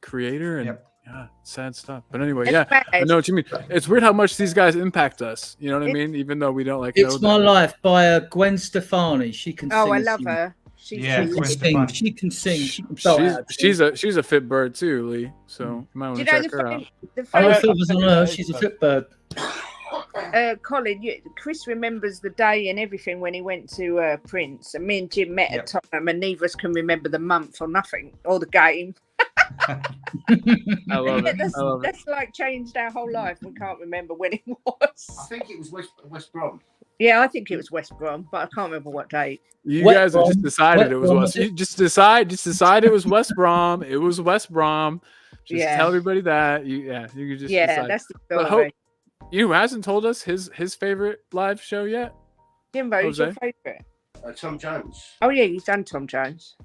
creator and yeah, sad stuff. But anyway, yeah, I know what you mean. It's weird how much these guys impact us. You know what I mean? Even though we don't like. It's My Life by Gwen Stefani. She can sing. Oh, I love her. She can sing. She can She's a fit bird too, Lee. So you might want to check her out. I don't feel it was on her. She's a fit bird. Colin, Chris remembers the day and everything when he went to Prince, and me and Jim met at Tottenham, and neither of us can remember the month or nothing or the game. I love it. That's, I love it. that's like changed our whole life. We can't remember when it was. I think it was West Brom. Yeah, I think it was West Brom, but I can't remember what date. You West guys have just Brom. decided it was Brom, West. You just decide it was West Brom. It was West Brom. Just Yeah. tell everybody that. You could just Yeah, decide. that's the But story. you know who hasn't told us his favorite live show yet? Jimbo, who's your Jose? favourite? Tom Jones. Oh yeah, you've done Tom Jones.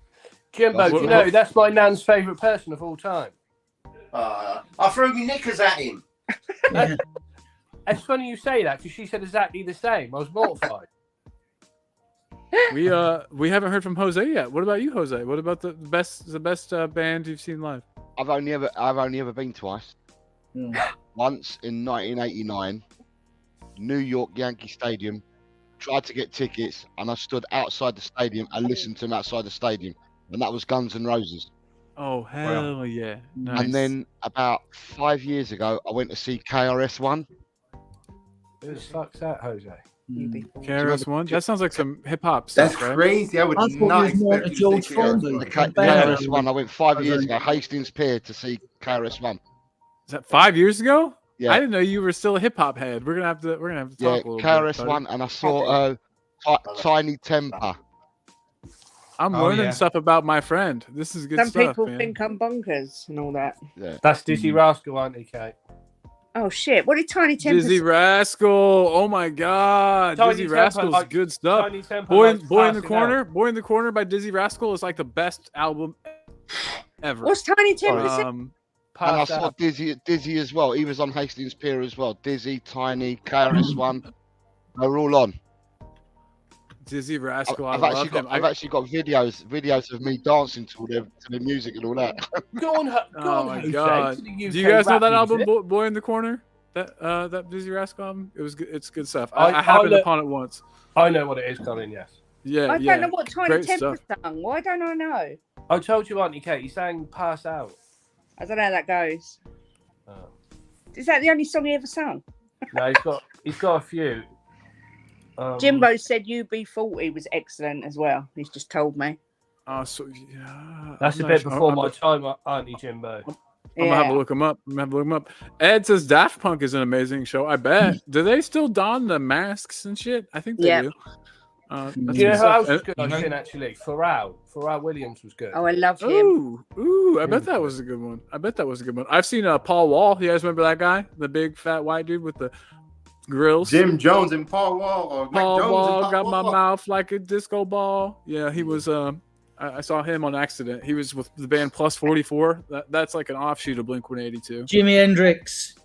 Jimbo, do you know that's my nan's favourite person of all time? I threw my knickers at him. Yeah. It's funny you say that because she said exactly the same. I was mortified. We haven't heard from Jose yet. What about you, Jose? What about the best band you've seen live? I've only ever been twice. Hmm. Once in 1989, New York Yankee Stadium. Tried to get tickets, and I stood outside the stadium and listened to them outside the stadium, and that was Guns N' Roses. Oh hell yeah! Nice. And then about 5 years ago, I went to see KRS-One. Who the fuck's that, Jose? KRS-One. That sounds like some hip hop stuff, That's right? crazy. I would I thought not he was more expect into you to George say Formby. The KRS-One. KRS-One. I went 5 years ago, Hastings Pier, to see KRS-One. Is that 5 years ago? Yeah. I didn't know you were still a hip hop head. We're gonna have to talk Yeah, a little bit. KRS-One, and I saw Tiny Temper. I'm Oh, learning yeah. stuff about my friend. This is good Some stuff, people man. think I'm bonkers and all that. Yeah. That's Dizzy Rascal, aren't he, Kate? Oh shit! What did Tiny Temper? Dizzy Rascal. Oh my God. Tiny Dizzy Temper, Rascal's like, good stuff. Tiny Temper Boy likes in the passing Corner. out. Boy in the Corner by Dizzy Rascal is like the best album ever. What's Tiny Temper? And I Pass saw out. Dizzy as well. He was on Hastings Pier as well. Dizzy, Tiny, KRS-One. They were all on. Dizzy Rascal. I've I actually love him. got I've actually got videos of me dancing to the music and all that. Go on, Oh my Jose, God. to the Do UK you guys know rap that album, music. Boy in the Corner? That Dizzy Rascal album? It was good. It's good stuff. I I happened know- upon it once. I know what it is, Colin, yes. Yeah, I yeah. don't know what Tiny Great Temper stuff. sung. Why don't I know? I told you, Auntie Kate, he sang Pass Out. I don't know how that goes. Oh. Is that the only song he ever sung? No, he's got a few. Jimbo said UB40 was excellent as well. He's just told me. So yeah, That's I'm a not bit sure. before I'm- my time, Auntie Jimbo. I'm gonna have to look him up. Ed says Daft Punk is an amazing show. I bet. Do they still don the masks and shit? I think they Yeah. do. That's You know good who stuff. else was good? I've seen actually. Pharrell Williams was good. Oh, I love him. Ooh! I bet that was a good one. I've seen Paul Wall. You guys remember that guy, the big fat white dude with the grills? Jim Jones and Paul Wall, or Mike Paul Jones Wall and got Paul my Wall. mouth like a disco ball. Yeah, he was. I saw him on accident. He was with the band Plus 44. That's like an offshoot of Blink 182. Jimi Hendrix.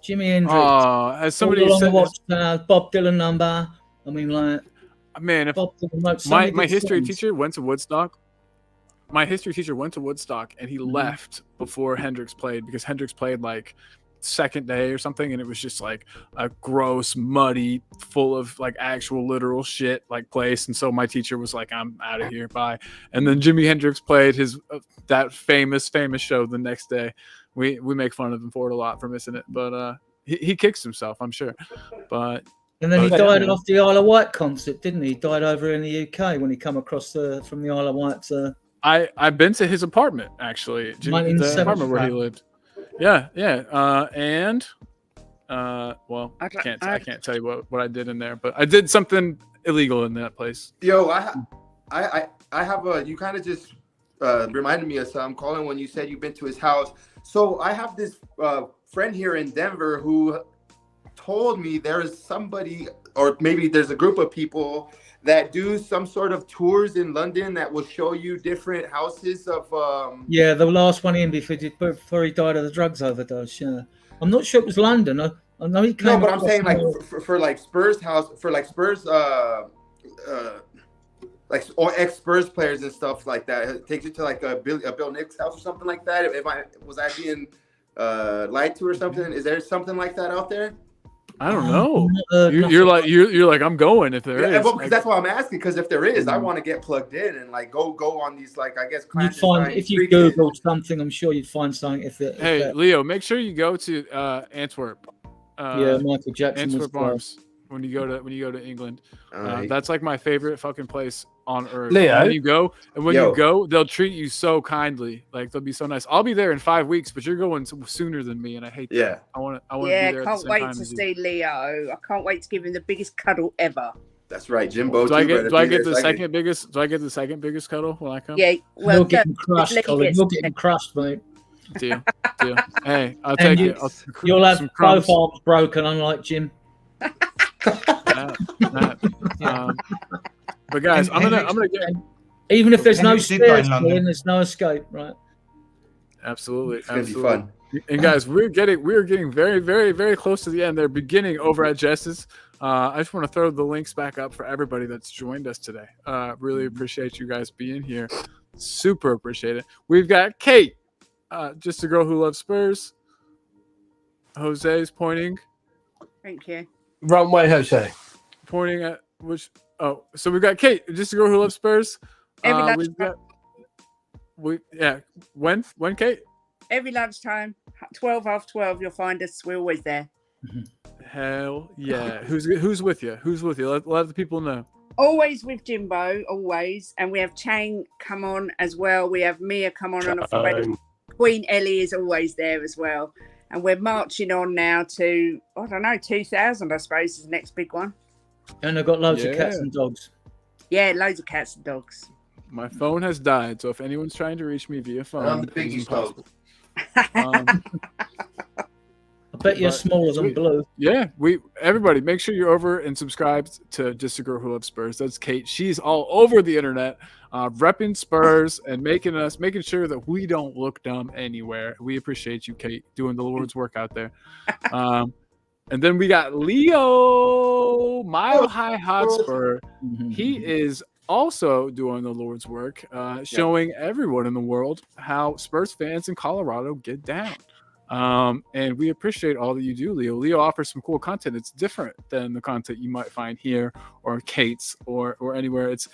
Oh, as somebody All said, along the watch, Bob Dylan number. I mean, like, man, if Bob Dylan wrote so my many good history songs. teacher went to Woodstock. My history teacher went to Woodstock, and he left before Hendrix played because Hendrix played like second day or something, and it was just like a gross, muddy, full of like actual literal shit like place. And so my teacher was like, "I'm out of here, bye." And then Jimi Hendrix played his that famous show the next day. We make fun of him for it a lot for missing it, but he kicks himself, I'm sure. But And then he but, died yeah. off the Isle of Wight concert, didn't he? He died over in the UK when he come across from the Isle of Wight to I've been to his apartment actually, the 1970. apartment where he lived. Yeah. And well, I can't tell you what I did in there, but I did something illegal in that place. Yo, I have a. You kind of just reminded me of something, Colin, when you said you've been to his house. So I have this friend here in Denver who told me there is somebody, or maybe there's a group of people that do some sort of tours in London that will show you different houses of. Yeah, the last one in before he died of the drugs overdose. Yeah, I'm not sure it was London. I know he came. No, but I'm across saying like more- for like Spurs house, for like Spurs, like or ex Spurs players and stuff like that. It takes you to like a Bill Nick's house or something like that. If I was being lied to or something? Is there something like that out there? I don't know. nothing. You're like I'm going if there is. Yeah, well, Like, that's why I'm asking. Because if there is, I want to get plugged in and like go on these like I guess You'd clandestine find if you street Google something, I'm sure you'd find something. hey, Leo, make sure you go to Antwerp. Yeah, Michael Jackson was Antwerp close. Arms when you go to England. Alright. That's like my favorite fucking place on earth. Leo? And when Yo. you go, they'll treat you so kindly. Like they'll be so nice. I'll be there in 5 weeks, but you're going sooner than me, and I hate that. Yeah. I want to be Yeah, there at the can't same wait time to as you. see Leo. I can't wait to give him the biggest cuddle ever. That's right, Jimbo. Do I too, get better the be there second biggest? Do I get the second biggest cuddle when I come? Yeah, well, You're getting crushed, let me Colin. get You're getting crushed, mate. Deal. Hey, I'll And take you- it. You'll have some crumbs. both arms broken, unlike Jim. But guys, I'm gonna get Even if there's no Hendrix did die in stairs, London. Colin, there's no escape, right? absolutely. It's gonna be fun. And guys, we're getting very, very, very close to the end. They're beginning over at Jess's. I just want to throw the links back up for everybody that's joined us today. Really appreciate you guys being here. Super appreciate it. We've got Kate, just a girl who loves Spurs. Jose's pointing Thank you. Wrong way, Jose. at which. Oh, so we've got Kate, just a girl who loves Spurs. Every We've got when Kate. Every lunchtime, 12 after 12, you'll find us. We're always there. Hell yeah! Who's with you? Who's with you? Let the people know. Always with Jimbo, always. And we have Chang come on as well. We have Mia come on a Friday. Queen Ellie is always there as well. And we're marching on now to, I don't know, 2000, I suppose, is the next big one. And I've got loads of Yeah. cats and dogs. Yeah, loads of cats and dogs. My phone has died, so if anyone's trying to reach me via phone, I'm the it's biggest impossible. dog. I bet you're But smaller than Blue. Yeah, everybody make sure you're over and subscribed to Just a Girl Who Loves Spurs. That's Kate. She's all over the internet, repping Spurs and making sure that we don't look dumb anywhere. We appreciate you, Kate, doing the Lord's work out there. And then we got Leo, Mile High Hotspur. He is also doing the Lord's work, showing everyone in the world how Spurs fans in Colorado get down. And we appreciate all that you do, Leo. Leo offers some cool content. It's different than the content you might find here or Kate's or anywhere. It's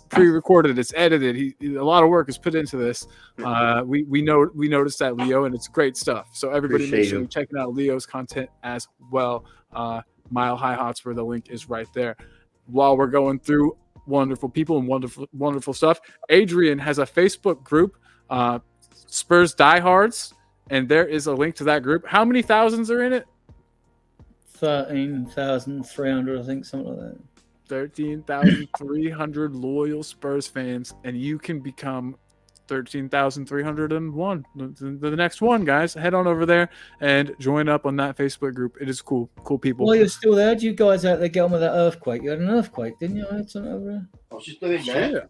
pre-recorded, it's edited. A lot of work is put into this. We noticed that, Leo, and it's great stuff. So everybody make sure you're checking out Leo's content as well. Mile High Hotspur, the link is right there. While we're going through wonderful people and wonderful stuff, Adrian has a Facebook group, Spurs Diehards. And there is a link to that group. How many thousands are in it? 13,300, I think, something like that. 13,300 loyal Spurs fans, and you can become 13,301. The next one, guys. Head on over there and join up on that Facebook group. It is cool people. Well, you're still there. Did you guys out there get on with that earthquake? You had an earthquake, didn't you? I had something over there. I was just doing that.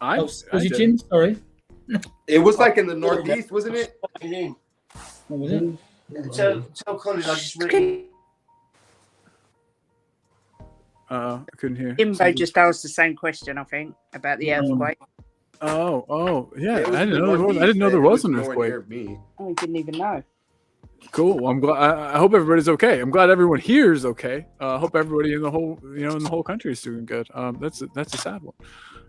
Yeah. Was it Jim? Sorry. It was like in the Northeast, wasn't it? What was it? Tell Colin I just went. I couldn't hear. Jimbo just asked the same question, I think, about the earthquake. Oh, yeah. It was I in the didn't know Northeast, there it was an nowhere earthquake. near me. Oh, we didn't even know. Cool. Well, I'm glad. I hope everybody's okay. I'm glad everyone here is okay. I hope everybody in the whole country is doing good. That's a sad one.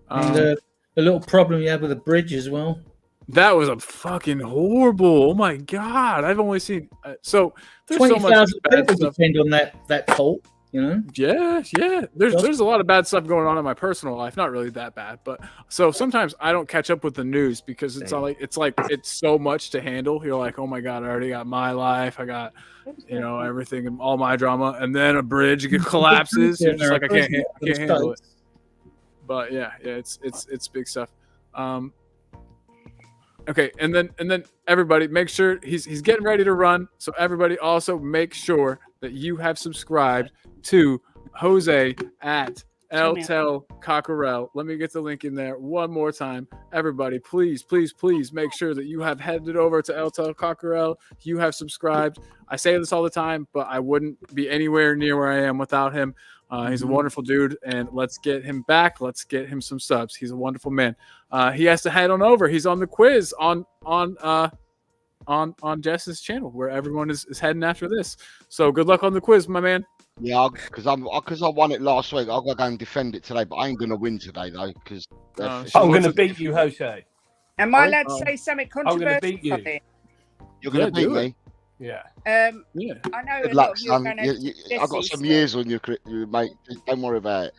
And the little problem you had with the bridge as well. That was a fucking horrible. Oh my god! I've only seen so there's so much 20,000 bad people stuff. depend on that fault, you know. Yeah. There's a lot of bad stuff going on in my personal life. Not really that bad, but so sometimes I don't catch up with the news because it's it's so much to handle. You're like, oh my god, I already got my life. I got everything and all my drama, and then a bridge collapses. You're just like I can't handle it. But yeah, it's big stuff. Okay, and then everybody make sure he's getting ready to run. So everybody also make sure that you have subscribed to Jose at Eltel Cockerell. Let me get the link in there one more time. Everybody, please make sure that you have headed over to Eltel Cockerell. You have subscribed. I say this all the time, but I wouldn't be anywhere near where I am without him. He's a wonderful dude, and let's get him back. Let's get him some subs. He's a wonderful man. He has to head on over. He's on the quiz on Jess's channel, where everyone is heading after this. So good luck on the quiz, my man. Yeah, because I won it last week. I've got to go and defend it today, but I ain't gonna win today though. Because I'm going to beat you, Jose. Am I allowed to say something I'm going to controversial? beat you. you're gonna beat me. Yeah. I know Good a lot luck, of you are son. going to I've got some years on you, mate. Don't worry about it.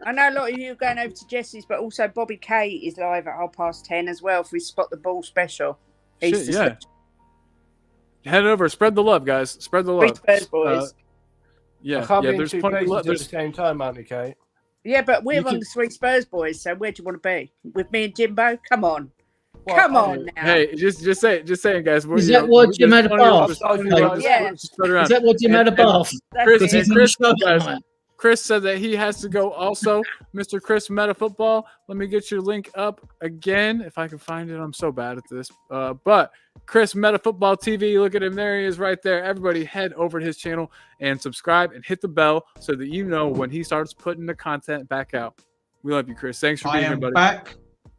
I know a lot of you are going over to Jesse's, but also Bobby K is live at 10:30 as well for his Spot the Ball special. Shit, yeah. Head over, spread the love, guys. Spread the love. Spurs boys. Yeah, I can't be in there's two plenty of places love. at the same time, aren't you, Kate? Yeah, but we're You on can- the 3 Spurs boys, so where do you want to be? With me and Jimbo? Come on. Well, Come on now. Hey, just saying, guys. Is that what Jim had a bath? Yeah. Is that what Jim had a bath? Chris, Because he's on Chris, the show guys, tonight. Chris said that he has to go also. Mr. Chris Meta Football. Let me get your link up again. If I can find it. I'm so bad at this. But Chris Meta Football TV. Look at him. There he is right there. Everybody head over to his channel and subscribe and hit the bell so that you know when he starts putting the content back out. We love you, Chris. Thanks for being here, buddy.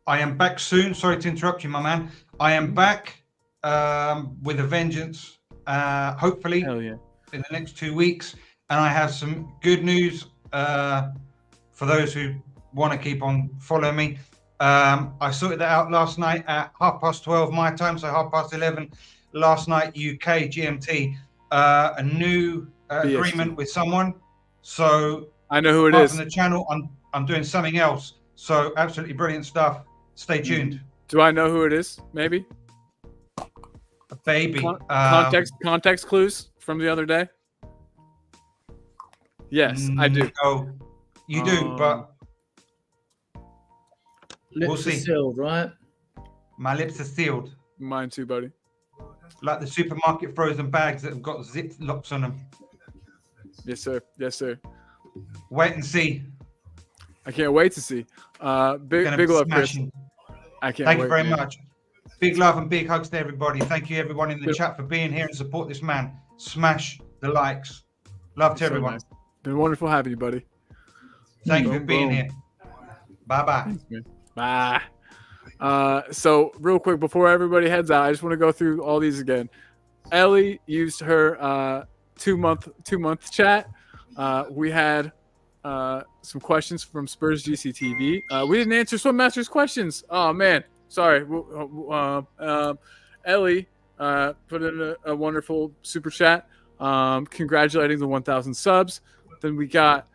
I am back soon. Sorry to interrupt you, my man. I am back with a vengeance, hopefully, Hell yeah. in the next 2 weeks. And I have some good news for those who want to keep on following me. I sorted that out last night at 12:30 my time, so 11:30 last night UK GMT. A new agreement with someone. So I know who it apart is. from the channel, I'm doing something else. So absolutely brilliant stuff. Stay tuned. Do I know who it is? Maybe. Baby. Context clues from the other day. Yes, I do. Oh, you do, but Lips we'll see. are sealed, right? My lips are sealed. Mine too, buddy. Like the supermarket frozen bags that have got zip locks on them. Yes, sir. Yes, sir. Wait and see. I can't wait to see. Big love, Chris. I can't Thank wait, you very man. much. Big love and big hugs to everybody. Thank you, everyone in the chat, for being here and support this man. Smash the likes. Love to So everyone. nice. Been wonderful having you, buddy. Thank you for Boom, being boom. here. Bye bye. Bye. So real quick before everybody heads out, I just want to go through all these again. Ellie used her 2 month chat. We had some questions from Spurs GCTV. We didn't answer Swim Masters questions. Oh man, sorry. Ellie put in a wonderful super chat, congratulating the 1,000 subs. Then we got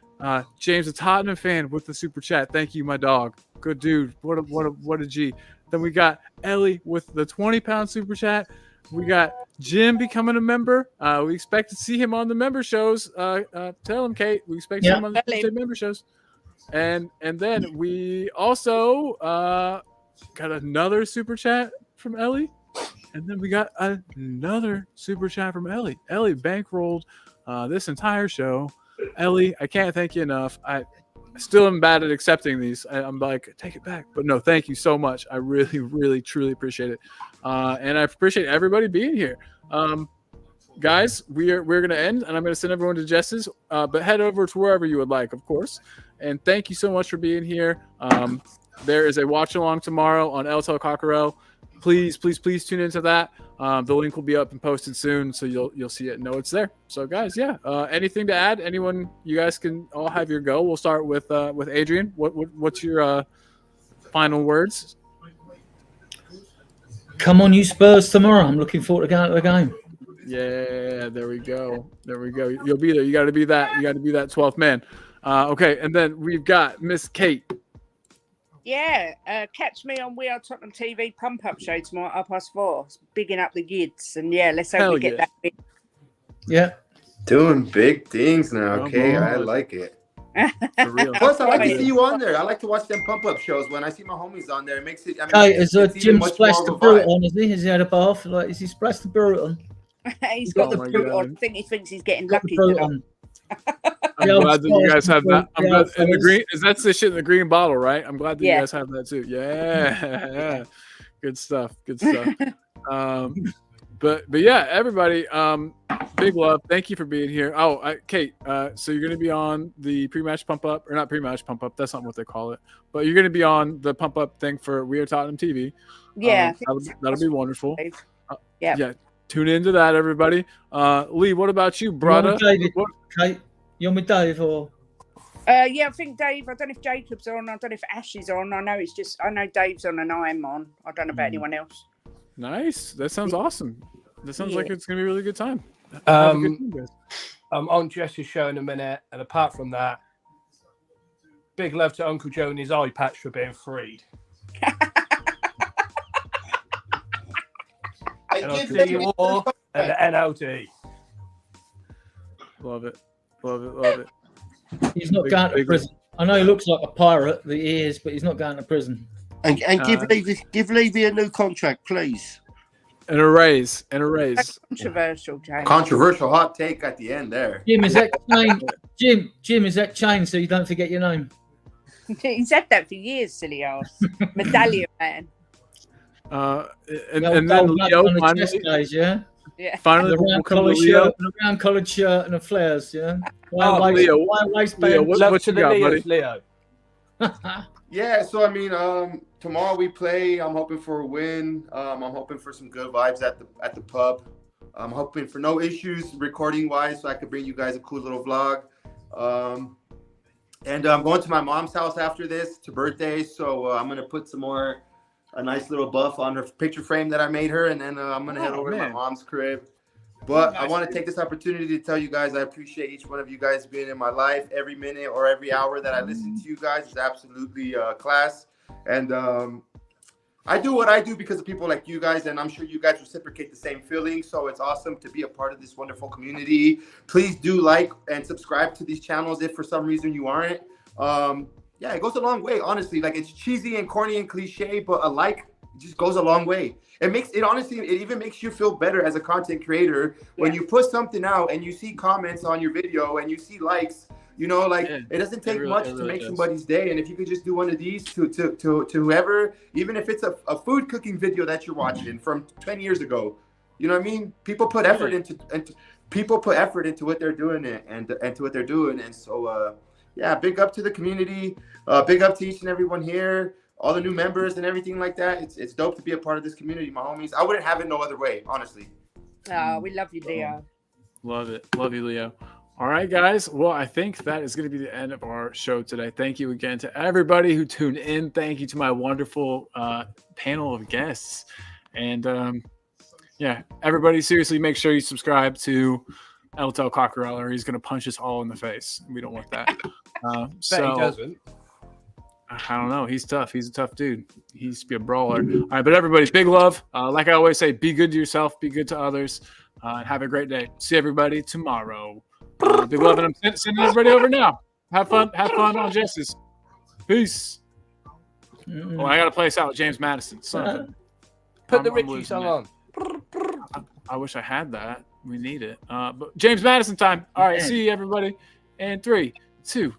James, a Tottenham fan, with the super chat. Thank you, my dog. Good dude. What a G. Then we got Ellie with the 20-pound super chat. We got Jim becoming a member. We expect to see him on the member shows. Tell him, Kate. We expect to see him on the member shows. And then we also got another super chat from Ellie. And then we got another super chat from Ellie. Ellie bankrolled this entire show. Ellie, I can't thank you enough. I still am bad at accepting these. I'm like, take it back. But no, thank you so much. I really, really, truly appreciate it. And I appreciate everybody being here. Guys, we're going to end, and I'm going to send everyone to Jess's. But head over to wherever you would like, of course. And thank you so much for being here. There is a watch-along tomorrow on El Tel Cockerel. Please tune into that. The link will be up and posted soon, so you'll see it and know it's there. So, guys, yeah. Anything to add? Anyone? You guys can all have your go. We'll start with Adrian. What's your final words? Come on, you Spurs tomorrow. I'm looking forward to going to the game. Yeah, there we go. You'll be there. You got to be that. You got to be that 12th man. Okay, and then we've got Miss Kate. Yeah, catch me on We Are Tottenham TV Pump Up Show tomorrow at 4:30. It's bigging up the yids, and yeah, let's hope we get that big. Yeah, doing big things now. Okay, on. I like it. For real. Plus, I like to see you on there. I like to watch them pump up shows. When I see my homies on there, it makes it. I mean, Hey, is it's even Jim much splashed more the of a brute vibe. on? Is he? Has he had a bath? Like, is he splashed the brute on? He's got Oh the my brute God. on. I think he thinks he's getting Got the lucky brute today. on. I'm glad that you guys have that. I'm glad in the green. Is that's the shit in the green bottle, right? I'm glad that you guys have that too. Yeah, good stuff. But yeah, everybody, big love. Thank you for being here. Oh, Kate, so you're gonna be on the pre-match pump up, or not pre-match pump up? That's not what they call it. But you're gonna be on the pump up thing for We Are Tottenham TV. Yeah, that'll be wonderful. Yeah. Tune into that, everybody. Lee, what about you, brother? Kate, you on with Dave or? Yeah, I think Dave. I don't know if Jacob's on. I don't know if Ash is on. I know Dave's on and I'm on. I don't know about anyone else. Nice. That sounds awesome. That sounds like it's gonna be a really good time. I'm on Jesse's show in a minute, and apart from that, big love to Uncle Joe and his eye patch for being freed. And I'll see you all at the NLD. Love it. Love it. Love it. He's not going to prison. I know he looks like a pirate, that he is, but he's not going to prison. And give Levy a new contract, please. And a raise. And a raise. That's controversial, James. Controversial hot take at the end there. Jim, is that chain? Jim, is that chain so you don't forget your name? He's had that for years, silly ass. Medallion man. And then Leo finally, Yeah. finally The we'll round come to collared Leo. shirt, and a round collared shirt, and a flares. Yeah. Leo, Waistband. what Love you to the got, Leos, buddy? Leo. Yeah, so I mean, tomorrow we play. I'm hoping for a win. I'm hoping for some good vibes at the pub. I'm hoping for no issues recording wise, so I could bring you guys a cool little vlog. And I'm going to my mom's house after this to birthday, so I'm gonna put a nice little buff on her picture frame that I made her, and then I'm gonna head over to my mom's crib. But I want to take this opportunity to tell you guys I appreciate each one of you guys being in my life. Every minute or every hour that I listen to you guys is absolutely class. And I do what I do because of people like you guys, and I'm sure you guys reciprocate the same feeling. So it's awesome to be a part of this wonderful community. Please do like and subscribe to these channels if for some reason you aren't. Yeah, it goes a long way, honestly. Like, it's cheesy and corny and cliche, but a like just goes a long way. It even makes you feel better as a content creator when you put something out and you see comments on your video and you see likes. You know, like, it doesn't take much to make somebody's day. And if you could just do one of these to whoever, even if it's a food cooking video that you're watching from 10 years ago, you know what I mean? People put effort into what they're doing and to what they're doing. And so, yeah, big up to the community. Big up to each and everyone here, all the new members and everything like that. It's dope to be a part of this community, my homies. I wouldn't have it no other way, honestly. Oh, we love you, Leo. Love it. Love you, Leo. All right, guys. Well, I think that is going to be the end of our show today. Thank you again to everybody who tuned in. Thank you to my wonderful panel of guests. And yeah, everybody, seriously, make sure you subscribe to Eltel Cockerell, or he's going to punch us all in the face. We don't want that. So he doesn't. I don't know. He's tough. He's a tough dude. He used to be a brawler. All right, but everybody, big love. Like I always say, be good to yourself, be good to others, and have a great day. See everybody tomorrow. Big love, and I'm sending everybody over now. Have fun on Justice. Peace. Well, I got to play us out with James Madison. Put the Richie song on. I wish I had that. We need it. But James Madison time. All right, see you, everybody. And 3, 2.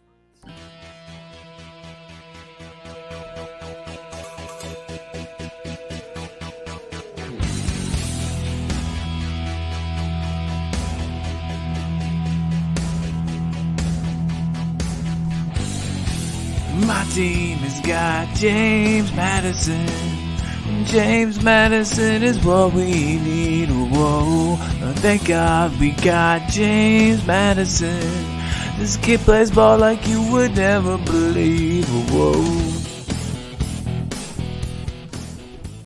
My team has got James Madison. James Madison is what we need. Whoa, thank God we got James Madison. This kid plays ball like you would never believe. Whoa.